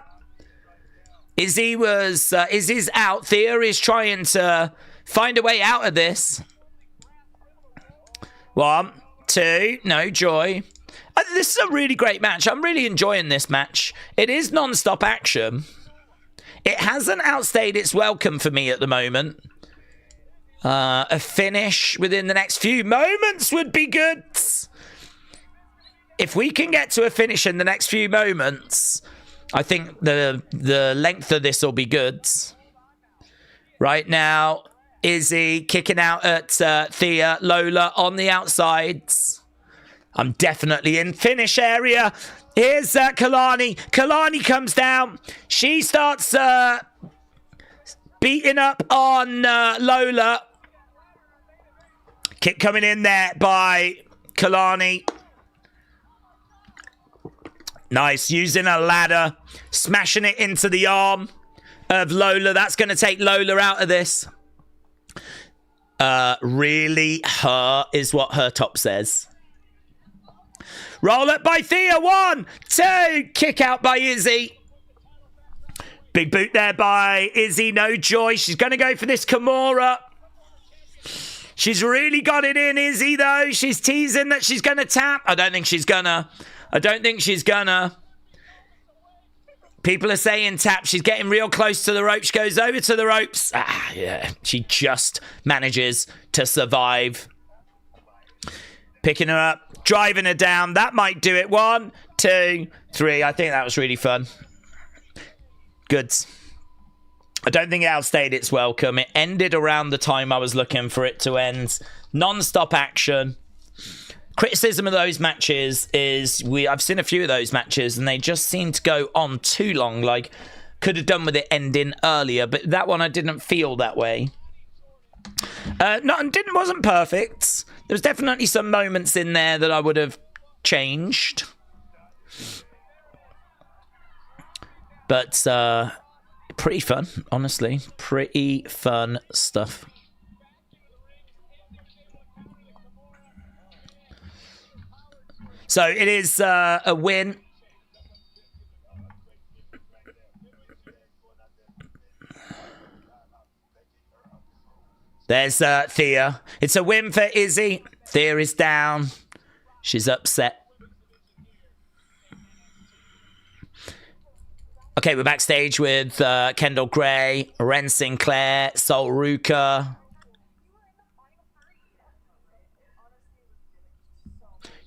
Izzy's out. Thea is trying to find a way out of this. 1, 2, no joy. This is a really great match. I'm really enjoying this match. It is non-stop action. It hasn't outstayed its welcome for me at the moment. A finish within the next few moments would be good. If we can get to a finish in the next few moments, I think the length of this will be good. Right now, Izzy kicking out at Thea. Lola on the outsides. I'm definitely in finish area. Here's Kalani. Kalani comes down. She starts beating up on Lola. Kick coming in there by Kalani. Nice. Using a ladder. Smashing it into the arm of Lola. That's going to take Lola out of this. Really her is what her top says. Roll up by Thea. 1, 2. Kick out by Izzy. Big boot there by Izzy. No joy. She's going to go for this Kimura. She's really got it in, Izzy, though. She's teasing that she's going to tap. I don't think she's going to. People are saying tap. She's getting real close to the ropes. She goes over to the ropes. Yeah. She just manages to survive. Picking her up. Driving her down. That might do it. 1, 2, 3. I think that was really fun. Good. I don't think it outstayed its welcome. It ended around the time I was looking for it to end. Non-stop action. Criticism of those matches is I've seen a few of those matches and they just seem to go on too long. Like, could have done with it ending earlier, but that one I didn't feel that way. Wasn't perfect. There was definitely some moments in there that I would have changed. But pretty fun, honestly. Pretty fun stuff. So it is a win. There's Thea. It's a win for Izzy. Thea is down. She's upset. Okay, we're backstage with Kendall Gray, Ren Sinclair, Sol Ruka.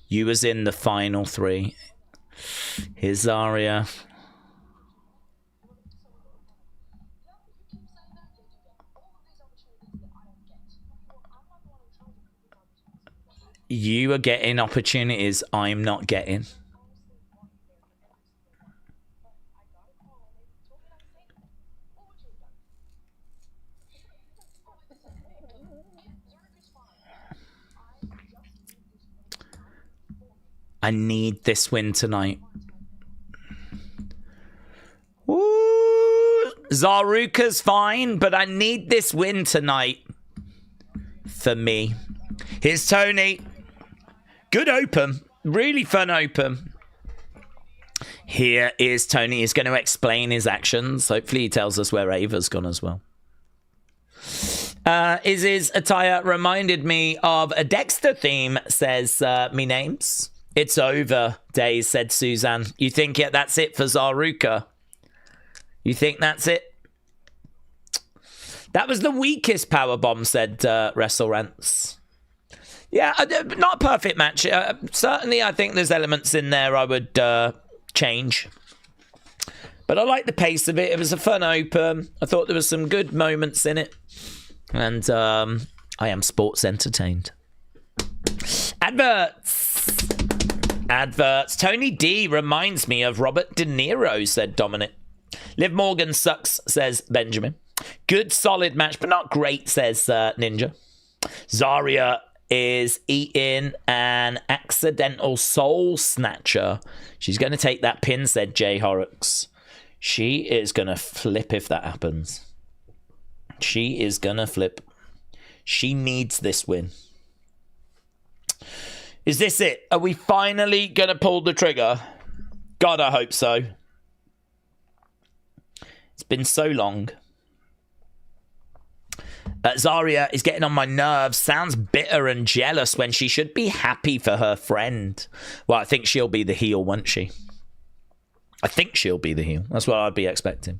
You was in the final 3. Here's Zarya. You are getting opportunities I'm not getting. I need this win tonight. Ooh, Zaruka's fine, but I need this win tonight for me. Here's Tony. Good open. Really fun open. Here is Tony. He's going to explain his actions. Hopefully he tells us where Ava's gone as well. Izzy's attire reminded me of a Dexter theme, says me names. It's over, Daze, said Suzanne. You think that's it for Zaruka? You think that's it? That was the weakest powerbomb, said Wrestle Rants. Yeah, not a perfect match. Certainly, I think there's elements in there I would change. But I like the pace of it. It was a fun open. I thought there was some good moments in it. And I am sports entertained. Adverts. Tony D reminds me of Robert De Niro, said Dominic. Liv Morgan sucks, says Benjamin. Good solid match, but not great, says Ninja. Zarya is eating an accidental soul snatcher. She's going to take that pin, said Jay Horrocks. She is going to flip if that happens. She is going to flip. She needs this win. Is this it? Are we finally going to pull the trigger? God, I hope so. It's been so long. Zarya is getting on my nerves. Sounds bitter and jealous when she should be happy for her friend. Well, I think she'll be the heel, won't she? I think she'll be the heel. That's what I'd be expecting.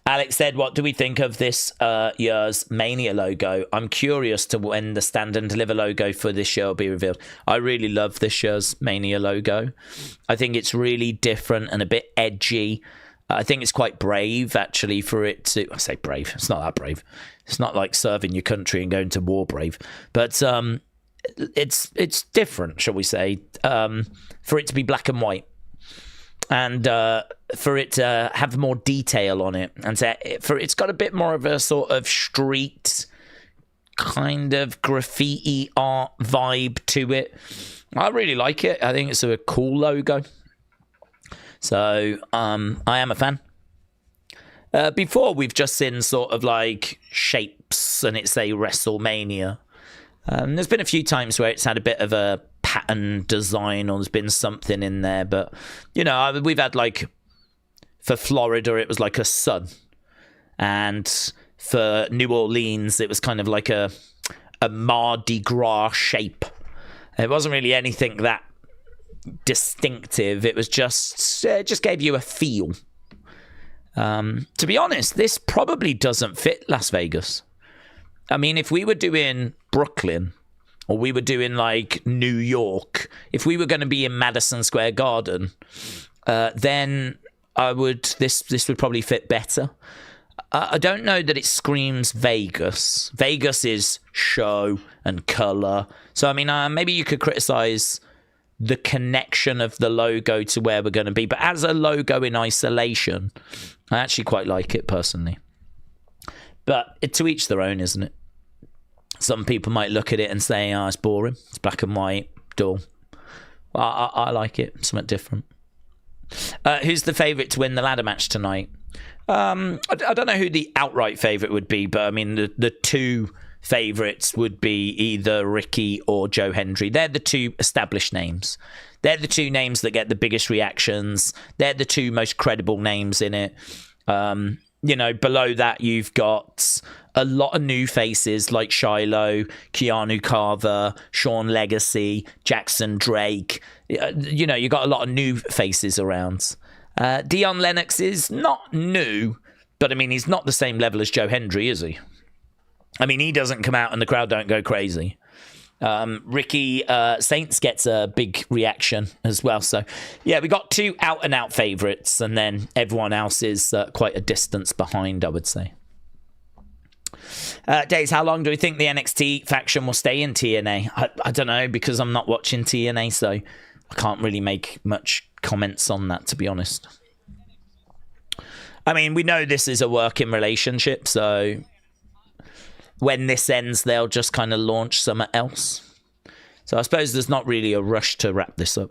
Alex said, what do we think of this year's Mania logo? I'm curious to when the Stand and Deliver logo for this year will be revealed. I really love this year's Mania logo. I think it's really different and a bit edgy. I think it's quite brave, actually, for it to... I say brave. It's not that brave. It's not like serving your country and going to war brave. But it's different, shall we say, for it to be black and white. And for it to have more detail on it. And it's got a bit more of a sort of street kind of graffiti art vibe to it. I really like it. I think it's a cool logo. So I am a fan. Before, we've just seen sort of like shapes and it's a WrestleMania. There's been a few times where it's had a bit of a pattern design or there's been something in there. But, you know, we've had like, for Florida, it was like a sun. And for New Orleans, it was kind of like a Mardi Gras shape. It wasn't really anything that distinctive. It was just gave you a feel. To be honest, this probably doesn't fit Las Vegas. I mean, if we were doing Brooklyn or we were doing like New York, if we were going to be in Madison Square Garden, then this would probably fit better. I don't know that it screams Vegas. Vegas is show and color. So I mean, maybe you could criticize the connection of the logo to where we're going to be. But as a logo in isolation, I actually quite like it personally. But to each their own, isn't it? Some people might look at it and say, oh, it's boring. It's black and white, dull. Well, I like it. Something different. Who's the favourite to win the ladder match tonight? I don't know who the outright favourite would be, but I mean, the two favourites would be either Ricky or Joe Hendry. They're the two established names. They're the two names that get the biggest reactions. They're the two most credible names in it. You know, below that, you've got a lot of new faces like Shiloh, Keanu, Carver, Sean Legacy, Jackson Drake. You know, you've got a lot of new faces around. Dion Lennox is not new, but I mean, he's not the same level as Joe Hendry, is he? I mean, he doesn't come out and the crowd don't go crazy. Ricky Saints gets a big reaction as well. So, yeah, we got two out-and-out favourites, and then everyone else is quite a distance behind, I would say. Daze, how long do we think the NXT faction will stay in TNA? I don't know, because I'm not watching TNA, so I can't really make much comments on that, to be honest. I mean, we know this is a working relationship, so when this ends, they'll just kind of launch something else. So I suppose there's not really a rush to wrap this up.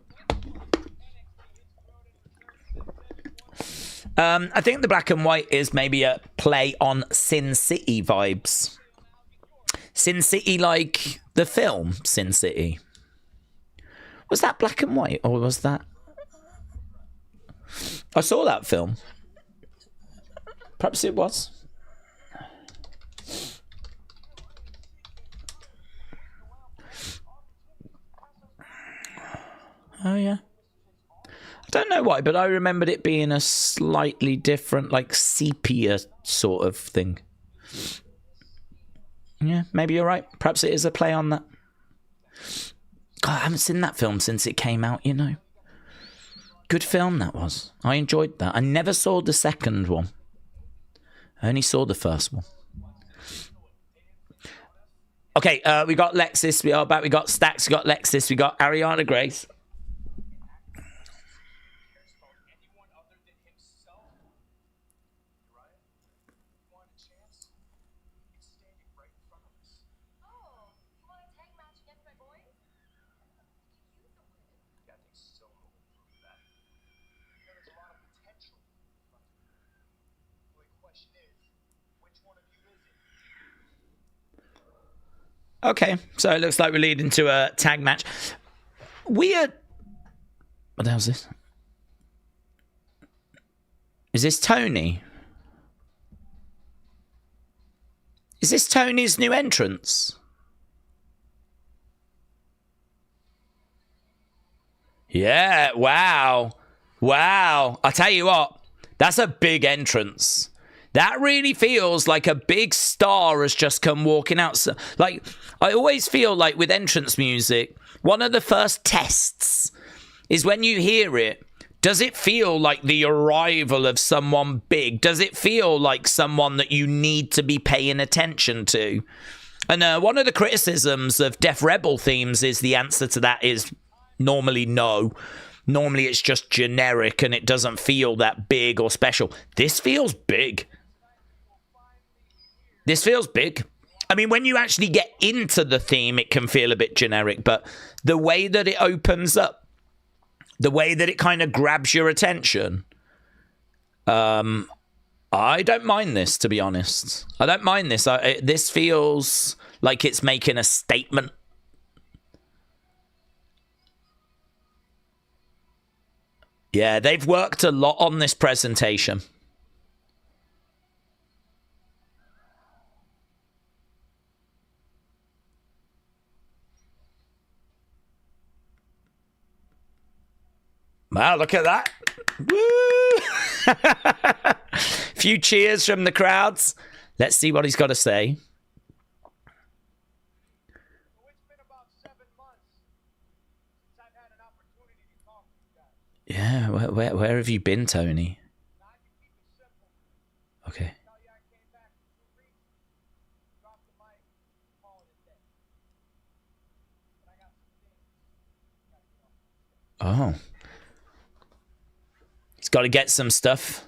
I think the black and white is maybe a play on Sin City vibes. Sin City, like the film Sin City. Was that black and white, or was that... I saw that film. Perhaps it was. Oh, yeah. I don't know why, but I remembered it being a slightly different, like, sepia sort of thing. Yeah, maybe you're right. Perhaps it is a play on that. God, I haven't seen that film since it came out, you know. Good film that was. I enjoyed that. I never saw the second one. I only saw the first one. Okay, we got Lexis. We are back. We got Stacks. We got Lexis. We got Ariana Grace. Okay, so it looks like we're leading to a tag match. Weird. What the hell is this? Is this Tony? Is this Tony's new entrance? Yeah, wow. Wow. I tell you what, that's a big entrance. That really feels like a big star has just come walking out. So, like, I always feel like with entrance music, one of the first tests is when you hear it, does it feel like the arrival of someone big? Does it feel like someone that you need to be paying attention to? And one of the criticisms of Def Rebel themes is the answer to that is normally no. Normally it's just generic and it doesn't feel that big or special. This feels big. This feels big. I mean, when you actually get into the theme, it can feel a bit generic, but the way that it opens up, the way that it kind of grabs your attention, I don't mind this, to be honest. I don't mind this. This feels like it's making a statement. Yeah, they've worked a lot on this presentation. Wow, look at that. Woo! Few cheers from the crowds. Let's see what he's got to say. Yeah, where have you been, Tony? Okay. Oh. He's got to get some stuff.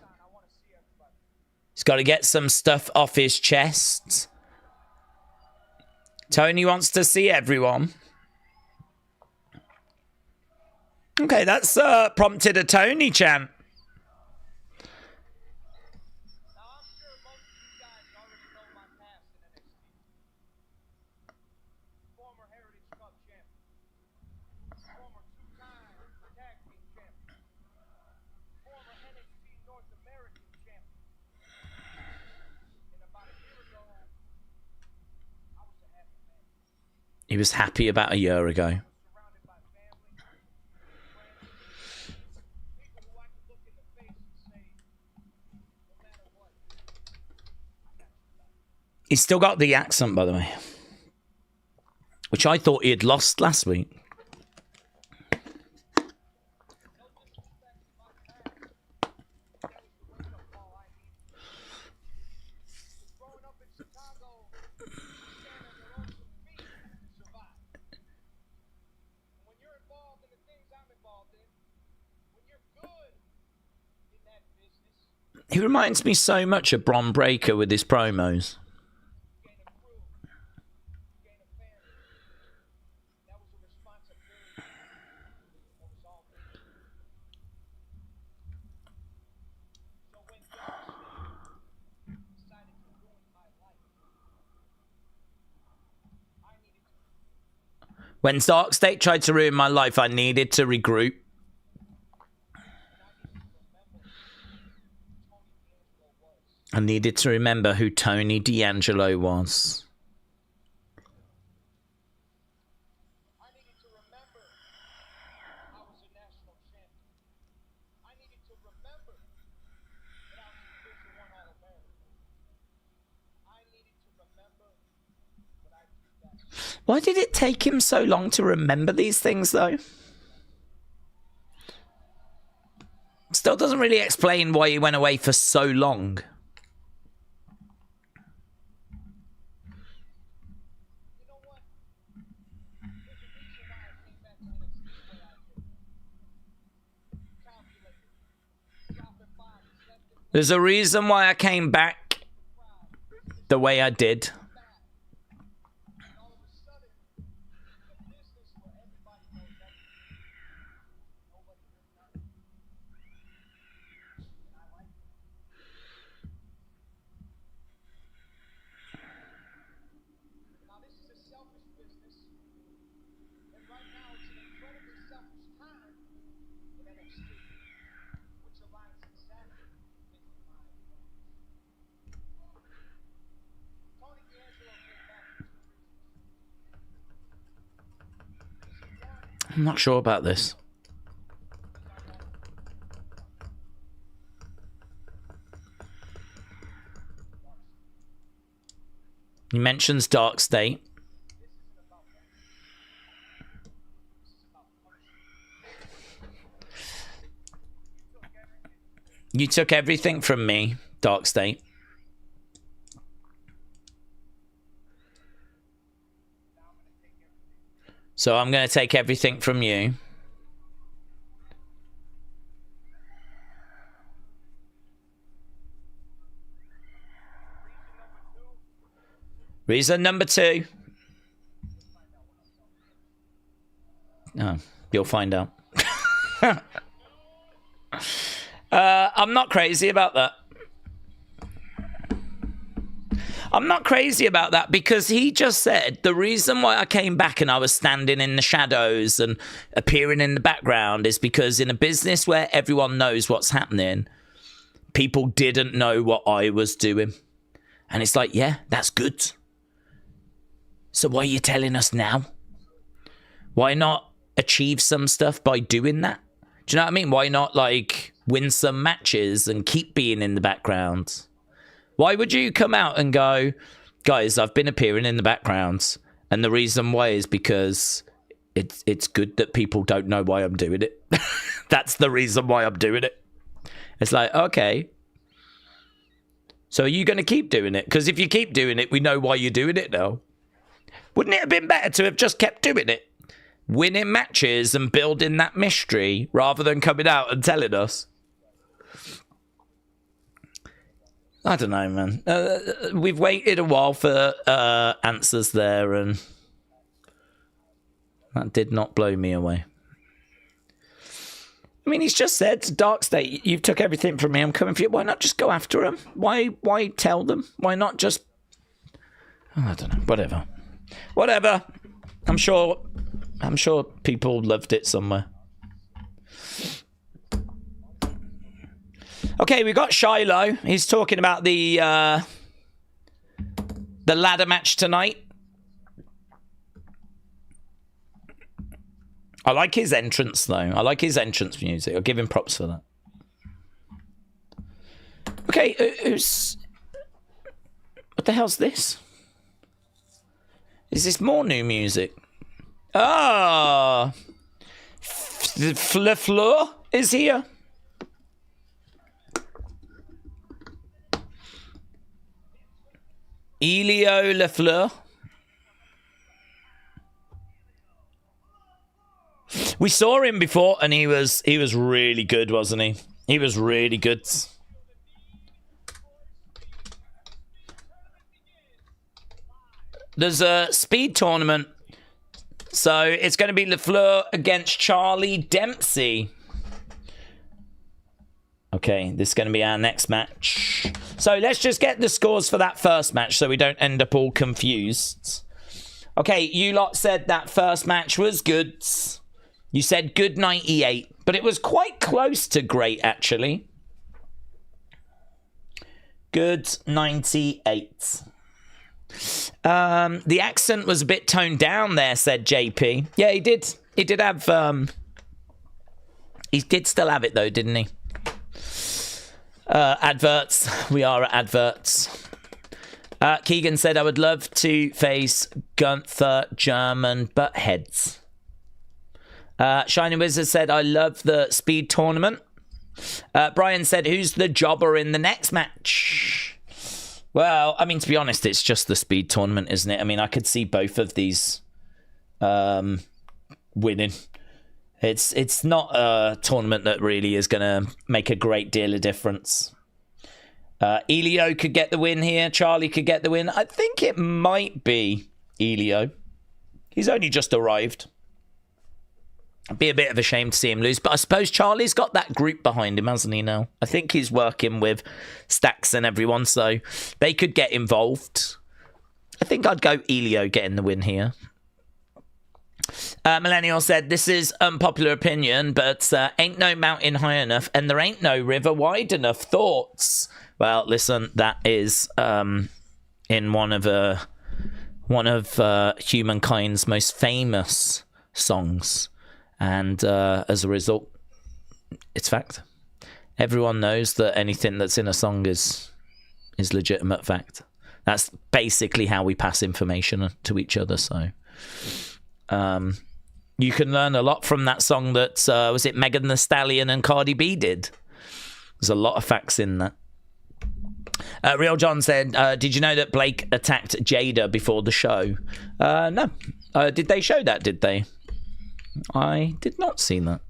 He's got to get some stuff off his chest. Tony wants to see everyone. Okay, that's prompted a Tony chant. He was happy about a year ago. He's still got the accent, by the way, which I thought he had lost last week. He reminds me so much of Bron Breakker with his promos. When Dark State tried to ruin my life, I needed to regroup. I needed to remember who Tony D'Angelo was. Why did it take him so long to remember these things, though? Still doesn't really explain why he went away for so long. There's a reason why I came back the way I did. I'm not sure about this. He mentions Dark State. You took everything from me, Dark State. So I'm going to take everything from you. Reason number 2. Oh, you'll find out. I'm not crazy about that. I'm not crazy about that because he just said the reason why I came back and I was standing in the shadows and appearing in the background is because in a business where everyone knows what's happening, people didn't know what I was doing. And it's like, yeah, that's good. So why are you telling us now? Why not achieve some stuff by doing that? Do you know what I mean? Why not, like, win some matches and keep being in the background? Why would you come out and go, guys, I've been appearing in the background, and the reason why is because it's good that people don't know why I'm doing it. That's the reason why I'm doing it. It's like, okay. So are you going to keep doing it? Because if you keep doing it, we know why you're doing it now. Wouldn't it have been better to have just kept doing it? Winning matches and building that mystery rather than coming out and telling us. I don't know, man. We've waited a while for answers there, and that did not blow me away. I mean, he's just said, Dark State, you've took everything from me, I'm coming for you. Why not just go after him? Why tell them? Why not just... Oh, I don't know. Whatever. I'm sure people loved it somewhere. Okay, we got Shiloh. He's talking about the ladder match tonight. I like his entrance, though. I like his entrance music. I'll give him props for that. Okay, what the hell's this? Is this more new music? Ah! LeFleur is here. Elio LeFleur. We saw him before and he was really good, wasn't he? He was really good. There's a speed tournament. So it's going to be LeFleur against Charlie Dempsey. Okay, this is going to be our next match. So let's just get the scores for that first match so we don't end up all confused. Okay, you lot said that first match was good. You said good 98, but it was quite close to great, actually. Good 98. The accent was a bit toned down there, said JP. Yeah, he did. He did have... he did still have it, though, didn't he? Adverts. We are at adverts. Keegan said, I would love to face Gunther, German butt heads. Shiny Wizard said, I love the speed tournament. Brian said, who's the jobber in the next match? Well, I mean, to be honest, it's just the speed tournament, isn't it? I mean, I could see both of these winning. It's not a tournament that really is going to make a great deal of difference. Elio could get the win here. Charlie could get the win. I think it might be Elio. He's only just arrived. It'd be a bit of a shame to see him lose, but I suppose Charlie's got that group behind him, hasn't he, now? I think he's working with Stacks and everyone, so they could get involved. I think I'd go Elio getting the win here. Millennial said, this is unpopular opinion, but ain't no mountain high enough and there ain't no river wide enough. Thoughts? Well, listen, that is in one of humankind's most famous songs. And as a result, it's fact. Everyone knows that anything that's in a song is legitimate fact. That's basically how we pass information to each other. So you can learn a lot from that song that, was it Megan Thee Stallion and Cardi B did? There's a lot of facts in that. Real John said, did you know that Blake attacked Jada before the show? No. Did they show that, did they? I did not see that.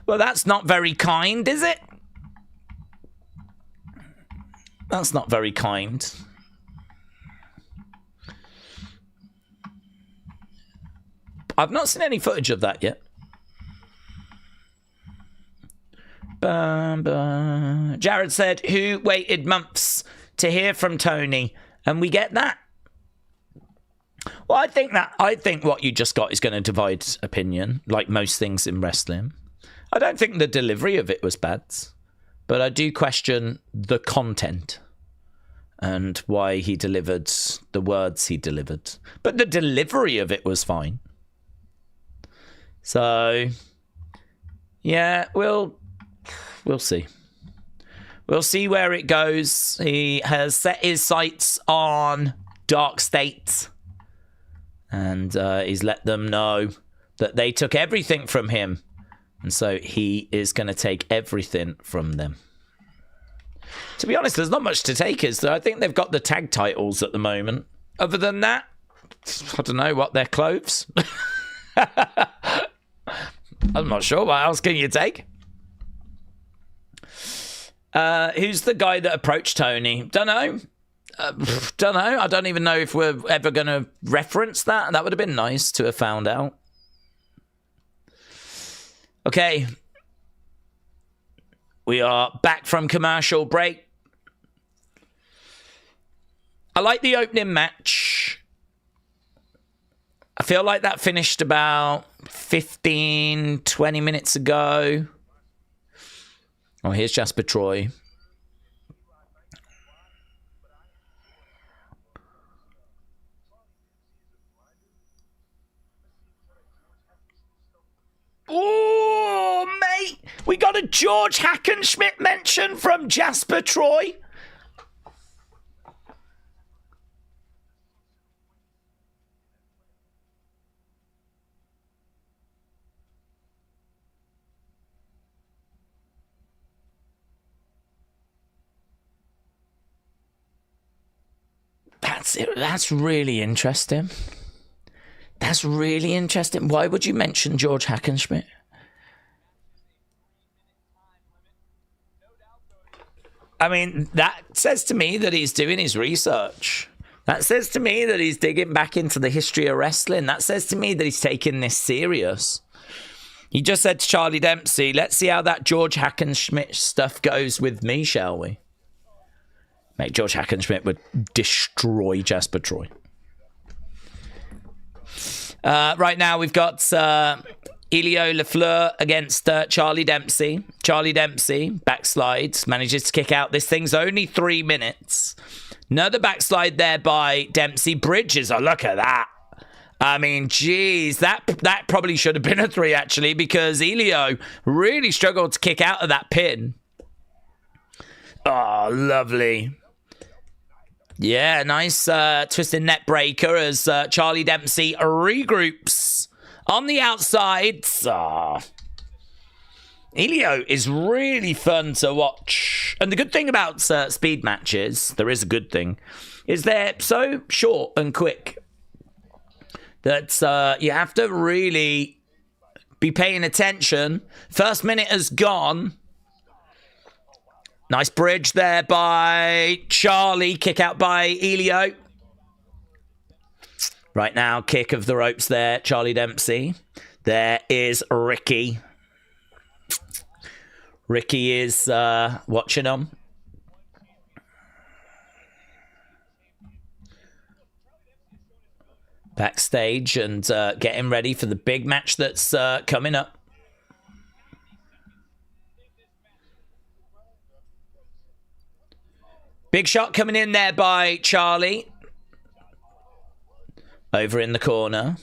Well, that's not very kind, is it? That's not very kind. I've not seen any footage of that yet. Jared said, who waited months to hear from Tony? And we get that. Well, I think what you just got is going to divide opinion, like most things in wrestling. I don't think the delivery of it was bad, but I do question the content and why he delivered the words he delivered. But the delivery of it was fine. So, yeah, we'll see. We'll see where it goes. He has set his sights on Dark State. And he's let them know that they took everything from him. And so he is going to take everything from them. To be honest, there's not much to take. I think they've got the tag titles at the moment. Other than that, I don't know what, their clothes? I'm not sure. What else can you take? Who's the guy that approached Tony? Don't know. Don't know. I don't even know if we're ever going to reference that. That would have been nice to have found out. Okay. We are back from commercial break. I like the opening match. I feel like that finished about 15, 20 minutes ago. Oh, here's Jasper Troy. Oh, mate. We got a George Hackenschmidt mention from Jasper Troy. That's really interesting. That's really interesting. Why would you mention George Hackenschmidt? I mean, that says to me that he's doing his research. That says to me that he's digging back into the history of wrestling. That says to me that he's taking this serious. He just said to Charlie Dempsey, let's see how that George Hackenschmidt stuff goes with me, shall we? Mate, George Hackenschmidt would destroy Jasper Troy. Right now, we've got Elio LaFleur against Charlie Dempsey. Charlie Dempsey backslides, manages to kick out. This thing's only 3 minutes. Another backslide there by Dempsey. Bridges, oh, look at that. I mean, geez, that probably should have been a 3, actually, because Elio really struggled to kick out of that pin. Oh, lovely. Yeah, nice twisted net breaker as Charlie Dempsey regroups on the outside. Elio is really fun to watch. And the good thing about speed matches, there is a good thing, is they're so short and quick that you have to really be paying attention. First minute has gone. Nice bridge there by Charlie. Kick out by Elio. Right now, kick of the ropes there, Charlie Dempsey. There is Ricky. Ricky is watching him. Backstage and getting ready for the big match that's coming up. Big shot coming in there by Charlie. Over in the corner.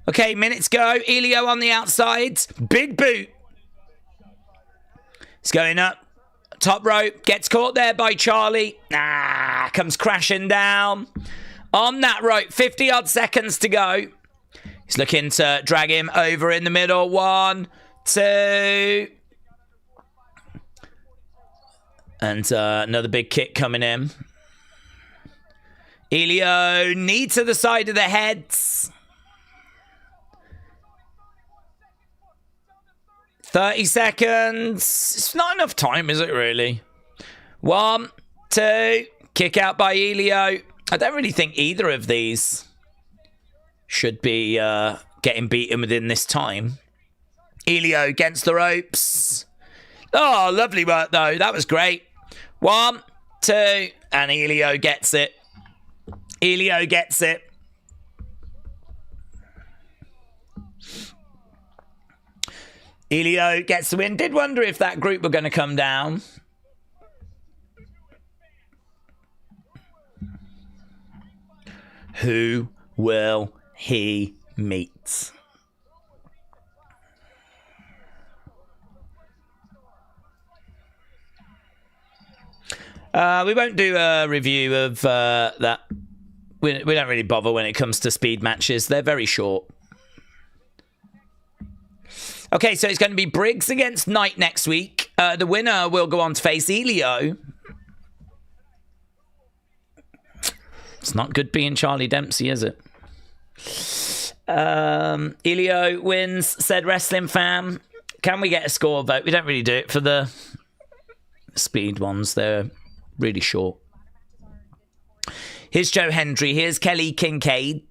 Okay, minutes go. Elio on the outside. Big boot. He's going up. Top rope. Gets caught there by Charlie. Comes crashing down. On that rope. 50-odd seconds to go. He's looking to drag him over in the middle. 1, 2. And another big kick coming in. Elio, knee to the side of the heads. 30 seconds. It's not enough time, is it really? 1, 2. Kick out by Elio. I don't really think either of these should be getting beaten within this time. Elio against the ropes. Oh, lovely work, though. That was great. 1, 2. And Elio gets it. Elio gets it. Elio gets the win. Did wonder if that group were going to come down. Who will he meet? We won't do a review of that. We don't really bother when it comes to speed matches. They're very short. Okay, so it's going to be Briggs against Knight next week. The winner will go on to face Elio. It's not good being Charlie Dempsey, is it? Elio wins, said Wrestling Fan. Can we get a score vote? We don't really do it for the speed ones. They're really short. Here's Joe Hendry. Here's Kelly Kincaid.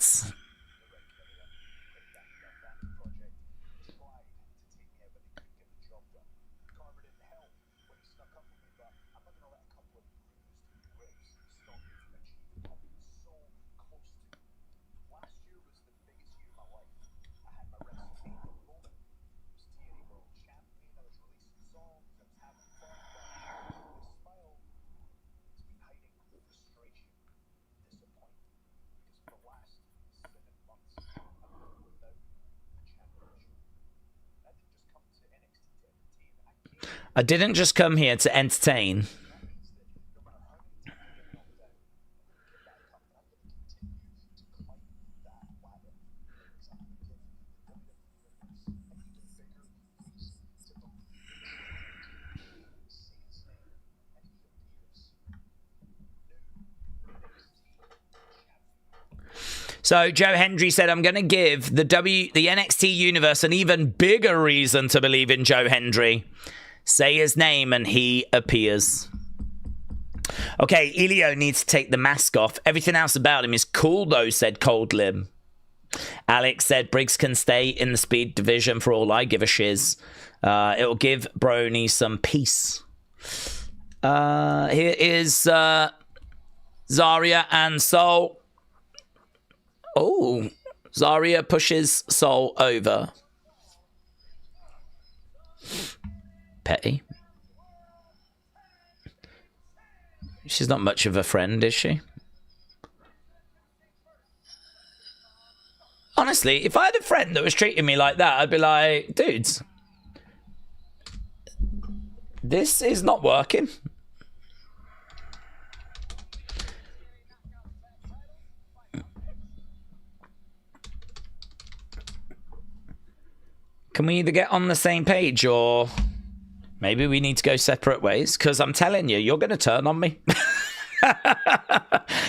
I didn't just come here to entertain. So Joe Hendry said, I'm going to give the NXT universe an even bigger reason to believe in Joe Hendry. Say his name and he appears. Okay, Elio needs to take the mask off. Everything else about him is cool, though, said Cold Limb. Alex said Briggs can stay in the speed division for all I give a shiz. It'll give Brony some peace. Here is Zarya and Soul. Oh, Zarya pushes Soul over. Petty. She's not much of a friend, is she? Honestly, if I had a friend that was treating me like that, I'd be like, dudes, this is not working. Can we either get on the same page or maybe we need to go separate ways? Because I'm telling you, you're going to turn on me.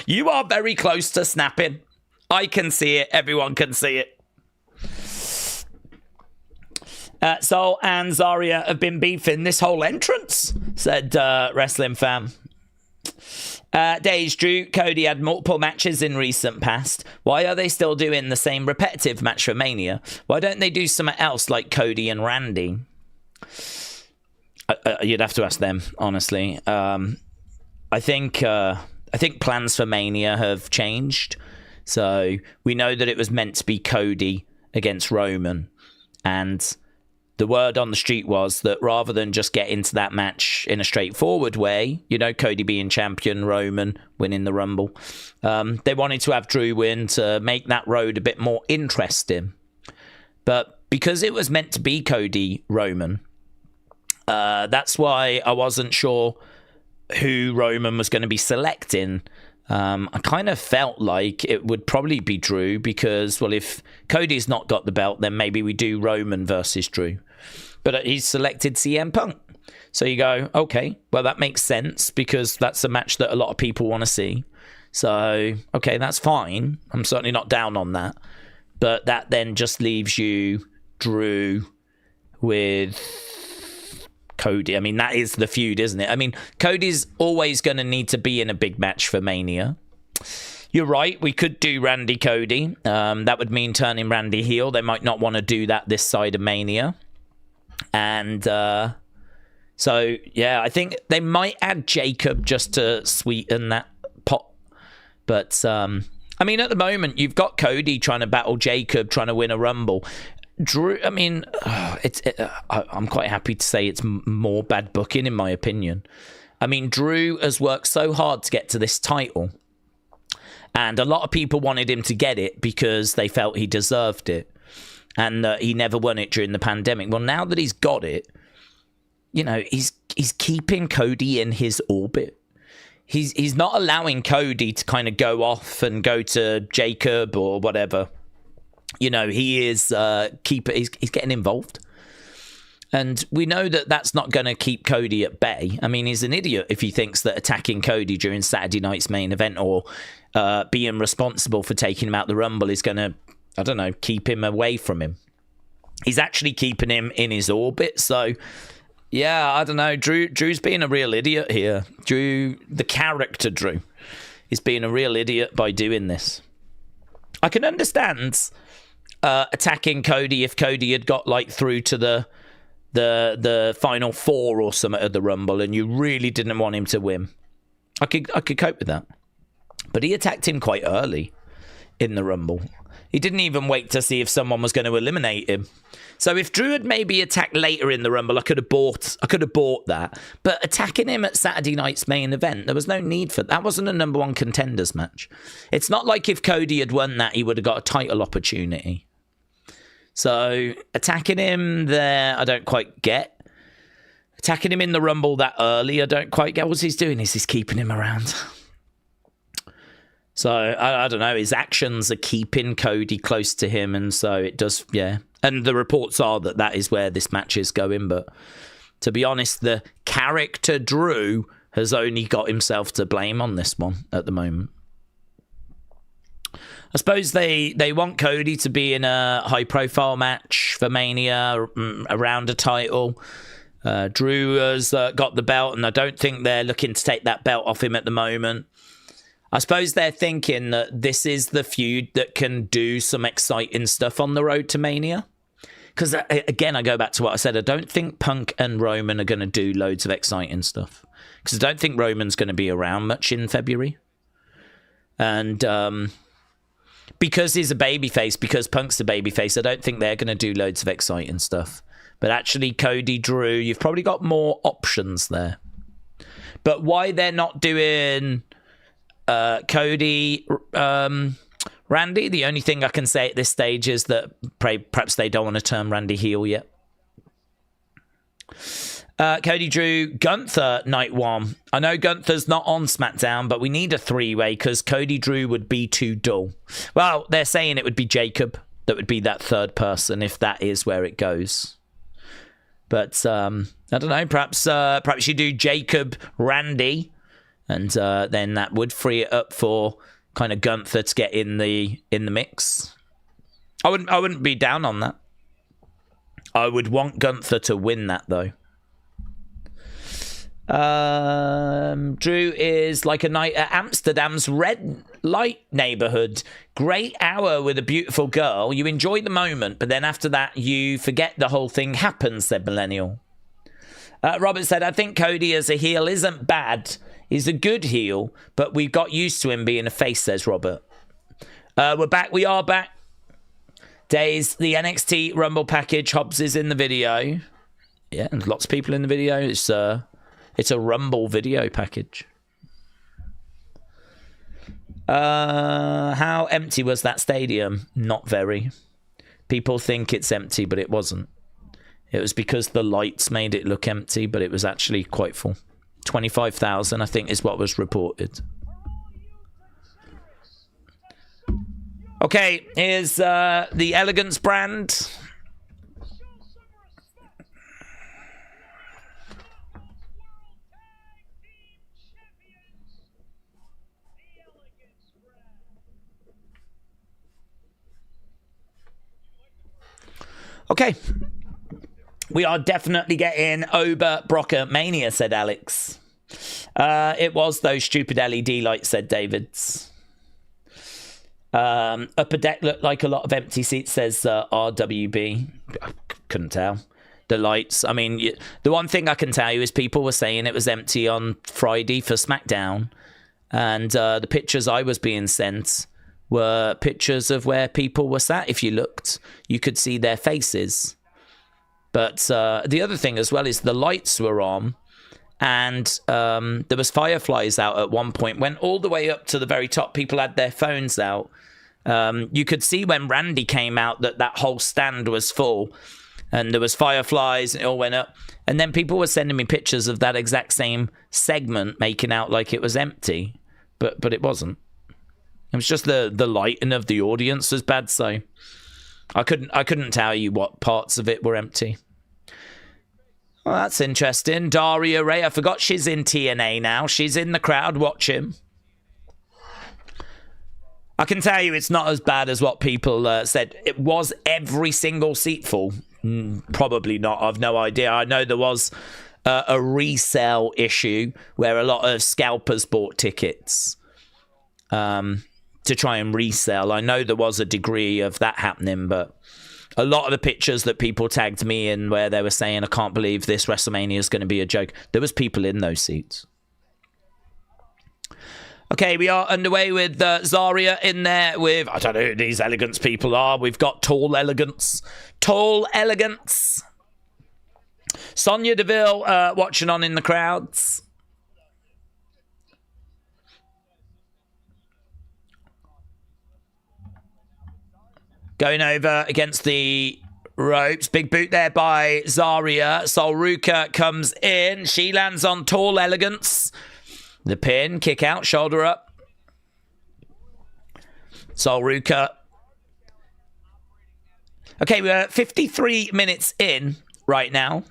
You are very close to snapping. I can see it. Everyone can see it. Soul and Zarya have been beefing this whole entrance, said Wrestling Fan. Daze, Drew, Cody had multiple matches in recent past. Why are they still doing the same repetitive match for Mania? Why don't they do something else like Cody and Randy? You'd have to ask them, honestly. I think plans for Mania have changed. So we know that it was meant to be Cody against Roman. And the word on the street was that rather than just get into that match in a straightforward way, you know, Cody being champion, Roman winning the Rumble, they wanted to have Drew win to make that road a bit more interesting. But because it was meant to be Cody Roman, that's why I wasn't sure who Roman was going to be selecting. I kind of felt like it would probably be Drew because, well, if Cody's not got the belt, then maybe we do Roman versus Drew. But he's selected CM Punk. So you go, okay, well, that makes sense because that's a match that a lot of people want to see. So, okay, that's fine. I'm certainly not down on that. But that then just leaves you Drew with Cody. I mean, that is the feud, isn't it? I mean, Cody's always going to need to be in a big match for Mania. You're right, we could do Randy Cody. That would mean turning Randy heel. They might not want to do that this side of Mania. And so, yeah, I think they might add Jacob just to sweeten that pot. But, I mean, at the moment, you've got Cody trying to battle Jacob, trying to win a Rumble. Drew, I mean, I'm quite happy to say it's more bad booking, in my opinion. I mean, Drew has worked so hard to get to this title. And a lot of people wanted him to get it because they felt he deserved it. And he never won it during the pandemic. Well, now that he's got it, you know, he's keeping Cody in his orbit. He's not allowing Cody to kind of go off and go to Jacob or whatever. You know, he is he's getting involved. And we know that that's not going to keep Cody at bay. I mean, he's an idiot if he thinks that attacking Cody during Saturday night's main event or being responsible for taking him out the Rumble is going to, I don't know, keep him away from him. He's actually keeping him in his orbit. So, yeah, I don't know. Drew's being a real idiot here. Drew, the character Drew, is being a real idiot by doing this. I can understand attacking Cody if Cody had got like through to the final four or something of the Rumble and you really didn't want him to win. I could cope with that. But he attacked him quite early in the Rumble. He didn't even wait to see if someone was going to eliminate him. So if Drew had maybe attacked later in the Rumble, I could have bought that. But attacking him at Saturday night's main event, there was no need for that. That wasn't a number one contenders match. It's not like if Cody had won that, he would have got a title opportunity. So attacking him there, I don't quite get. Attacking him in the Rumble that early, I don't quite get. What's he doing? Is he keeping him around? So, I don't know. His actions are keeping Cody close to him. And so it does, yeah. And the reports are that is where this match is going. But to be honest, the character Drew has only got himself to blame on this one at the moment. I suppose they want Cody to be in a high-profile match for Mania around a title. Drew has got the belt, and I don't think they're looking to take that belt off him at the moment. I suppose they're thinking that this is the feud that can do some exciting stuff on the road to Mania. Because, again, I go back to what I said. I don't think Punk and Roman are going to do loads of exciting stuff. Because I don't think Roman's going to be around much in February. And because he's a babyface, because Punk's a babyface, I don't think they're going to do loads of exciting stuff. But actually, Cody, Drew, you've probably got more options there. But why they're not doing Cody, Randy, the only thing I can say at this stage is that perhaps they don't want to turn Randy heel yet. Cody, Drew, Gunther, night one. I know Gunther's not on SmackDown, but we need a three-way because Cody, Drew would be too dull. Well, they're saying it would be Jacob that would be that third person if that is where it goes. But I don't know. Perhaps you do Jacob, Randy, and then that would free it up for kind of Gunther to get in the mix. I wouldn't be down on that. I would want Gunther to win that though. Drew is like a night at Amsterdam's red light neighborhood. Great hour with a beautiful girl. You enjoy the moment, but then after that, you forget the whole thing happened, said Millennial. Robert said, I think Cody as a heel isn't bad. He's a good heel, but we got used to him being a face, says Robert. We're back. We are back. Daze, the NXT Rumble package. Hobbs is in the video. Yeah, and lots of people in the video. It's a Rumble video package. How empty was that stadium? Not very. People think it's empty, but it wasn't. It was because the lights made it look empty, but it was actually quite full. 25,000, I think, is what was reported. Okay, here's the Elegance brand. Okay. We are definitely getting Ober Brocker Mania, said Alex. It was those stupid LED lights, said Davids. Upper deck looked like a lot of empty seats, says RWB. I couldn't tell. The lights, I mean, the one thing I can tell you is people were saying it was empty on Friday for SmackDown. And the pictures I was being sent were pictures of where people were sat. If you looked, you could see their faces. But the other thing as well is the lights were on, and there was fireflies out at one point. Went all the way up to the very top. People had their phones out. You could see when Randy came out that whole stand was full, and there was fireflies, and it all went up. And then people were sending me pictures of that exact same segment, making out like it was empty, but it wasn't. It was just the lighting of the audience was bad, so I couldn't tell you what parts of it were empty. Well, that's interesting. Daria Ray, I forgot she's in TNA now. She's in the crowd watching. I can tell you it's not as bad as what people said. It was every single seat full. Probably not. I've no idea. I know there was a resale issue where a lot of scalpers bought tickets to try and resell. I know there was a degree of that happening, but a lot of the pictures that people tagged me in where they were saying, I can't believe this WrestleMania is going to be a joke, there was people in those seats. Okay, we are underway with Zarya in there with, I don't know who these Elegance people are. We've got Tall Elegance. Tall Elegance. Sonya Deville watching on in the crowds. Going over against the ropes. Big boot there by Zarya. Sol Ruka comes in. She lands on Tall Elegance. The pin, kick out, shoulder up. Sol Ruka. Okay, we're 53 minutes in right now.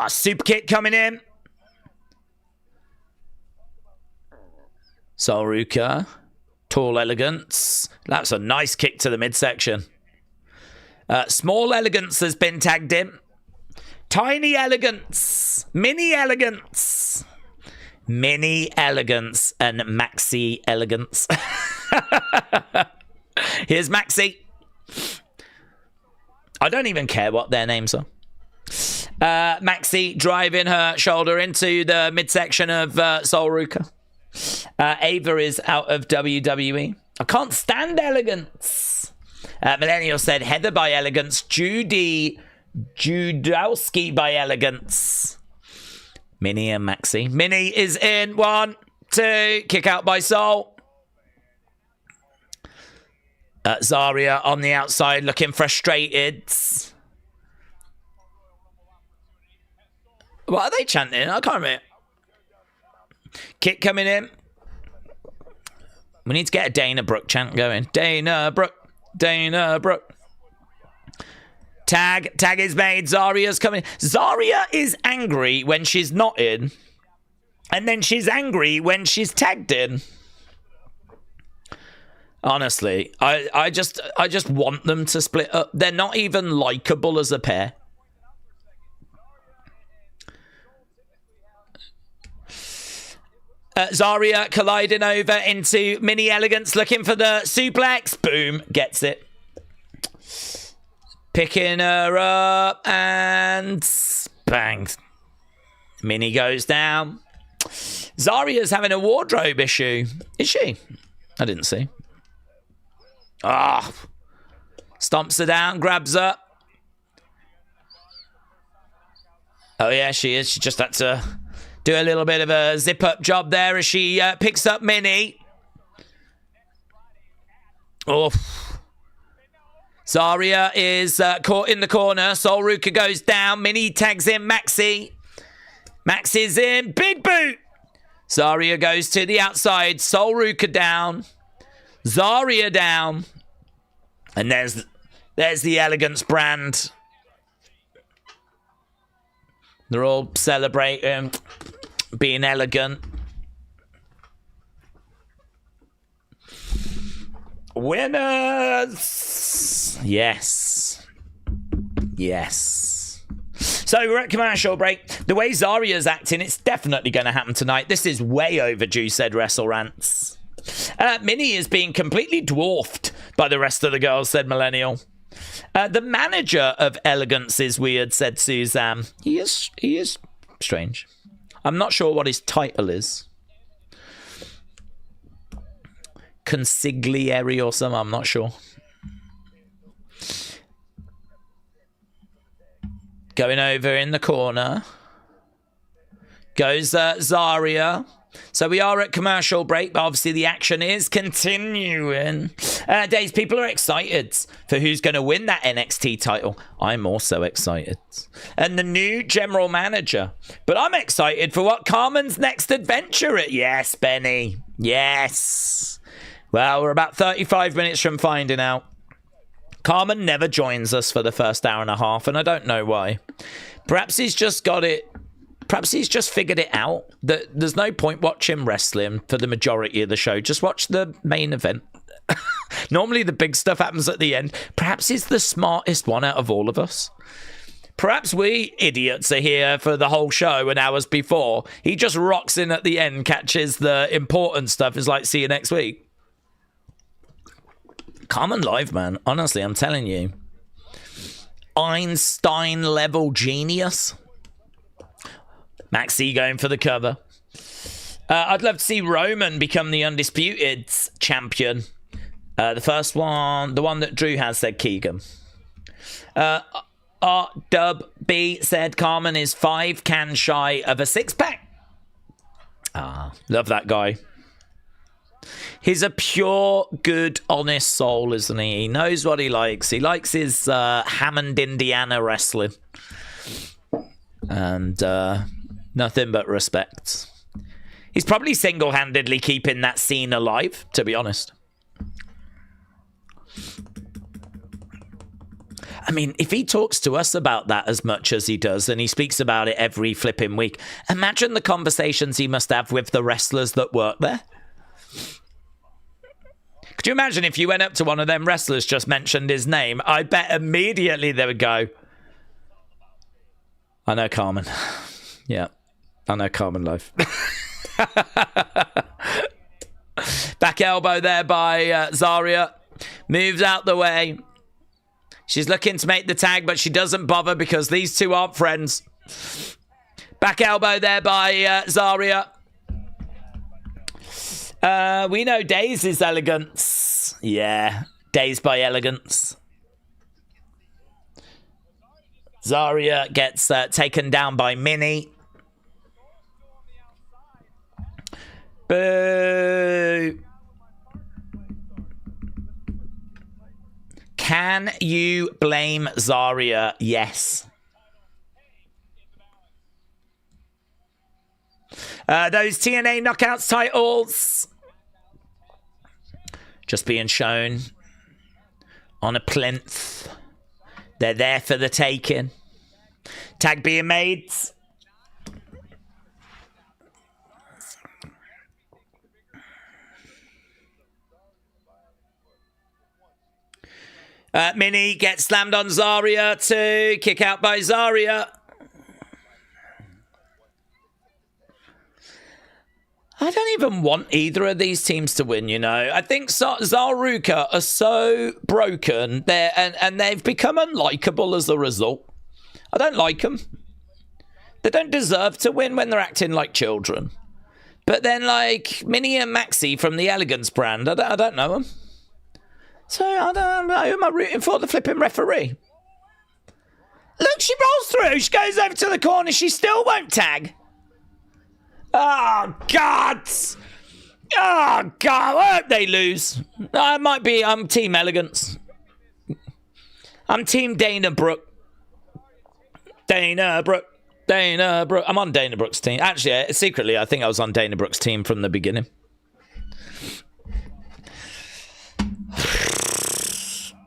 Super kick coming in. Sol Ruka. Tall Elegance. That's a nice kick to the midsection. Small Elegance has been tagged in. Tiny Elegance. Mini Elegance. Mini Elegance and Maxi Elegance. Here's Maxi. I don't even care what their names are. Maxi driving her shoulder into the midsection of Sol Ruka. Ava is out of WWE. I can't stand Elegance. Millennial said Heather by Elegance. Judy Judowski by Elegance. Minnie and Maxi. Minnie is in. 1, 2. Kick out by Sol. Zarya on the outside looking frustrated. What are they chanting? I can't remember. Kick coming in. We need to get a Dana Brooke chant going. Dana Brooke. Dana Brooke. Tag is made. Zarya's coming. Zarya is angry when she's not in. And then she's angry when she's tagged in. Honestly, I just want them to split up. They're not even likable as a pair. Zarya colliding over into Mini Elegance, looking for the suplex. Boom, gets it. Picking her up and bang. Mini goes down. Zarya's having a wardrobe issue. Is she? I didn't see. Ah. Stomps her down, grabs her. Oh yeah, she is. She just had to do a little bit of a zip-up job there as she picks up Mini. Oh. Zarya is caught in the corner. Sol Ruka goes down. Mini tags in Maxi. Maxi's in. Big boot. Zarya goes to the outside. Sol Ruka down. Zarya down. And there's the Elegance brand. They're all celebrating being elegant. Winners! Yes. Yes. So we're at commercial break. The way Zarya's acting, it's definitely going to happen tonight. This is way overdue, said Wrestle Rants. Minnie is being completely dwarfed by the rest of the girls, said Millennial. The manager of Elegance is weird, said Suzanne. He is strange. I'm not sure what his title is. Consigliere or something, I'm not sure. Going over in the corner. Goes Zarya. So we are at commercial break, but obviously the action is continuing. Daze, people are excited for who's going to win that NXT title. I'm also excited. And the new general manager. But I'm excited for what Carmen's next adventure is. Yes, Benny. Yes. Well, we're about 35 minutes from finding out. Carmen never joins us for the first hour and a half, and I don't know why. Perhaps he's just got it. Perhaps he's just figured it out that there's no point watching wrestling for the majority of the show. Just watch the main event. Normally the big stuff happens at the end. Perhaps he's the smartest one out of all of us. Perhaps we idiots are here for the whole show and hours before. He just rocks in at the end, catches the important stuff. Is like, see you next week. Carmen live, man. Honestly, I'm telling you. Einstein level genius. Maxi going for the cover. I'd love to see Roman become the undisputed champion. The first one, the one that Drew has, said Keegan. Dub B said Carmen is 5 cans shy of a 6-pack. Love that guy. He's a pure, good, honest soul, isn't he? He knows what he likes. He likes his Hammond, Indiana wrestling. And nothing but respect. He's probably single-handedly keeping that scene alive, to be honest. I mean, if he talks to us about that as much as he does, and he speaks about it every flipping week, imagine the conversations he must have with the wrestlers that work there. Could you imagine if you went up to one of them wrestlers, just mentioned his name? I bet immediately they would go, I know Carmen. Yeah, I know Carmen live. Back elbow there by Zarya. Moves out the way. She's looking to make the tag, but she doesn't bother because these two aren't friends. Back elbow there by Zarya. We know Daze is elegance. Yeah, Daze by elegance. Zarya gets taken down by Minnie. Boo. Can you blame Zarya? Yes. Those TNA Knockouts titles just being shown on a plinth. They're there for the taking. Tag being made. Minnie gets slammed on Zarya too. Kick out by Zarya. I don't even want either of these teams to win, you know. I think Zaruka are so broken there, and they've become unlikable as a result. I don't like them. They don't deserve to win when they're acting like children. But then, like, Minnie and Maxi from the Elegance brand, I don't know them. So, I don't know. Who am I rooting for? The flipping referee. Look, she rolls through. She goes over to the corner. She still won't tag. Oh, God. Oh, God. I hope they lose. I'm Team Elegance. I'm Team Dana Brooke. Dana Brooke. I'm on Dana Brooke's team. Actually, secretly, I think I was on Dana Brooke's team from the beginning.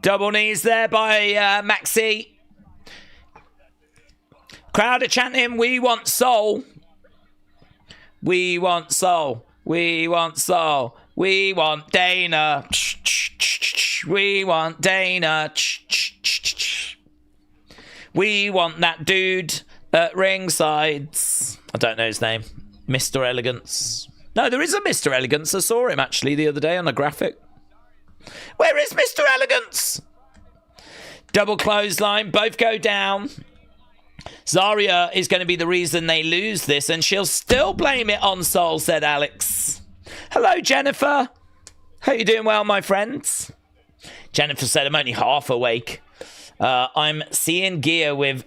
Double knees there by Maxi. Crowd are chanting, "We want Soul. We want Soul. We want Soul. We want Dana. We want Dana. We want that dude at ringside." I don't know his name. Mr. Elegance. No, there is a Mr. Elegance. I saw him actually the other day on a graphic. Where is Mr. Elegance? Double clothesline. Both go down. Zarya is going to be the reason they lose this, and she'll still blame it on Soul, said Alex. Hello, Jennifer. Hope you're doing well, my friends. Jennifer said, I'm only half awake. I'm seeing gear with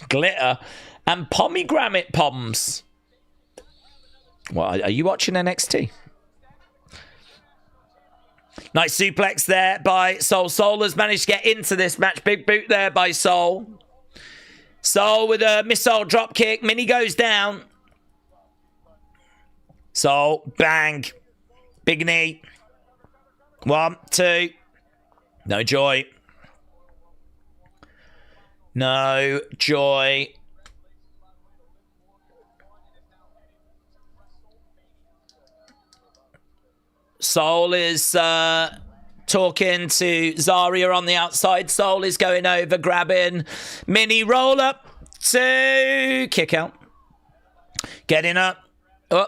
glitter and pomegranate poms. Well, are you watching NXT? Nice suplex there by Soul. Soul has managed to get into this match. Big boot there by Soul. Soul with a missile drop kick. Minnie goes down. Soul, bang. Big knee. 1, 2. No joy. No joy. Soul is talking to Zarya on the outside. Soul is going over, grabbing Minnie. Roll up to kick out. Getting up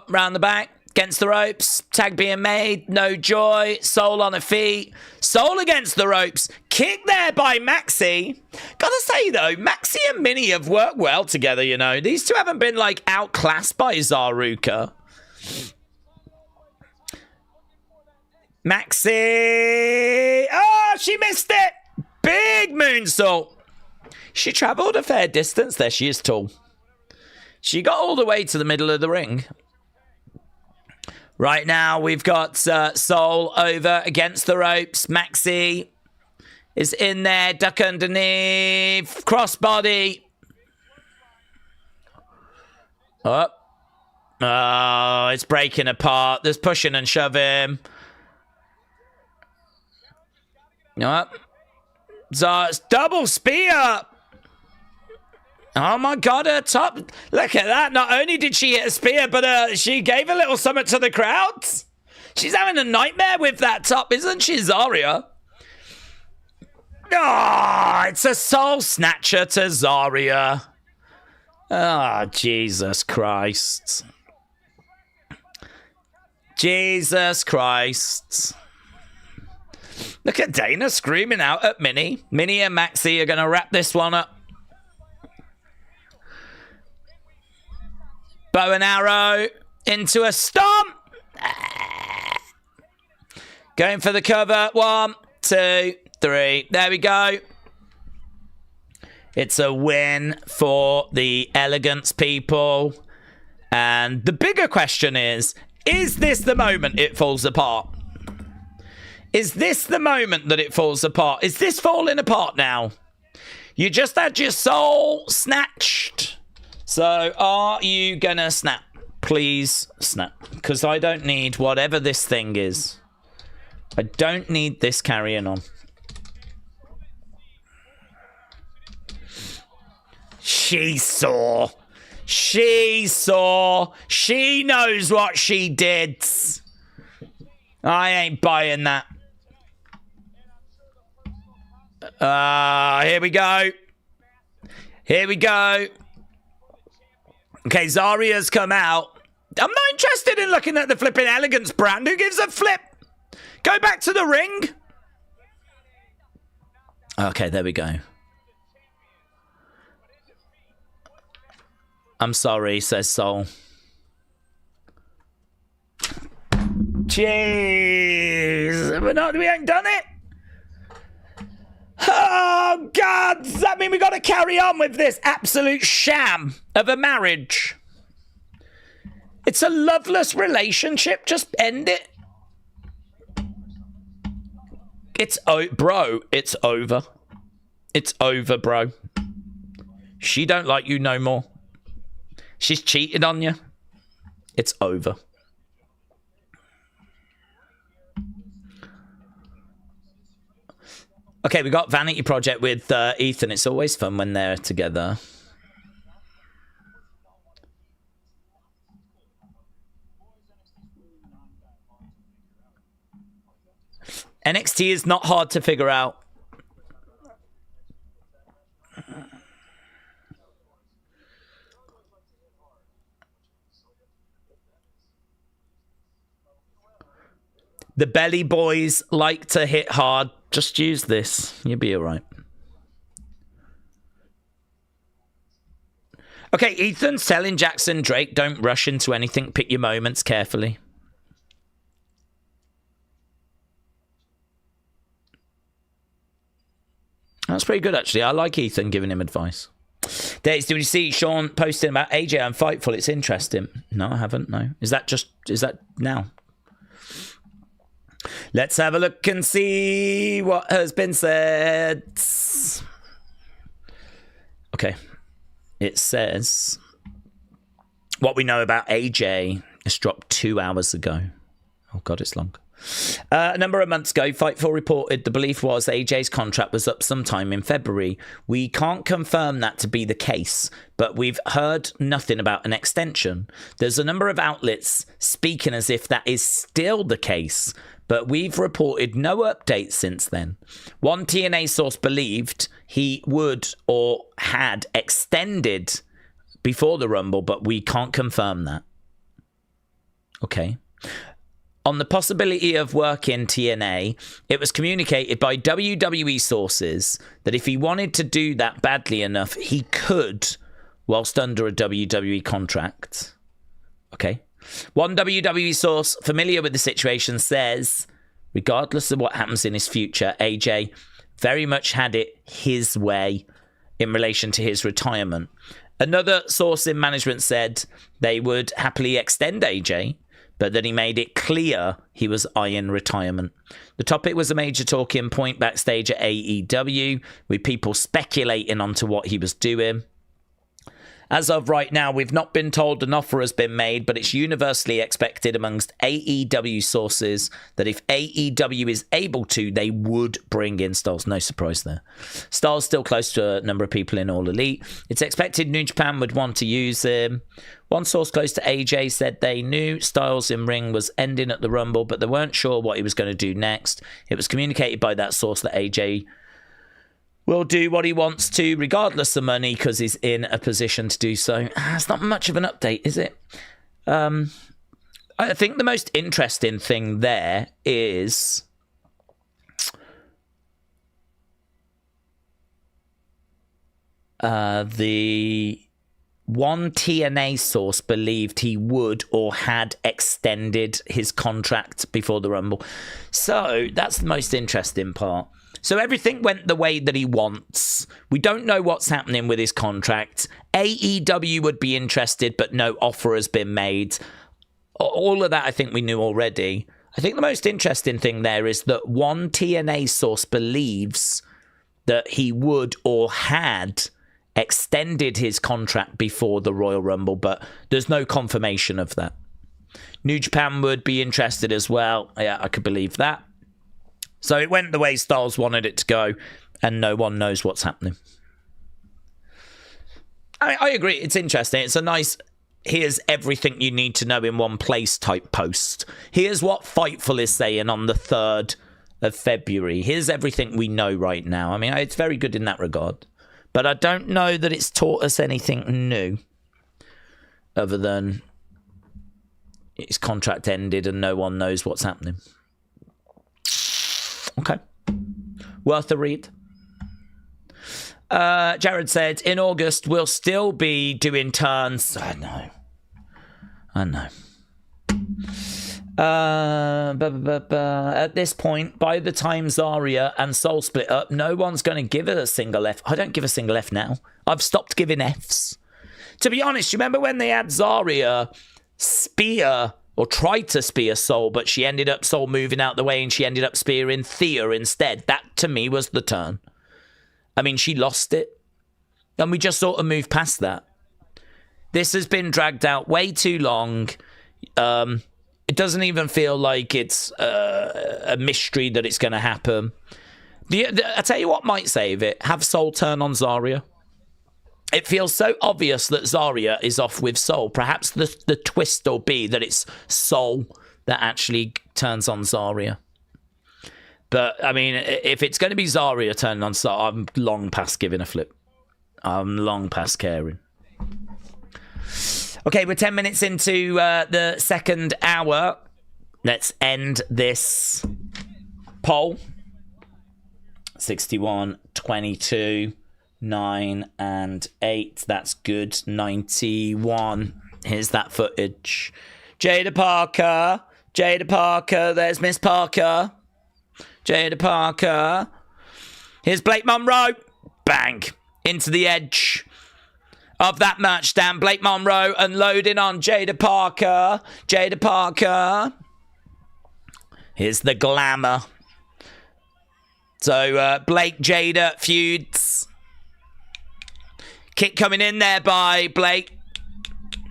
round the back. Against the ropes. Tag being made. No joy. Soul on her feet. Soul against the ropes. Kick there by Maxi. Gotta say, though, Maxi and Minnie have worked well together, you know. These two haven't been, like, outclassed by Zaruka. Maxi. Oh, she missed it. Big moonsault. She travelled a fair distance there. She is tall. She got all the way to the middle of the ring. Right now, we've got Soul over against the ropes. Maxi is in there. Duck underneath. Crossbody. Up. Oh, it's breaking apart. There's pushing and shoving. Up. Double spear. Oh my God, her top. Look at that. Not only did she hit a spear, but she gave a little something to the crowd. She's having a nightmare with that top, isn't she, Zarya? Oh, it's a soul snatcher to Zarya. Oh, Jesus Christ. Jesus Christ. Look at Dana screaming out at Minnie. Minnie and Maxie are going to wrap this one up. Bow and arrow into a stomp. Going for the cover. 1, 2, 3. There we go. It's a win for the Elegance people. And the bigger question is this the moment it falls apart? Is this the moment that it falls apart? Is this falling apart now? You just had your soul snatched. So are you gonna snap? Please snap. Because I don't need whatever this thing is. I don't need this carrying on. She saw. She saw. She knows what she did. I ain't buying that. Here we go. Here we go. Okay, Zaria's come out. I'm not interested in looking at the flipping Elegance brand. Who gives a flip? Go back to the ring. Okay, there we go. I'm sorry, says Soul. Jeez. We ain't done it. Oh, God. Does that mean we got to carry on with this absolute sham of a marriage? It's a loveless relationship. Just end it. Bro, it's over. It's over, bro. She don't like you no more. She's cheated on you. It's over. Okay, we got Vanity Project with Ethan. It's always fun when they're together. NXT is not hard to figure out. The belly boys like to hit hard. Just use this. You'll be all right. Okay, Ethan's telling Jackson Drake, don't rush into anything. Pick your moments carefully. That's pretty good, actually. I like Ethan giving him advice. Did you see Sean posting about AJ on Fightful? It's interesting. No, I haven't. No. Is that now? Let's have a look and see what has been said. Okay. It says what we know about AJ is dropped 2 hours ago. Oh, God, it's long. A number of months ago, Fightful reported the belief was AJ's contract was up sometime in February. We can't confirm that to be the case, but we've heard nothing about an extension. There's a number of outlets speaking as if that is still the case, but we've reported no updates since then. One TNA source believed he would or had extended before the Rumble, but we can't confirm that. Okay. On the possibility of work in TNA, it was communicated by WWE sources that if he wanted to do that badly enough, he could, whilst under a WWE contract. Okay. One WWE source familiar with the situation says, regardless of what happens in his future, AJ very much had it his way in relation to his retirement. Another source in management said they would happily extend AJ, but that he made it clear he was eyeing retirement. The topic was a major talking point backstage at AEW, with people speculating onto what he was doing. As of right now, we've not been told an offer has been made, but it's universally expected amongst AEW sources that if AEW is able to, they would bring in Styles. No surprise there. Styles still close to a number of people in All Elite. It's expected New Japan would want to use him. One source close to AJ said they knew Styles in ring was ending at the Rumble, but they weren't sure what he was going to do next. It was communicated by that source that AJ will do what he wants to, regardless of money, because he's in a position to do so. It's not much of an update, is it? I think the most interesting thing there is the one TNA source believed he would or had extended his contract before the Rumble. So that's the most interesting part. So everything went the way that he wants. We don't know what's happening with his contract. AEW would be interested, but no offer has been made. All of that I think we knew already. I think the most interesting thing there is that one TNA source believes that he would or had extended his contract before the Royal Rumble, but there's no confirmation of that. New Japan would be interested as well. Yeah, I could believe that. So it went the way Styles wanted it to go, and no one knows what's happening. I agree. It's interesting. It's a nice, here's everything you need to know in one place type post. Here's what Fightful is saying on the 3rd of February. Here's everything we know right now. I mean, it's very good in that regard. But I don't know that it's taught us anything new other than his contract ended and no one knows what's happening. Okay. Worth a read. Jared said, in August, we'll still be doing turns. I know. At this point, by the time Zarya and Soul split up, no one's going to give it a single F. I don't give a single F now. I've stopped giving Fs. To be honest, you remember when they had Zarya spear or tried to spear Soul, but she ended up Soul moving out the way and she ended up spearing Thea instead. That, to me, was the turn. I mean, she lost it. And we just sort of moved past that. This has been dragged out way too long. It doesn't even feel like it's a mystery that it's going to happen. I tell you what might save it. Have Soul turn on Zarya. It feels so obvious that Zarya is off with Soul. Perhaps the twist will be that it's Soul that actually turns on Zarya. But, I mean, if it's going to be Zarya turning on Soul, I'm long past giving a flip. I'm long past caring. Okay, we're 10 minutes into the second hour. Let's end this poll. 61, 22, 9, and 8. That's good. 91. Here's that footage. Jada Parker. There's Miss Parker. Jada Parker. Here's Blake Monroe. Bang. Into the edge of that match stand. Blake Monroe unloading on Jada Parker. Jada Parker. Here's the glamour. So Blake Jada feuds. Kick coming in there by Blake.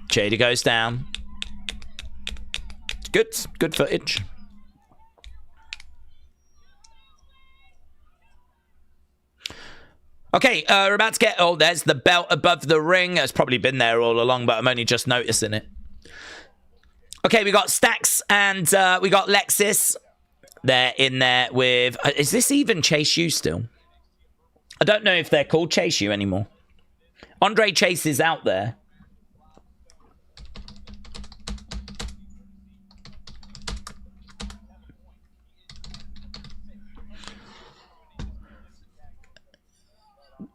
Jada goes down. Good footage. Okay, we're about to get... Oh, there's the belt above the ring. It's probably been there all along, but I'm only just noticing it. Okay, we got Stax and we got Lexis. They're in there with... Is this even Chase U still? I don't know if they're called Chase U anymore. Andre Chase is out there.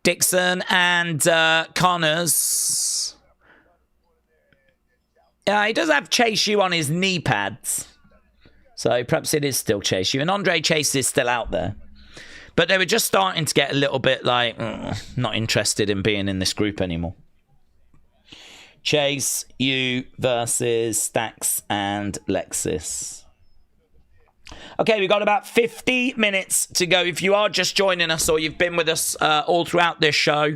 Dixon and Connors. Yeah, he does have Chase U on his knee pads. So perhaps it is still Chase U. And Andre Chase is still out there. But they were just starting to get a little bit like, not interested in being in this group anymore. Chase U versus Stax and Lexis. Okay, we've got about 50 minutes to go. If you are just joining us or you've been with us all throughout this show,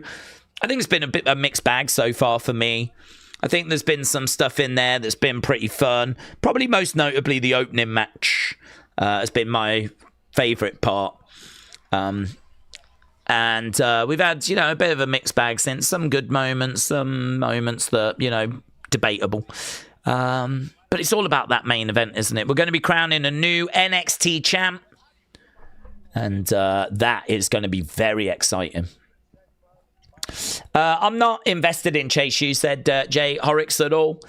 I think it's been a bit of a mixed bag so far for me. I think there's been some stuff in there that's been pretty fun. Probably most notably the opening match has been my favourite part. And we've had, a bit of a mixed bag since. Some good moments, some moments that, debatable. But it's all about that main event, isn't it? We're going to be crowning a new NXT champ. And that is going to be very exciting. I'm not invested in Chase U, said Jay Horrocks at all.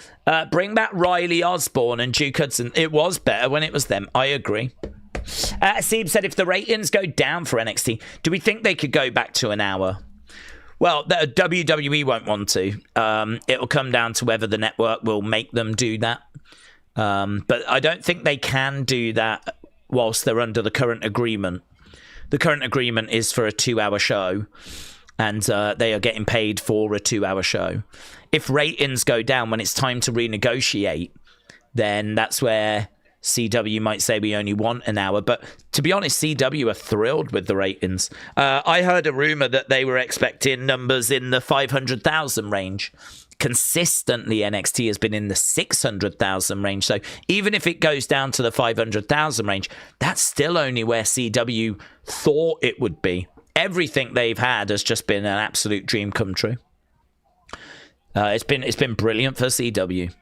Bring back Riley Osborne and Duke Hudson. It was better when it was them. I agree. Seeb said, if the ratings go down for NXT, do we think they could go back to an hour? Well, the WWE won't want to. It'll come down to whether the network will make them do that. But I don't think they can do that whilst they're under the current agreement. The current agreement is for a 2-hour show, and they are getting paid for a 2-hour show. If ratings go down when it's time to renegotiate, then that's where CW might say we only want an hour. But to be honest, CW are thrilled with the ratings. I heard a rumor that they were expecting numbers in the 500,000 range. Consistently, NXT has been in the 600,000 range. So even if it goes down to the 500,000 range, that's still only where CW thought it would be. Everything they've had has just been an absolute dream come true. It's been brilliant for CW.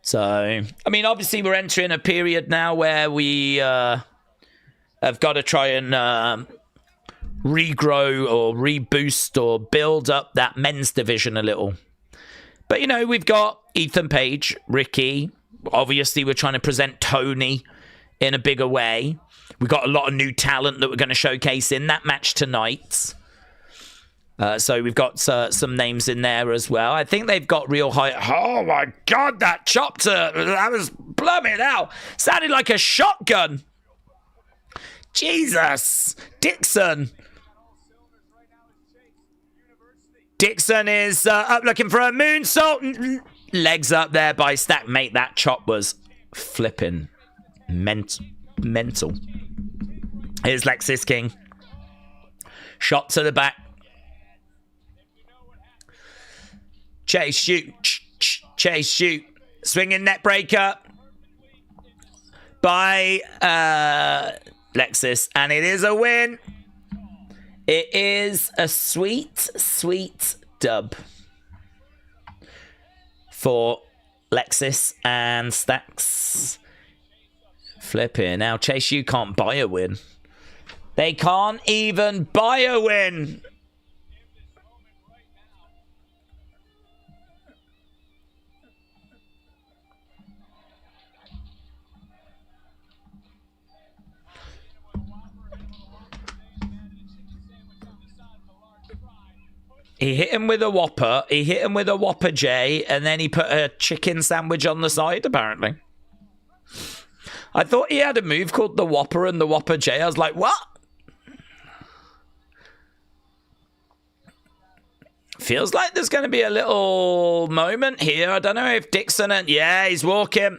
So, I mean, obviously we're entering a period now where we have got to try and regrow or reboost or build up that men's division a little. But, you know, we've got Ethan Page, Ricky. Obviously, we're trying to present Tony in a bigger way. We've got a lot of new talent that we're going to showcase in that match tonight. So we've got some names in there as well. I think they've got real high... Oh, my God, that chop that was blooming out. Sounded like a shotgun. Jesus. Dixon. Dixon is up looking for a moonsault. Legs up there by Stack. Mate, that chop was flipping mental. Here's Lexis King. Shot to the back. Chase, shoot. Chase, shoot. Swinging net breaker by Lexis. And it is a win. It is a sweet, sweet dub for Lexis and Stacks. Flipping. Now, Chase, you can't buy a win. They can't even buy a win. He hit him with a Whopper. He hit him with a Whopper J, and then he put a chicken sandwich on the side, apparently. I thought he had a move called the Whopper and the Whopper J. I was like, what? Feels like there's going to be a little moment here. I don't know if Dixon and... Yeah, he's walking.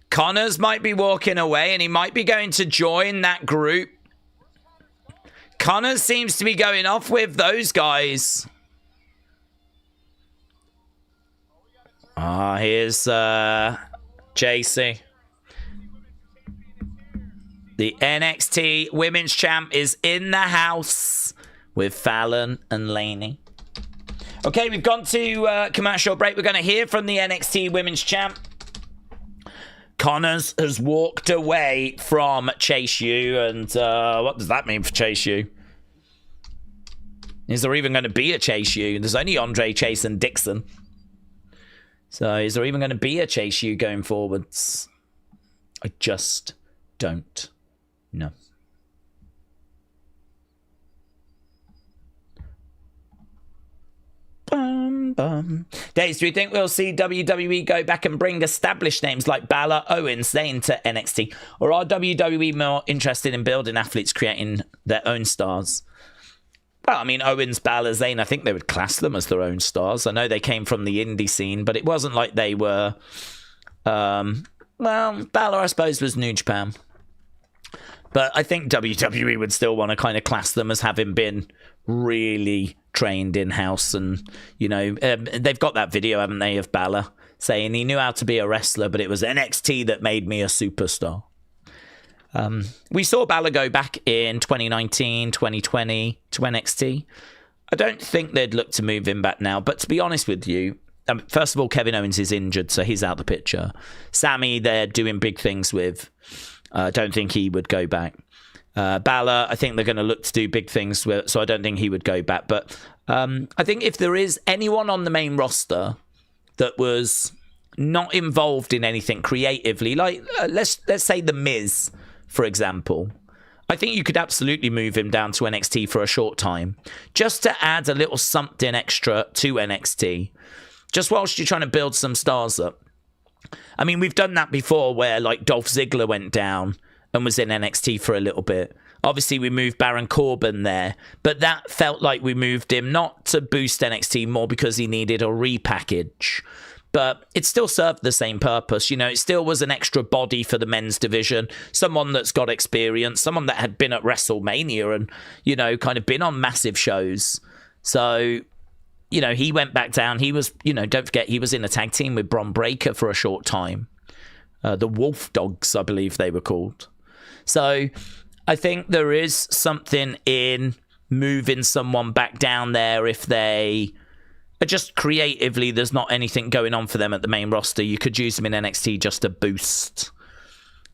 Connors might be walking away, and he might be going to join that group. Connors seems to be going off with those guys. Here's JC. The NXT Women's Champ is in the house with Fallon and Laney. Okay, we've gone to commercial break. We're going to hear from the NXT Women's Champ. Connors has walked away from Chase U, and what does that mean for Chase U? Is there even going to be a Chase U? There's only Andre, Chase, and Dixon. So is there even going to be a Chase U going forwards? I just don't know. Daze, do you think we'll see WWE go back and bring established names like Balor, Owens, Zayn to NXT? Or are WWE more interested in building athletes, creating their own stars? Well, I mean, Owens, Balor, Zayn, I think they would class them as their own stars. I know they came from the indie scene, but it wasn't like they were... well, Balor, I suppose, was New Japan. But I think WWE would still want to kind of class them as having been really trained in-house. And, you know, they've got that video, haven't they, of Balor saying he knew how to be a wrestler, but it was NXT that made me a superstar. We saw Balor go back in 2019, 2020 to NXT. I don't think they'd look to move him back now. But to be honest with you, first of all, Kevin Owens is injured, so he's out the picture. Sammy, they're doing big things with. I don't think he would go back. Balor, I think they're going to look to do big things with, so I don't think he would go back. But I think if there is anyone on the main roster that was not involved in anything creatively, like let's say The Miz, for example, I think you could absolutely move him down to NXT for a short time, just to add a little something extra to NXT, just whilst you're trying to build some stars up. I mean, we've done that before where like Dolph Ziggler went down and was in NXT for a little bit. Obviously, we moved Baron Corbin there, but that felt like we moved him not to boost NXT, more because he needed a repackage. But it still served the same purpose. You know, it still was an extra body for the men's division, someone that's got experience, someone that had been at WrestleMania and, you know, kind of been on massive shows. So, you know, he went back down. He was, you know, don't forget, he was in a tag team with Bron Breakker for a short time. The Wolf Dogs, I believe they were called. So I think there is something in moving someone back down there if they... just creatively, there's not anything going on for them at the main roster. You could use them in NXT just to boost.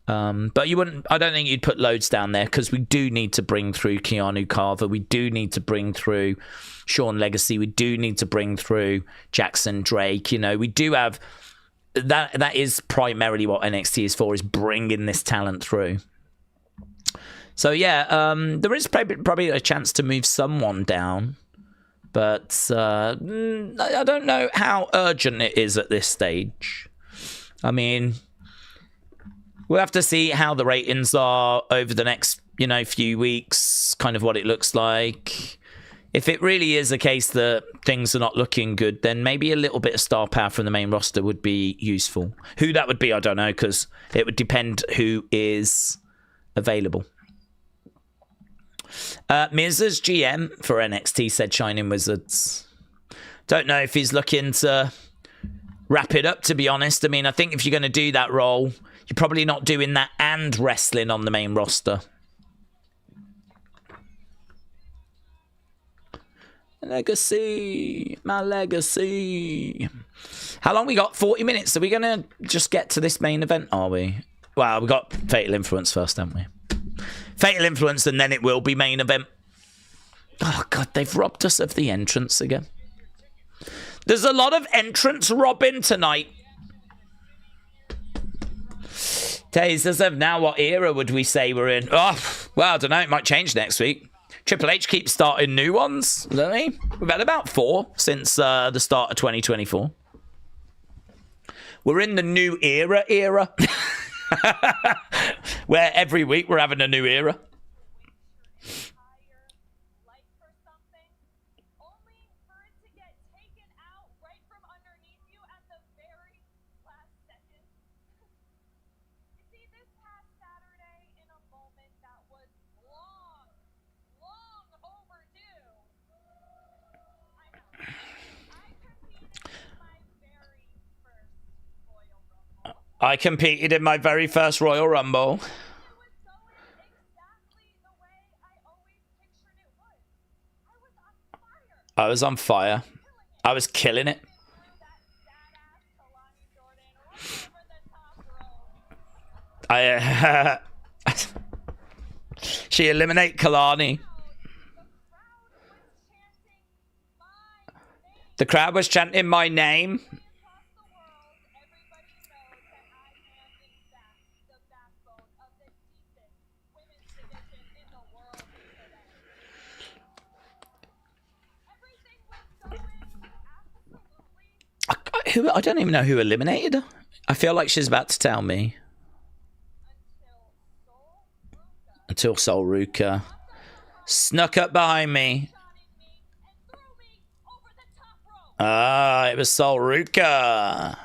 But you wouldn't... I don't think you'd put loads down there, because we do need to bring through Keanu, Carver. We do need to bring through Sean Legacy. We do need to bring through Jackson Drake. You know, we do have... That is primarily what NXT is for, is bringing this talent through. So, yeah, there is probably a chance to move someone down. But I don't know how urgent it is at this stage. I mean, we'll have to see how the ratings are over the next, you know, few weeks, kind of what it looks like. If it really is a case that things are not looking good, then maybe a little bit of star power from the main roster would be useful. Who that would be, I don't know, because it would depend who is available. Miz as GM for NXT, said Shining Wizards. Don't know if he's looking to wrap it up, to be honest. I mean, I think if you're going to do that role, you're probably not doing that and wrestling on the main roster. Legacy, my legacy. How long we got? 40 minutes. Are we going to just get to this main event, are we? Well, we got Fatal Influence first, haven't we? Fatal Influence, and then it will be main event. Oh, God, they've robbed us of the entrance again. There's a lot of entrance robbing tonight. Daze, as of now, what era would we say we're in? Oh, well, I don't know. It might change next week. Triple H keeps starting new ones, don't he? We've had about 4 since the start of 2024. We're in the new era. Where every week we're having a new era. I competed in my very first Royal Rumble. I was on fire. I was killing it. She eliminated Kalani. The crowd was chanting my name. I don't even know who eliminated her. I feel like she's about to tell me. Until Sol Ruka snuck up behind me. Ah, it was Sol Ruka.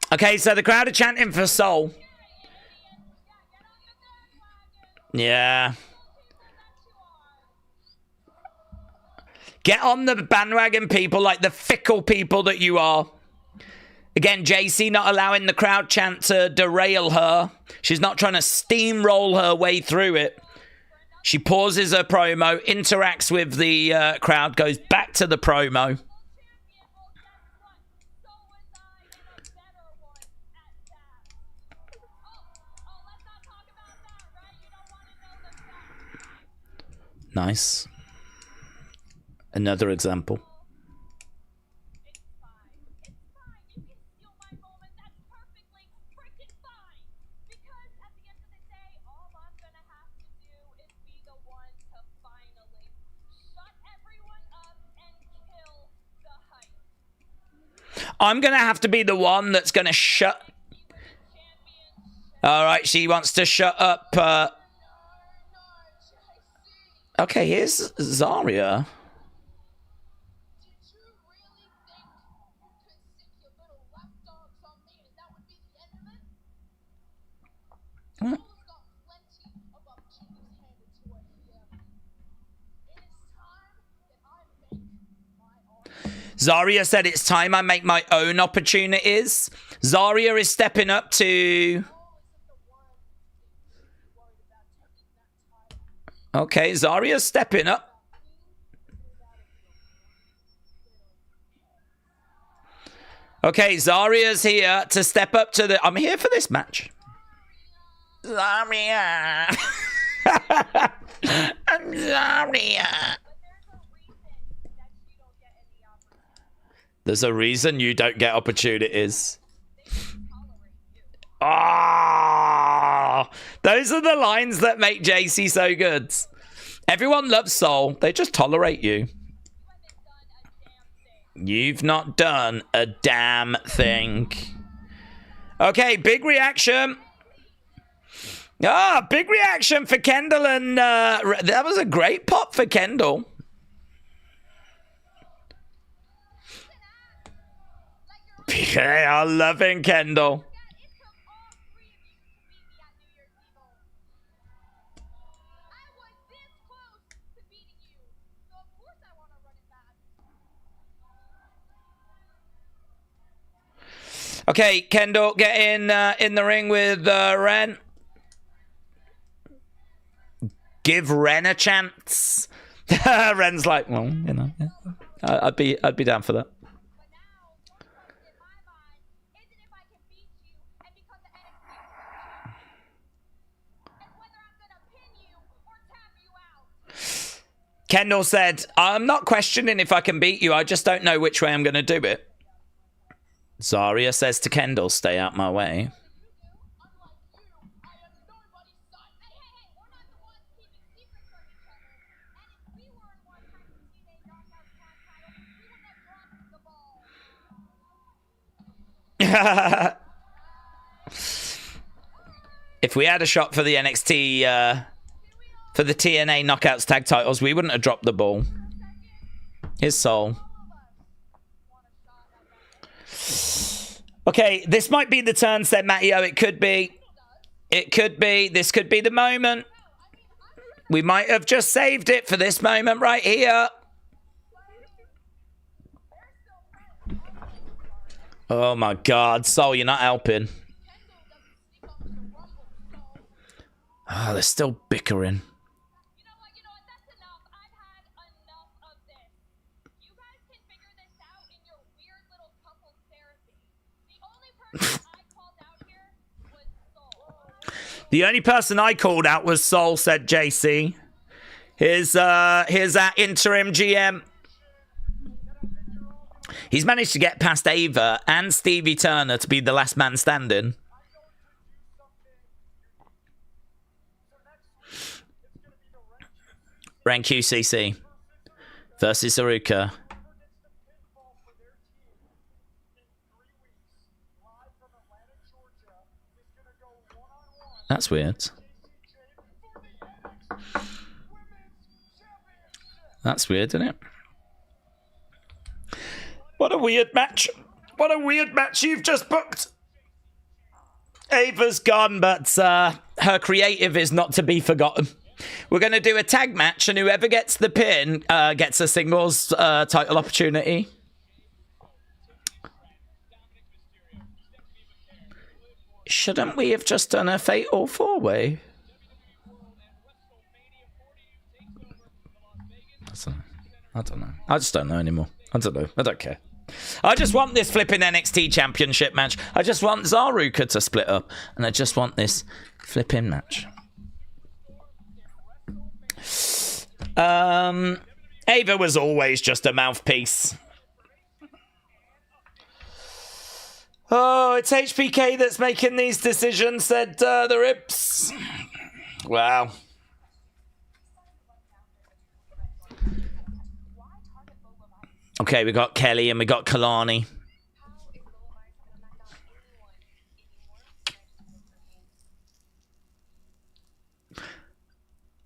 Okay, so the crowd are chanting for Sol. Yeah. Get on the bandwagon, people, like the fickle people that you are. Again, JC not allowing the crowd chant to derail her. She's not trying to steamroll her way through it. She pauses her promo, interacts with the crowd, goes back to the promo. Nice. Another example. I'm going to have to be the one that's going to shut... All right, she wants to shut up... Okay, here's Zarya. What? Zarya said it's time I make my own opportunities. Zarya is stepping up to... Okay, Zarya's stepping up. Okay, Zarya's here to step up to the... I'm here for this match. Zarya. I'm Zarya. There's a reason you don't get opportunities. Ah, those are the lines that make JC so good. Everyone loves Soul. They just tolerate you. You've not done a damn thing. Okay, big reaction. Ah, big reaction for Kendall, and that was a great pop for Kendall. They are loving Kendall. Okay, Kendall, get in the ring with Ren. Give Ren a chance. Ren's like, well, you know, yeah. I'd be down for that. Kendall said, I'm not questioning if I can beat you. I just don't know which way I'm going to do it. Zarya says to Kendall, stay out my way. If we had a shot for the NXT, for the TNA Knockouts tag titles, we wouldn't have dropped the ball. Here's Soul. Okay, this might be the turn, said Matteo. It could be. It could be. This could be the moment. We might have just saved it for this moment right here. Oh my God, Soul, you're not helping. Oh, they're still bickering. The only person I called out was Soul, said JC. Here's our interim GM. He's managed to get past Ava and Stevie Turner to be the last man standing. Ren QCC versus Haruka. That's weird. That's weird, isn't it? What a weird match. What a weird match you've just booked. Ava's gone, but her creative is not to be forgotten. We're going to do a tag match, and whoever gets the pin gets a singles title opportunity. Shouldn't we have just done a fatal 4-way? I don't know. I just don't know anymore. I don't know. I don't care. I just want this flipping NXT Championship match. I just want Zaruka to split up. And I just want this flipping match. Ava was always just a mouthpiece. Oh, it's HBK that's making these decisions, said the Rips. Wow. Okay, we got Kelly and we got Kalani.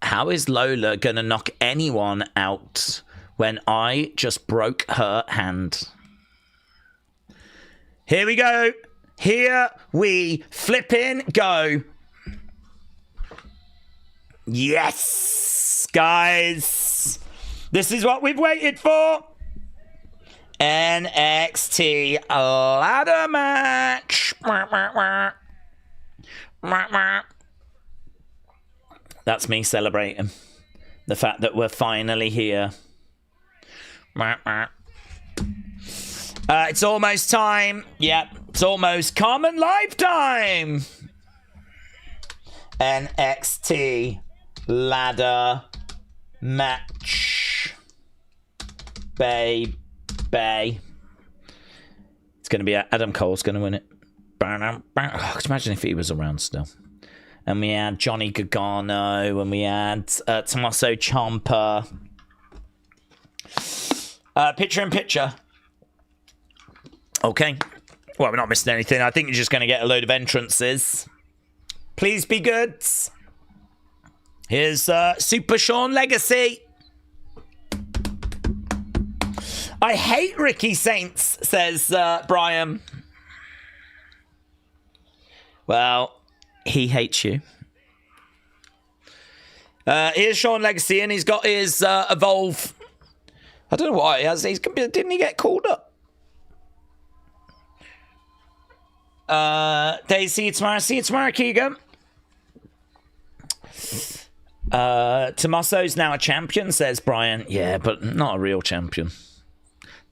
How is Lola gonna knock anyone out when I just broke her hand? Here we go. Here we flippin' go. Yes, guys. This is what we've waited for. NXT ladder match. That's me celebrating the fact that we're finally here. It's almost time. Yep, it's almost common lifetime. NXT ladder match. Babe. It's going to be Adam Cole's going to win it. Oh, could you imagine if he was around still? And we had Johnny Gargano, and we had Tommaso Ciampa. Picture in picture. Okay. Well, we're not missing anything. I think you're just going to get a load of entrances. Please be good. Here's Super Sean Legacy. I hate Ricky Saints, says Brian. Well, he hates you. Here's Sean Legacy, and he's got his Evolve. I don't know why he has. Didn't he get called up? Daze, see you tomorrow. See you tomorrow, Keegan. Tommaso's now a champion, says Brian. Yeah, but not a real champion.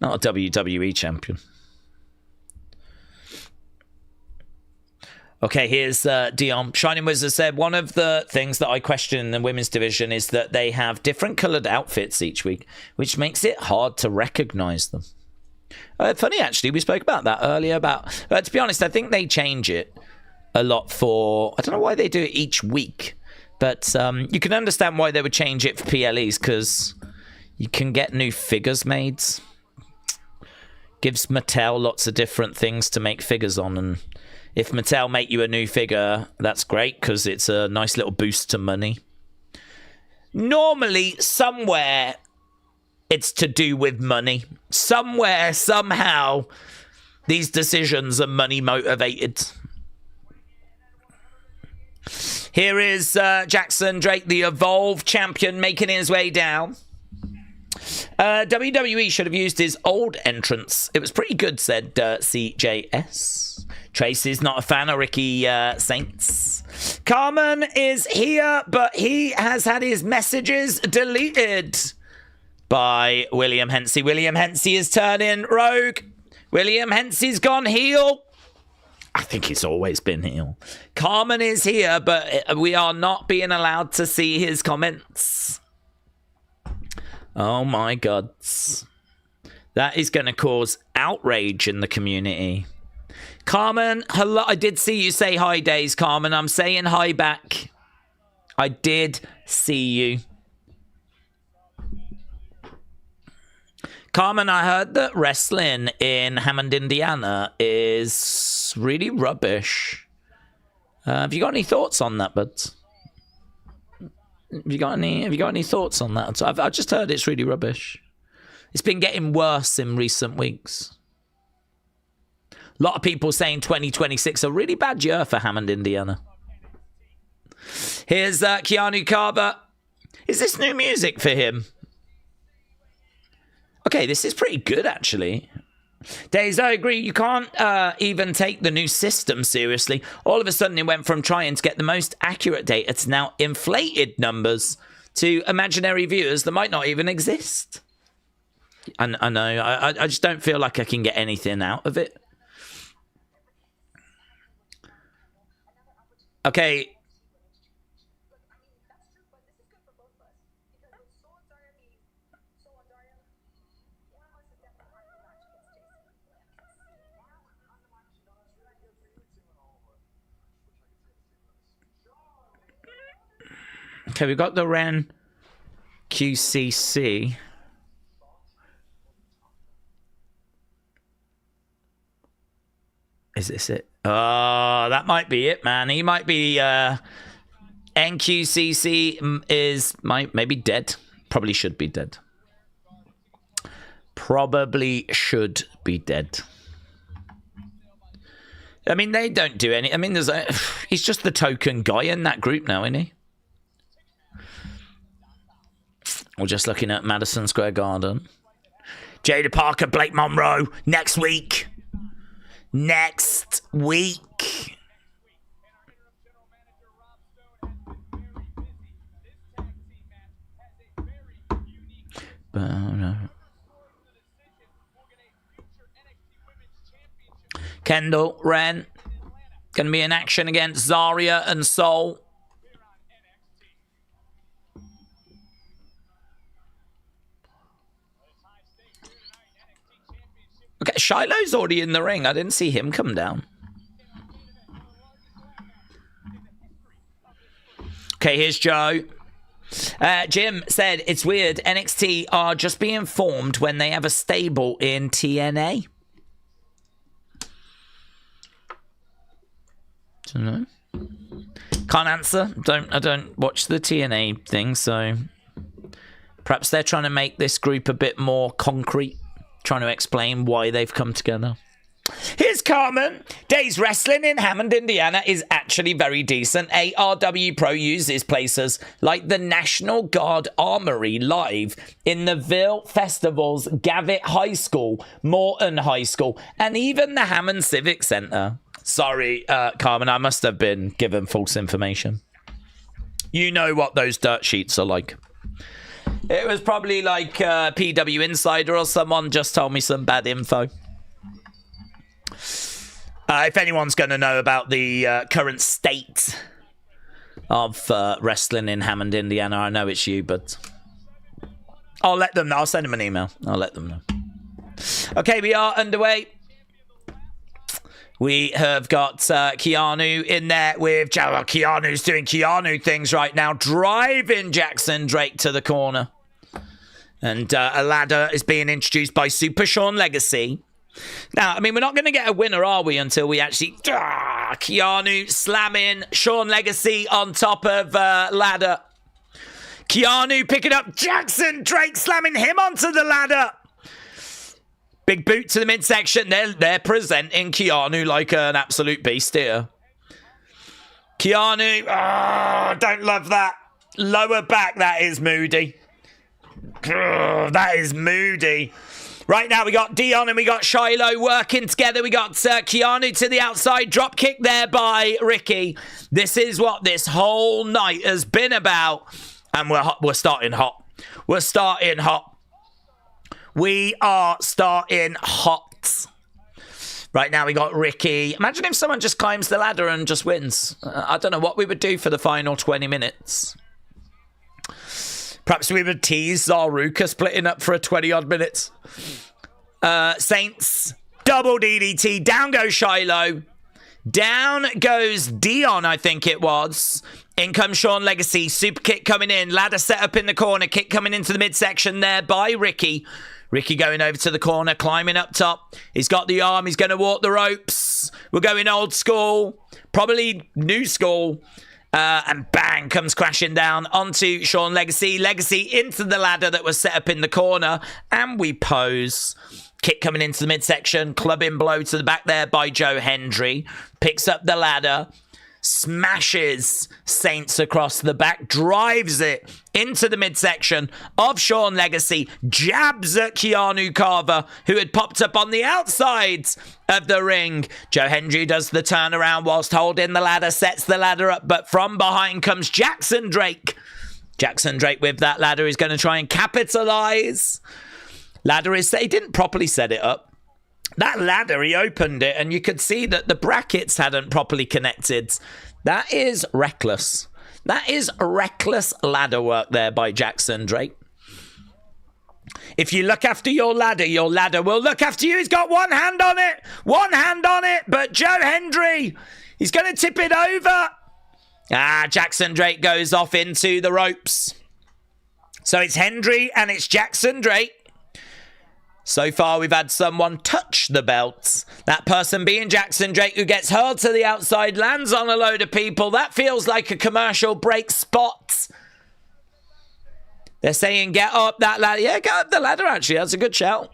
Not a WWE champion. Okay, here's Dion. Shining Wizard said, one of the things that I question in the women's division is that they have different coloured outfits each week, which makes it hard to recognise them. Funny, actually, we spoke about that earlier. To be honest, I think they change it a lot for... I don't know why they do it each week, but you can understand why they would change it for PLEs, because you can get new figures made. Gives Mattel lots of different things to make figures on, and if Mattel make you a new figure, that's great because it's a nice little boost to money. Normally, somewhere, it's to do with money. Somewhere, somehow, these decisions are money motivated. Here is Jackson Drake, the Evolve champion, making his way down. WWE should have used his old entrance. It was pretty good, said CJS. Tracy's not a fan of Ricky Saints. Carmen is here, but he has had his messages deleted by William Hensey. William Hensey is turning rogue. William Hensey's gone heel. I think he's always been heel. Carmen is here, but we are not being allowed to see his comments. Oh my God. That is going to cause outrage in the community. Carmen, hello. I did see you say hi, Daze, Carmen. I'm saying hi back. I did see you. Carmen, I heard that wrestling in Hammond, Indiana is really rubbish. Have you got any thoughts on that, bud? Have you got any thoughts on that? I've just heard it's really rubbish. It's been getting worse in recent weeks. A lot of people saying 2026 a really bad year for Hammond, Indiana. Here's Keanu Carver. Is this new music for him? Okay, this is pretty good, actually. Daze, I agree. You can't even take the new system seriously. All of a sudden, it went from trying to get the most accurate data to now inflated numbers to imaginary viewers that might not even exist. I know. I just don't feel like I can get anything out of it. Okay. Okay, we've got the Ren QCC. Is this it? Oh, that might be it, man. He might be... NQCC is maybe dead. Probably should be dead. Probably should be dead. I mean, they don't do any... I mean, he's just the token guy in that group now, isn't he? We're just looking at Madison Square Garden. Jada Parker, Blake Monroe, next week. Next week. Kendall, Ren. Going to be in action against Zarya and Soul. Okay, Shiloh's already in the ring. I didn't see him come down. Okay, here's Joe. Jim said, it's weird. NXT are just being formed when they have a stable in TNA. Don't know. Can't answer. I don't watch the TNA thing, so perhaps they're trying to make this group a bit more concrete. Trying to explain why they've come together. Here's Carmen. Daze Wrestling in Hammond, Indiana is actually very decent. ARW Pro uses places like the National Guard Armory live in the Ville Festivals, Gavitt High School, Morton High School, and even the Hammond Civic Center. Sorry, Carmen, I must have been given false information. You know what those dirt sheets are like. It was probably like PW Insider or someone just told me some bad info. If anyone's going to know about the current state of wrestling in Hammond, Indiana, I know it's you, but I'll let them know. I'll send them an email. I'll let them know. Okay, we are underway. We have got Keanu in there with... Keanu's doing Keanu things right now, driving Jackson Drake to the corner. And a ladder is being introduced by Super Sean Legacy. Now, I mean, we're not going to get a winner, are we, until we actually... Keanu slamming Sean Legacy on top of ladder. Keanu picking up Jackson Drake, slamming him onto the ladder. Big boot to the midsection. They're presenting Keanu like an absolute beast here. Keanu, don't love that. Lower back, that is moody. That is moody. Right now we got Dion and we got Shiloh working together. We got Keanu to the outside. Drop kick there by Ricky. This is what this whole night has been about. And we're starting hot. We're starting hot. We are starting hot. Right now we got Ricky. Imagine if someone just climbs the ladder and just wins. I don't know what we would do for the final 20 minutes. Perhaps we would tease Zaruka splitting up for a 20-odd minutes. Saints. Double DDT. Down goes Shiloh. Down goes Dion, I think it was. In comes Sean Legacy. Super kick coming in. Ladder set up in the corner. Kick coming into the midsection there by Ricky. Ricky going over to the corner, climbing up top. He's got the arm. He's going to walk the ropes. We're going old school. Probably new school. And bang, comes crashing down onto Sean Legacy. Legacy into the ladder that was set up in the corner. And we pose. Kick coming into the midsection. Clubbing blow to the back there by Joe Hendry. Picks up the ladder. smashes Saints across the back, drives it into the midsection of Shawn Legacy, jabs at Keanu Carver, who had popped up on the outsides of the ring. Joe Hendry does the turnaround whilst holding the ladder, sets the ladder up, but from behind comes Jackson Drake. Jackson Drake with that ladder is going to try and capitalize. Ladder is, he didn't properly set it up. That ladder, he opened it, and you could see that the brackets hadn't properly connected. That is reckless. That is reckless ladder work there by Jackson Drake. If you look after your ladder will look after you. He's got one hand on it. One hand on it, but Joe Hendry, he's going to tip it over. Jackson Drake goes off into the ropes. So it's Hendry and it's Jackson Drake. So far, we've had someone touch the belts. That person being Jackson Drake, who gets hurled to the outside, lands on a load of people. That feels like a commercial break spot. They're saying, get up that ladder. Yeah, get up the ladder, actually. That's a good shout.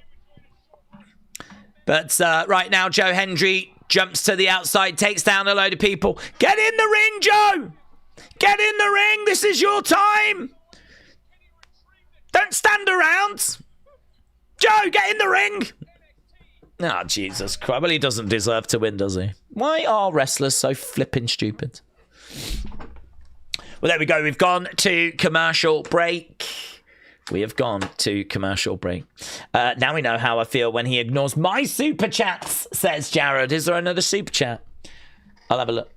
But right now, Joe Hendry jumps to the outside, takes down a load of people. Get in the ring, Joe! Get in the ring! This is your time! Don't stand around! Joe, get in the ring! Oh, Jesus Christ. Well, he doesn't deserve to win, does he? Why are wrestlers so flipping stupid? Well, there we go. We've gone to commercial break. We have gone to commercial break. Now we know how I feel when he ignores my super chats, says Jared. Is there another super chat? I'll have a look.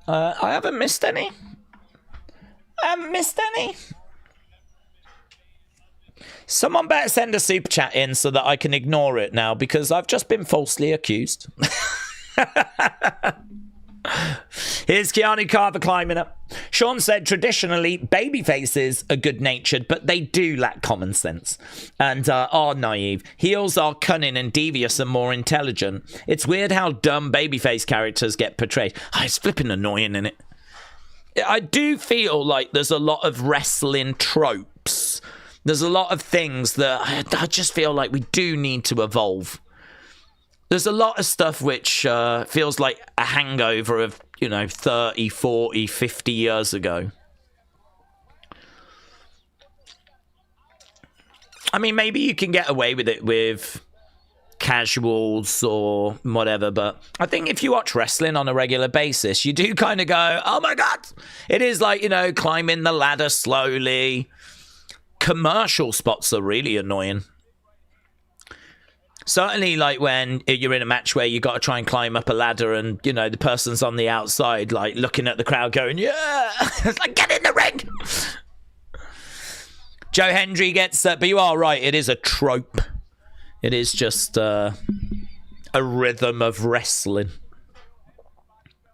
I haven't missed any. Someone better send a super chat in so that I can ignore it now, because I've just been falsely accused. Here's Keanu Carver climbing up. Sean said traditionally babyfaces are good-natured, but they do lack common sense and are naive. Heels are cunning and devious and more intelligent. It's weird how dumb babyface characters get portrayed. It's flipping annoying, isn't it? I do feel like there's a lot of wrestling tropes. There's a lot of things that I just feel like we do need to evolve. There's a lot of stuff which feels like a hangover of, 30, 40, 50 years ago. I mean, maybe you can get away with it with casuals or whatever, but I think if you watch wrestling on a regular basis, you do kind of go, oh my God. It is like, climbing the ladder slowly. Commercial spots are really annoying. Certainly, like when you're in a match where you got to try and climb up a ladder and, the person's on the outside, like looking at the crowd going, yeah, it's like, get in the ring. Joe Hendry gets, but you are right, it is a trope. It is just a rhythm of wrestling.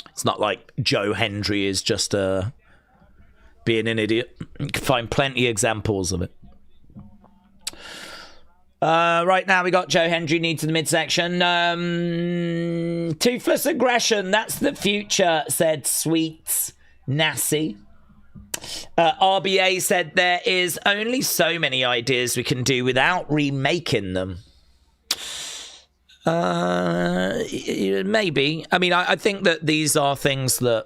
It's not like Joe Hendry is just being an idiot. You can find plenty of examples of it. Right now we got Joe Hendry knee to the midsection. Toothless aggression, that's the future, said Sweet Nassie. RBA said there is only so many ideas we can do without remaking them. Maybe. I mean, I think that these are things that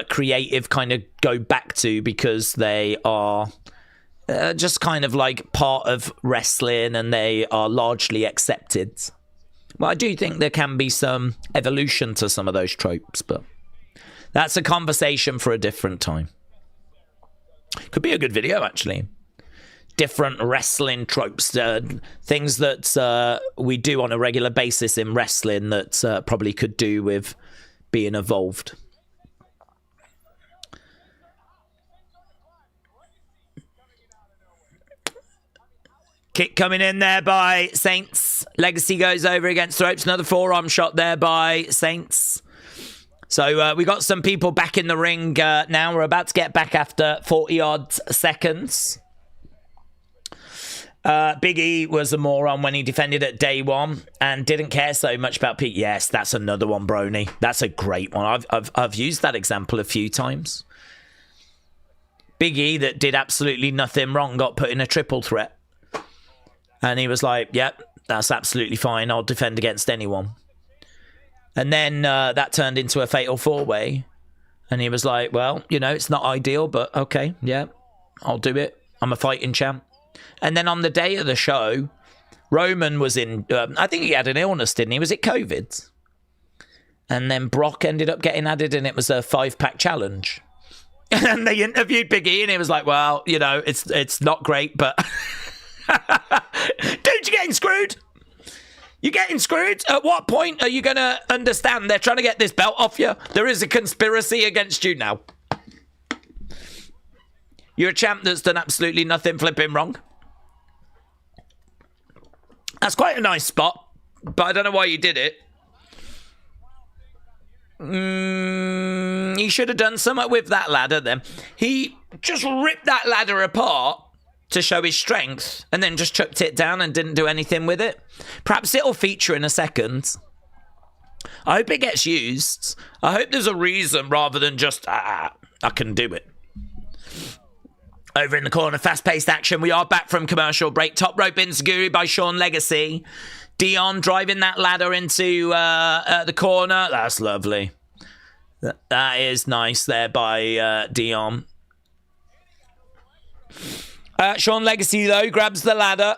creative kind of go back to because they are just kind of like part of wrestling and they are largely accepted. Well, I do think there can be some evolution to some of those tropes, but that's a conversation for a different time. Could be a good video, actually. Different wrestling tropes, things that we do on a regular basis in wrestling that probably could do with being evolved. Kick coming in there by Saints. Legacy goes over against the ropes. Another forearm shot there by Saints. So we got some people back in the ring now. We're about to get back after 40-odd seconds. Big E was a moron when he defended at day one and didn't care so much about Pete. Yes, that's another one, Brony. That's a great one. I've used that example a few times. Big E that did absolutely nothing wrong got put in a triple threat. And he was like, yep, that's absolutely fine. I'll defend against anyone. And then that turned into a fatal 4-way. And he was like, well, you know, it's not ideal, but okay, yeah, I'll do it. I'm a fighting champ. And then on the day of the show, Roman was in, I think he had an illness, didn't he? Was it COVID? And then Brock ended up getting added, and it was a 5-pack challenge. And they interviewed Big E, and he was like, well, you know, it's not great, but... Dude, you're getting screwed. You're getting screwed. At what point are you going to understand they're trying to get this belt off you? There is a conspiracy against you now. You're a champ that's done absolutely nothing flipping wrong. That's quite a nice spot, but I don't know why you did it. He should have done something with that ladder then. He just ripped that ladder apart to show his strength, and then just chucked it down and didn't do anything with it. Perhaps it'll feature in a second. I hope it gets used. I hope there's a reason rather than just, I can do it. Over in the corner, fast-paced action. We are back from commercial break. Top rope Enziguri by Sean Legacy. Dion driving that ladder into the corner. That's lovely. That is nice there by Dion. Sean Legacy, though, grabs the ladder.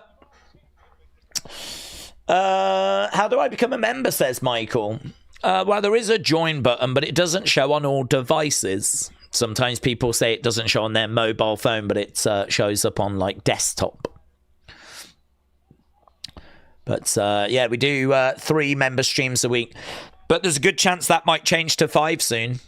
How do I become a member, says Michael. Well, there is a join button, but it doesn't show on all devices. Sometimes people say it doesn't show on their mobile phone, but it shows up on, like, desktop. But, yeah, we do 3 member streams a week. But there's a good chance that might change to 5 soon.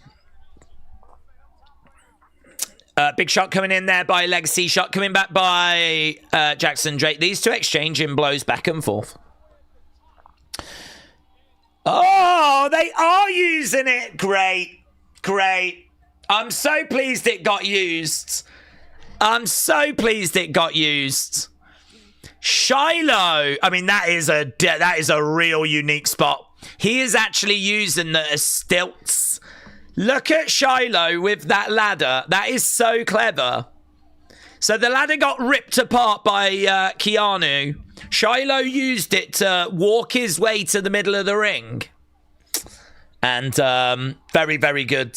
Big shot coming in there by Legacy. Shot coming back by Jackson Drake. These two exchanging blows back and forth. Oh, they are using it. Great. Great. I'm so pleased it got used. I'm so pleased it got used. Shiloh. I mean, that is a real unique spot. He is actually using the stilts. Look at Shiloh with that ladder. That is so clever. So the ladder got ripped apart by Keanu. Shiloh used it to walk his way to the middle of the ring. And very, very good.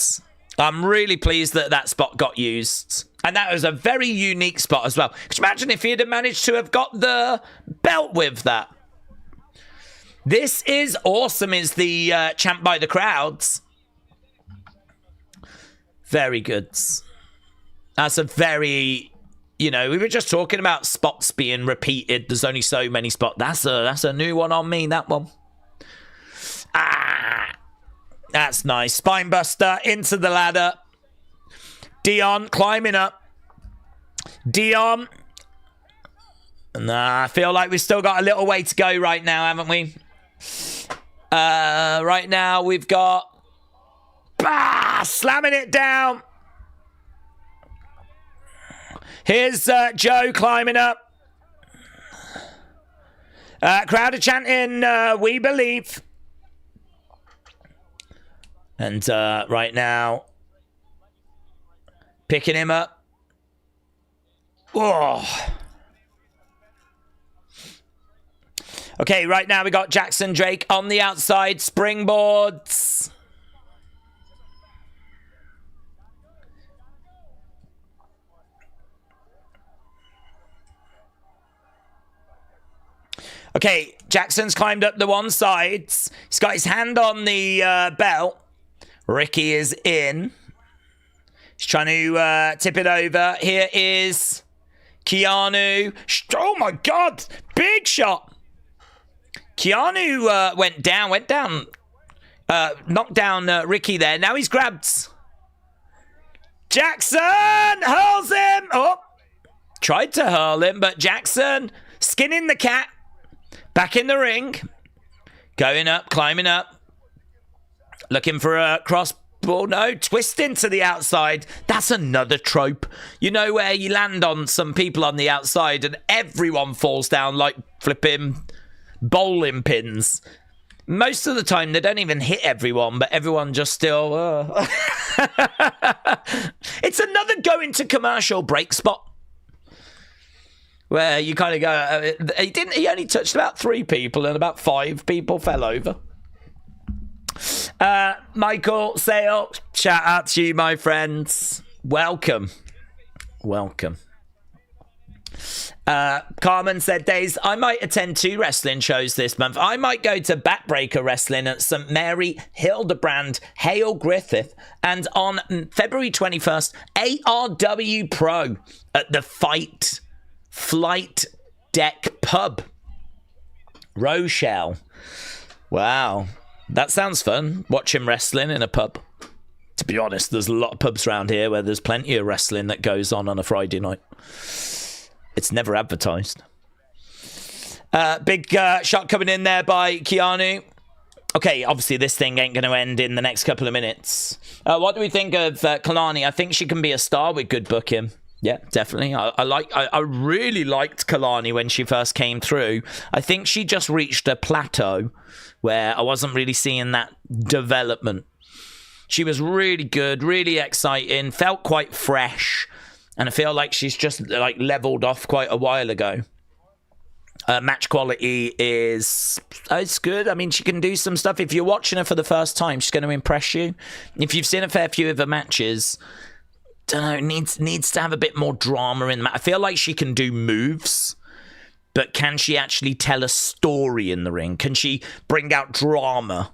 I'm really pleased that that spot got used. And that was a very unique spot as well. Could you imagine if he'd have managed to have got the belt with that? This is awesome, is the champ by the crowds. Very good. That's a very, you know, we were just talking about spots being repeated. There's only so many spots. That's a new one on me, that one. That's nice. Spinebuster into the ladder. Dion climbing up. Dion. Nah, I feel like we've still got a little way to go right now, haven't we? Right now we've got slamming it down. Here's Joe climbing up. Crowd are chanting, we believe. And right now, picking him up. Whoa. Okay, right now we got Jackson Drake on the outside. Springboards. Okay, Jackson's climbed up the one side. He's got his hand on the belt. Ricky is in. He's trying to tip it over. Here is Keanu. Oh my God, big shot. Keanu went down, knocked down Ricky there. Now he's grabbed Jackson, hurls him. Oh, tried to hurl him, but Jackson skinning the cat. Back in the ring. Going up, climbing up. Looking for a cross. Oh no, twisting to the outside. That's another trope. You know where you land on some people on the outside and everyone falls down like flipping bowling pins. Most of the time they don't even hit everyone, but everyone just still... It's another going to commercial break spot. Where you kind of go, he only touched about 3 people and about 5 people fell over. Michael Sale, shout out to you, my friends. Welcome. Carmen said, Daze, I might attend 2 wrestling shows this month. I might go to Backbreaker Wrestling at St. Mary, Hildebrand, Hale Griffith, and on February 21st, ARW Pro at the Flight Deck Pub, Rochelle. Wow, that sounds fun, watching wrestling in a pub. To be honest, there's a lot of pubs around here where there's plenty of wrestling that goes on a Friday night. It's never advertised. Big shot coming in there by Keanu. Okay, obviously this thing ain't going to end in the next couple of minutes. What do we think of Kalani? I think she can be a star with good booking. Yeah, definitely. I really liked Kalani when she first came through. I think she just reached a plateau where I wasn't really seeing that development. She was really good, really exciting, felt quite fresh. And I feel like she's just like leveled off quite a while ago. Match quality is it's good. I mean, she can do some stuff. If you're watching her for the first time, she's going to impress you. If you've seen a fair few of her matches, don't know, needs to have a bit more drama in that. I feel like she can do moves, but can she actually tell a story in the ring? Can she bring out drama?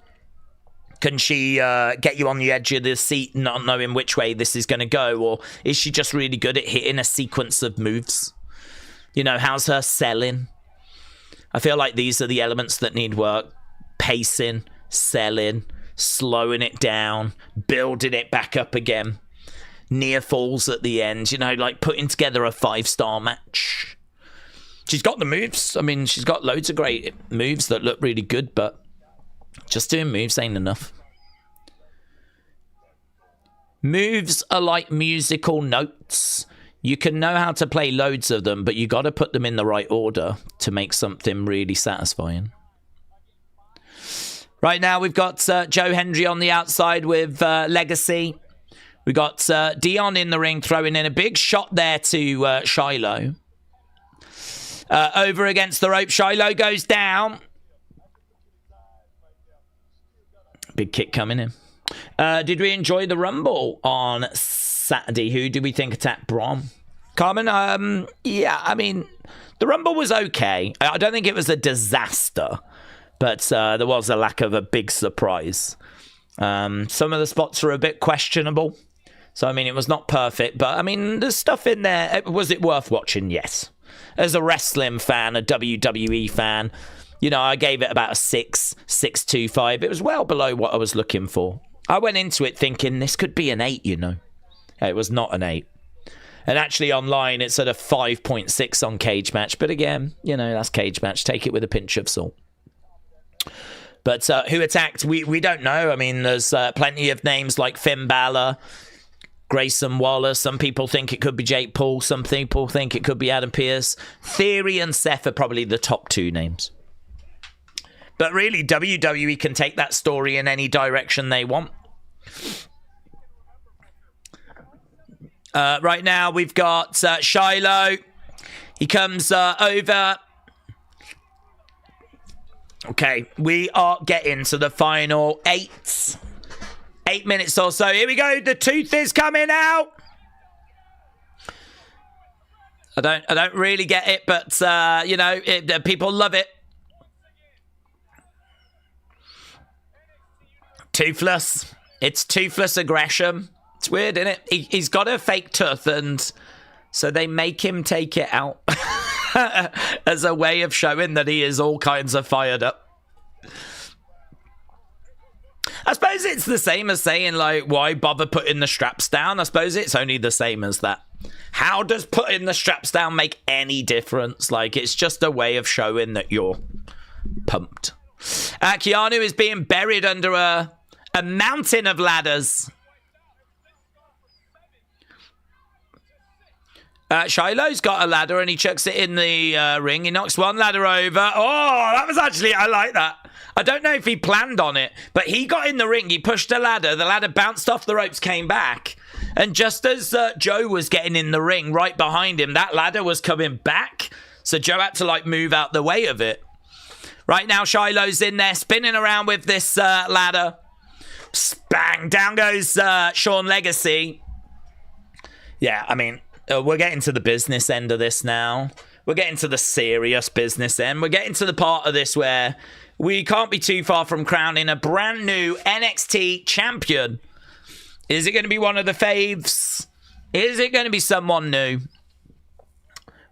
Can she get you on the edge of the seat not knowing which way this is going to go? Or is she just really good at hitting a sequence of moves? You know, how's her selling? I feel like these are the elements that need work. Pacing, selling, slowing it down, building it back up again. Near falls at the end, you know, like putting together a 5-star match. She's got the moves. I mean, she's got loads of great moves that look really good, but just doing moves ain't enough. Moves are like musical notes. You can know how to play loads of them, but you got to put them in the right order to make something really satisfying. Right now, we've got Joe Hendry on the outside with Legacy. We got Dion in the ring throwing in a big shot there to Shiloh. Over against the rope, Shiloh goes down. Big kick coming in. Did we enjoy the Rumble on Saturday? Who do we think attacked Braun? Carmen, yeah, I mean, the Rumble was okay. I don't think it was a disaster, but there was a lack of a big surprise. Some of the spots are a bit questionable. So, I mean, it was not perfect, but, I mean, there's stuff in there. Was it worth watching? Yes. As a wrestling fan, a WWE fan, you know, I gave it about a 6.25. It was well below what I was looking for. I went into it thinking this could be an 8, you know. It was not an 8. And actually online, it's at a 5.6 on Cage Match. But again, you know, that's Cage Match. Take it with a pinch of salt. But who attacked? We don't know. I mean, there's plenty of names like Finn Balor, Grayson Waller. Some people think it could be Jake Paul. Some people think it could be Adam Pearce. Theory and Seth are probably the top 2 names. But really, WWE can take that story in any direction they want. Right now, we've got Shiloh. He comes over. Okay, we are getting to the final 8 minutes or so. Here we go. The tooth is coming out. I don't really get it, but you know, people love it. Toothless. It's toothless aggression. It's weird, isn't it? He's got a fake tooth, and so they make him take it out as a way of showing that he is all kinds of fired up. I suppose it's the same as saying, like, why bother putting the straps down? I suppose it's only the same as that. How does putting the straps down make any difference? Like, it's just a way of showing that you're pumped. Keanu is being buried under a mountain of ladders. Shiloh's got a ladder and he chucks it in the ring. He knocks one ladder over. Oh, that was actually, I like that. I don't know if he planned on it, but he got in the ring. He pushed a ladder. The ladder bounced off the ropes, came back. And just as Joe was getting in the ring right behind him, that ladder was coming back. So Joe had to, like, move out the way of it. Right now, Shiloh's in there spinning around with this ladder. Bang! Down goes Sean Legacy. Yeah, I mean, we're getting to the business end of this now. We're getting to the serious business end. We're getting to the part of this where we can't be too far from crowning a brand new NXT champion. Is it going to be one of the faves? Is it going to be someone new?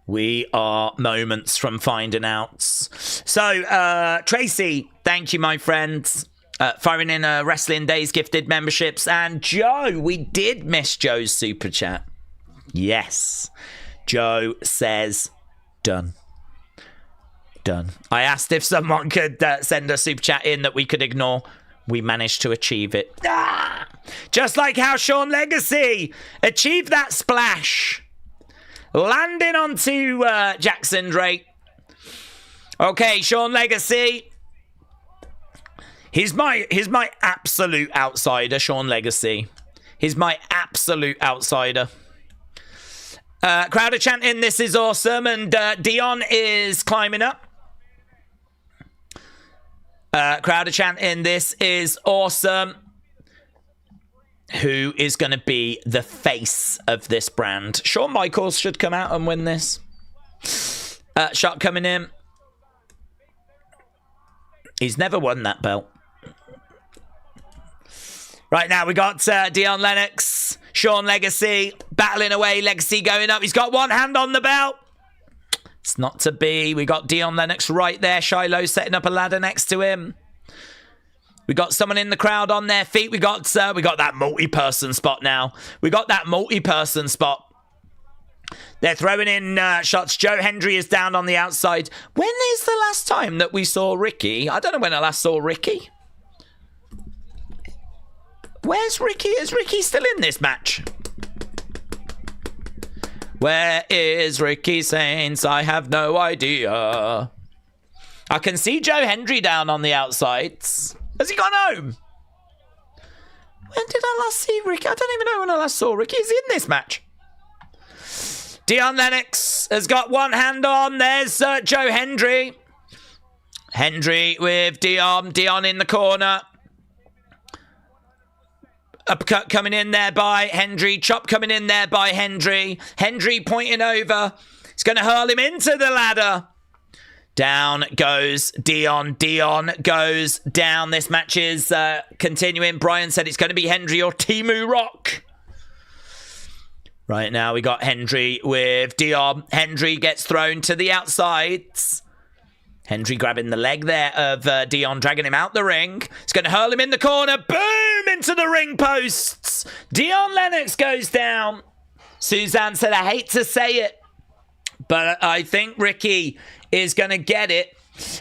We are moments from finding out. So, Tracy, thank you, my friends. Firing in Wrestling Daze gifted memberships. And Joe, we did miss Joe's super chat. Yes. Joe says, done. Done. I asked if someone could send a super chat in that we could ignore. We managed to achieve it. Ah! Just like how Sean Legacy achieved that splash. Landing onto Jackson Drake. Okay, Sean Legacy. He's my absolute outsider, Sean Legacy. He's my absolute outsider. Crowd are chanting, this is awesome. And Dion is climbing up. Crowd are chanting, this is awesome. Who is going to be the face of this brand? Shawn Michaels should come out and win this. Shot coming in. He's never won that belt. Right now we got Dion Lennox, Sean Legacy, battling away. Legacy going up. He's got one hand on the belt. It's not to be. We got Dion Lennox right there. Shiloh setting up a ladder next to him. We got someone in the crowd on their feet. We got that multi-person spot now. We got that multi-person spot. They're throwing in shots. Joe Hendry is down on the outside. When is the last time that we saw Ricky? I don't know when I last saw Ricky. Where's Ricky? Is Ricky still in this match? Where is Ricky Saints? I have no idea. I can see Joe Hendry down on the outsides. Has he gone home? When did I last see Ricky? I don't even know when I last saw Ricky. Is he in this match? Dion Lennox has got one hand on. There's Joe Hendry. Hendry with Dion. Dion in the corner. Uppercut coming in there by Hendry. Chop coming in there by Hendry. Hendry pointing over. He's going to hurl him into the ladder. Down goes Dion. Dion goes down. This match is continuing. Brian said it's going to be Hendry or Timu Rock. Right now we got Hendry with Dion. Hendry gets thrown to the outsides. Hendry grabbing the leg there of Dion, dragging him out the ring. He's going to hurl him in the corner. Boom! Into the ring posts. Dion Lennox goes down. Suzanne said, I hate to say it, but I think Ricky is going to get it.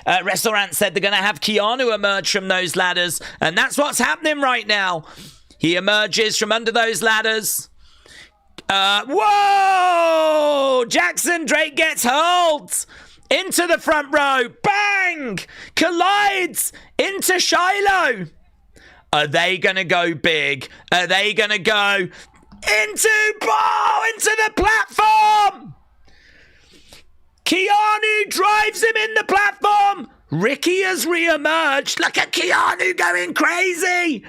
Restaurant said they're going to have Keanu emerge from those ladders, and that's what's happening right now. He emerges from under those ladders. Whoa! Jackson Drake gets hurled into the front row. Bang! Collides into Shiloh. Are they going to go big? Are they going to go into the platform? Keanu drives him in the platform. Ricky has re-emerged. Look at Keanu going crazy.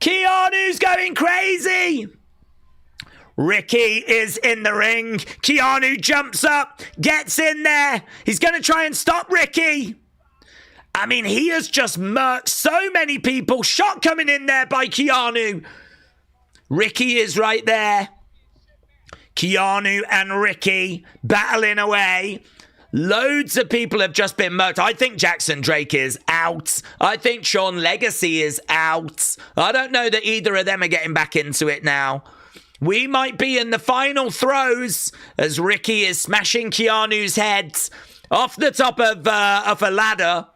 Keanu's going crazy. Ricky is in the ring. Keanu jumps up, gets in there. He's going to try and stop Ricky. I mean, he has just murked so many people. Shot coming in there by Keanu. Ricky is right there. Keanu and Ricky battling away. Loads of people have just been murked. I think Jackson Drake is out. I think Sean Legacy is out. I don't know that either of them are getting back into it now. We might be in the final throes as Ricky is smashing Keanu's head off the top of a ladder.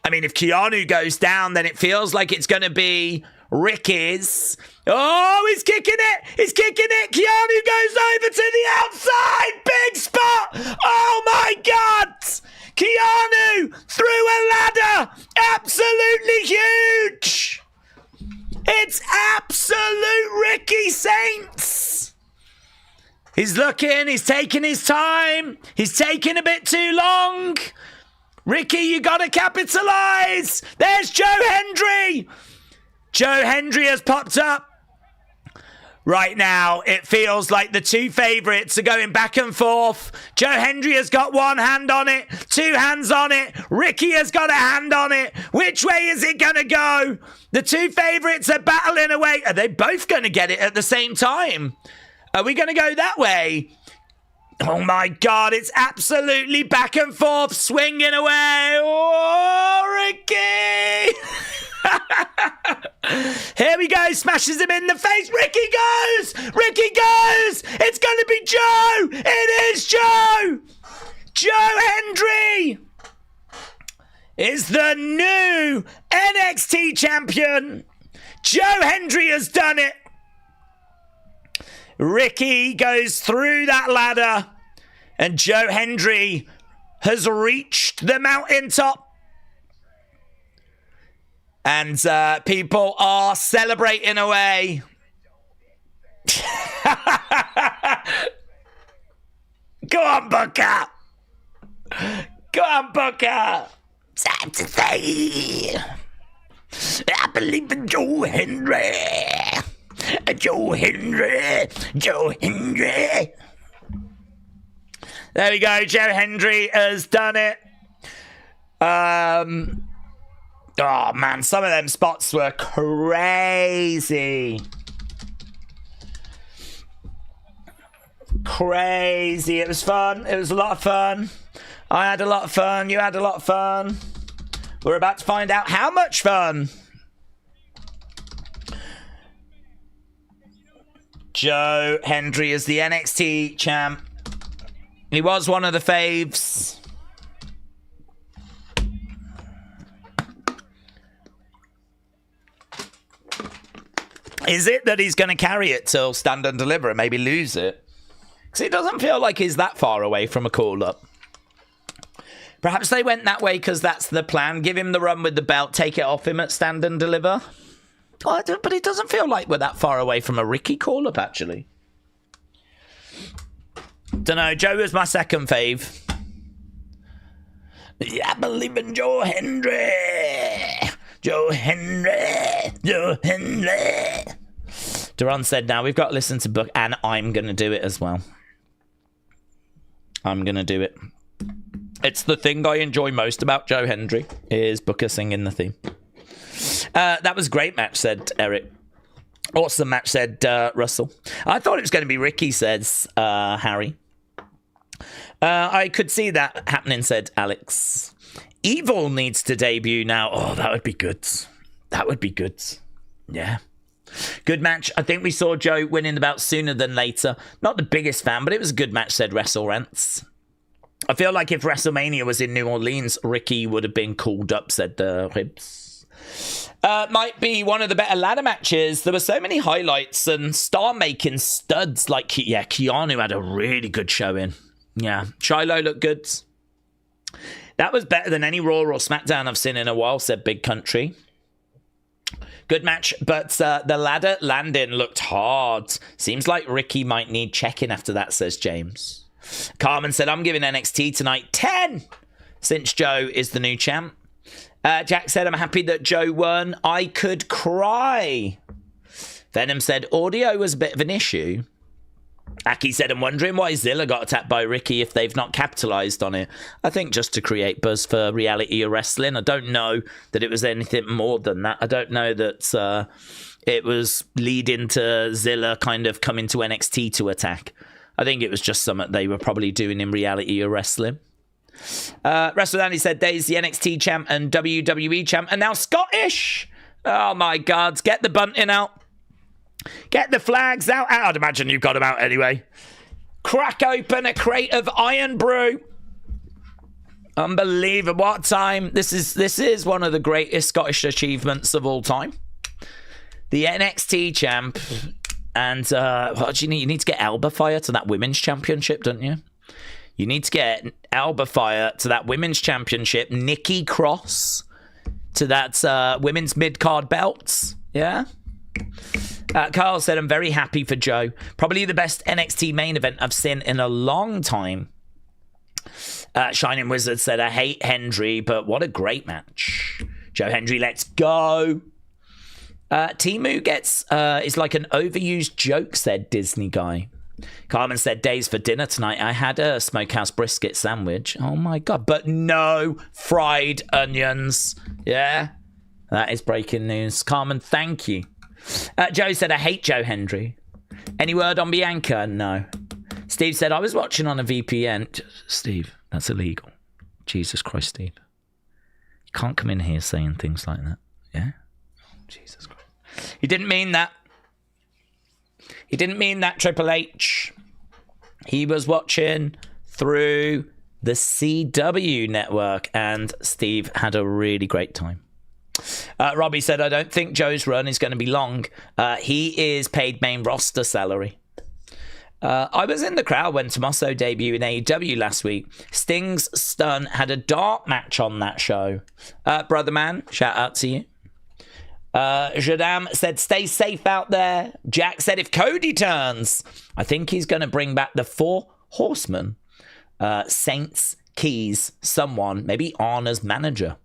I mean, if Keanu goes down, then it feels like it's going to be Ricky's. Oh, he's kicking it. He's kicking it. Keanu goes over to the outside. Big spot. Oh, my God. Keanu through a ladder. Absolutely huge. It's absolute Ricky Saints. He's looking. He's taking his time. He's taking a bit too long. Ricky, you got to capitalize. There's Joe Hendry. Joe Hendry has popped up. Right now, it feels like the two favourites are going back and forth. Joe Hendry has got one hand on it, two hands on it. Ricky has got a hand on it. Which way is it going to go? The two favourites are battling away. Are they both going to get it at the same time? Are we going to go that way? Oh my God, it's absolutely back and forth, swinging away. Oh, Ricky! Here we go, smashes him in the face. Ricky goes! Ricky goes! It's going to be Joe! It is Joe! Joe Hendry is the new NXT champion. Joe Hendry has done it. Ricky goes through that ladder and Joe Hendry has reached the mountaintop. And people are celebrating away. Go on, Booker. Go on, Booker. Time to say, I believe in Joe Hendry. Joe Hendry. Joe Hendry. There we go. Joe Hendry has done it. Oh, man, some of them spots were crazy. Crazy. It was fun. It was a lot of fun. I had a lot of fun. You had a lot of fun. We're about to find out how much fun. Joe Hendry is the NXT champ. He was one of the faves. Is it that he's going to carry it till Stand and Deliver and maybe lose it? Because it doesn't feel like he's that far away from a call-up. Perhaps they went that way because that's the plan. Give him the run with the belt, take it off him at Stand and Deliver. But it doesn't feel like we're that far away from a Ricky call-up, actually. Dunno, Joe was my second fave. Yeah, I believe in Joe Hendry. Joe Hendry. Joe Hendry. Duran said, now we've got to listen to Book, and I'm going to do it as well. I'm going to do it. It's the thing I enjoy most about Joe Hendry, is Booker singing the theme. That was a great match, said Eric. Awesome match, said Russell. I thought it was going to be Ricky, says Harry. I could see that happening, said Alex. Evil needs to debut now. Oh, that would be good. That would be good. Yeah. Good match. I think we saw Joe winning the belt sooner than later. Not the biggest fan, but it was a good match, said Wrestle Rants. I feel like if WrestleMania was in New Orleans, Ricky would have been called up, said the Ribs. Might be one of the better ladder matches. There were so many highlights and star-making studs. Like, Keanu had a really good showing. Yeah, Shiloh looked good. That was better than any Raw or SmackDown I've seen in a while, said Big Country. Good match, but the ladder landing looked hard. Seems like Ricky might need checking after that, says James. Carmen said, I'm giving NXT tonight 10, since Joe is the new champ. Jack said, I'm happy that Joe won. I could cry. Venom said, audio was a bit of an issue. Aki said, I'm wondering why Zilla got attacked by Ricky if they've not capitalised on it. I think just to create buzz for reality or wrestling. I don't know that it was anything more than that. I don't know that it was leading to Zilla kind of coming to NXT to attack. I think it was just something they were probably doing in reality or wrestling. Wrestle Danny said, Daze, the NXT champ and WWE champ, and now Scottish. Oh my God, get the bunting out. Get the flags out. I'd imagine you've got them out anyway. Crack open a crate of Iron Brew. Unbelievable. What time. This is one of the greatest Scottish achievements of all time. The NXT champ. And what do you need? You need to get Alba Fire to that women's championship, don't you? You need to get Alba Fire to that women's championship. Nikki Cross to that women's mid-card belts. Yeah? Carl said, I'm very happy for Joe. Probably the best NXT main event I've seen in a long time. Shining Wizard said, I hate Hendry, but what a great match. Joe Hendry, let's go. Timu gets is like an overused joke, said Disney guy. Carmen said, days for dinner tonight. I had a smokehouse brisket sandwich. Oh my God. But no fried onions. Yeah. That is breaking news. Carmen, thank you. Joe said, I hate Joe Hendry. Any word on Bianca? No. Steve said, I was watching on a VPN. Steve, that's illegal. Jesus Christ, Steve. You can't come in here saying things like that. Yeah? Oh, Jesus Christ. He didn't mean that. He didn't mean that, Triple H. He was watching through the CW network, and Steve had a really great time. Robbie said, I don't think Joe's run is going to be long. He is paid main roster salary. I was in the crowd when Tommaso debuted in AEW last week. Sting's Stun had a dark match on that show. Brother man, shout out to you. Jadam said, stay safe out there. Jack said, if Cody turns, I think he's going to bring back the 4 horsemen. Saints, Keys, someone, maybe Arna's manager.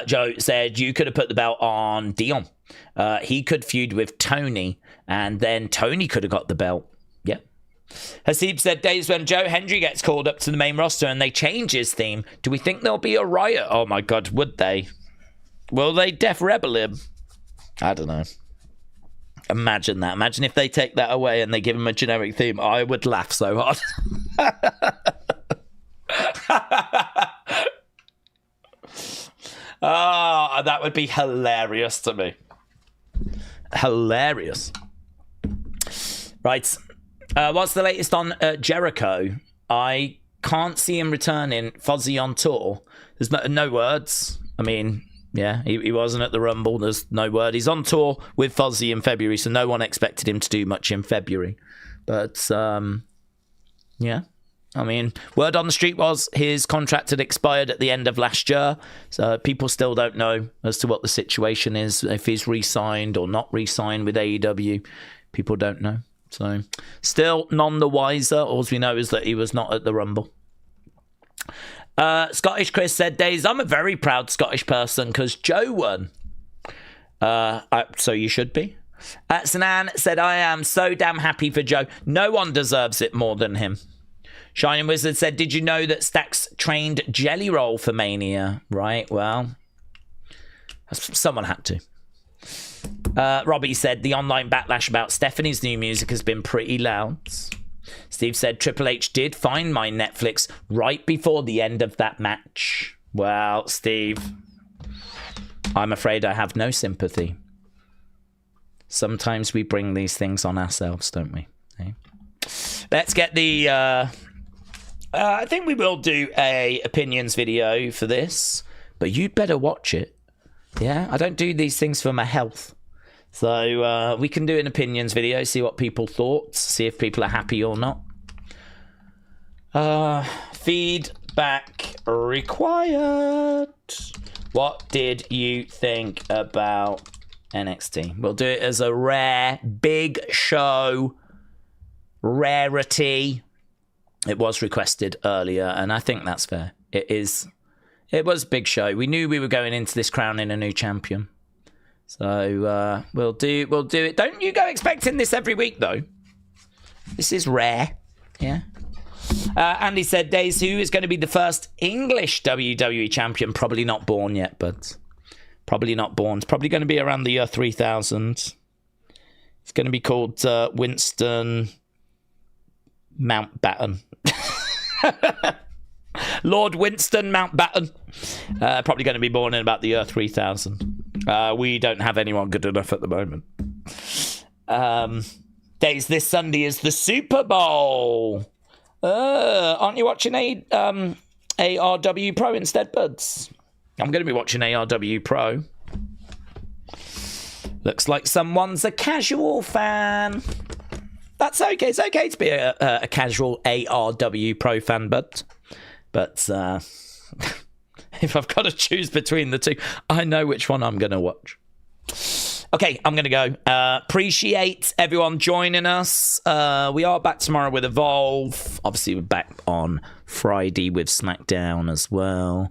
Joe said, you could have put the belt on Dion. He could feud with Tony, and then Tony could have got the belt. Yep. Hasib said, days when Joe Hendry gets called up to the main roster and they change his theme, do we think there'll be a riot? Oh my God, would they? Will they Def Rebel him? I don't know. Imagine that. Imagine if they take that away and they give him a generic theme. I would laugh so hard. Oh, that would be hilarious to me. Hilarious. Right. What's the latest on Jericho? I can't see him returning. Fozzy on tour. There's no words. I mean... yeah, he wasn't at the Rumble. There's no word. He's on tour with Fozzy in February, so no one expected him to do much in February. But, yeah. I mean, word on the street was his contract had expired at the end of last year. So people still don't know as to what the situation is, if he's re-signed or not re-signed with AEW. People don't know. So, still none the wiser. All we know is that he was not at the Rumble. Scottish Chris said, Days, I'm a very proud Scottish person because Joe won. So you should be. Sanan said, I am so damn happy for Joe. No one deserves it more than him. Shining Wizard said, did you know that Stax trained Jelly Roll for Mania? Right, well, someone had to. Robbie said, the online backlash about Stephanie's new music has been pretty loud. Steve said, Triple H did find my Netflix right before the end of that match. Well, Steve, I'm afraid I have no sympathy. Sometimes we bring these things on ourselves, don't we? Okay. Let's get the... I think we will do a opinions video for this, but you'd better watch it. Yeah, I don't do these things for my health. So we can do an opinions video, see what people thought, see if people are happy or not. Feedback required. What did you think about NXT? We'll do it as a rare, big show, rarity. It was requested earlier, and I think that's fair. It was a big show. We knew we were going into this crowning a new champion. So we'll do it. Don't you go expecting this every week, though. This is rare. Yeah. Andy said, Days, who is going to be the first English WWE champion? Probably not born yet, but probably not born. It's probably going to be around the year 3000. It's going to be called Winston Mountbatten. Lord Winston Mountbatten. Probably going to be born in about the year 3000. We don't have anyone good enough at the moment. Days, this Sunday is the Super Bowl. Aren't you watching ARW Pro instead, buds? I'm going to be watching ARW Pro. Looks like someone's a casual fan. That's okay. It's okay to be a casual ARW Pro fan, but if I've got to choose between the two, I know which one I'm going to watch. Okay, I'm going to go. Appreciate everyone joining us. We are back tomorrow with Evolve. Obviously, we're back on Friday with SmackDown as well.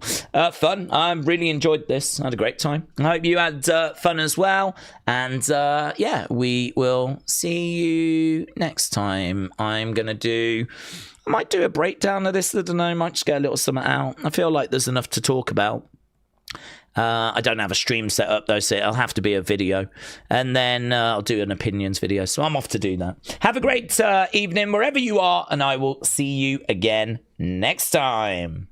Fun. I really enjoyed this. I had a great time. I hope you had fun as well. And yeah, we will see you next time. I might do a breakdown of this. I don't know. I might just get a little something out. I feel like there's enough to talk about. I don't have a stream set up though, so it'll have to be a video. And then I'll do an opinions video. So I'm off to do that. Have a great evening wherever you are, and I will see you again next time.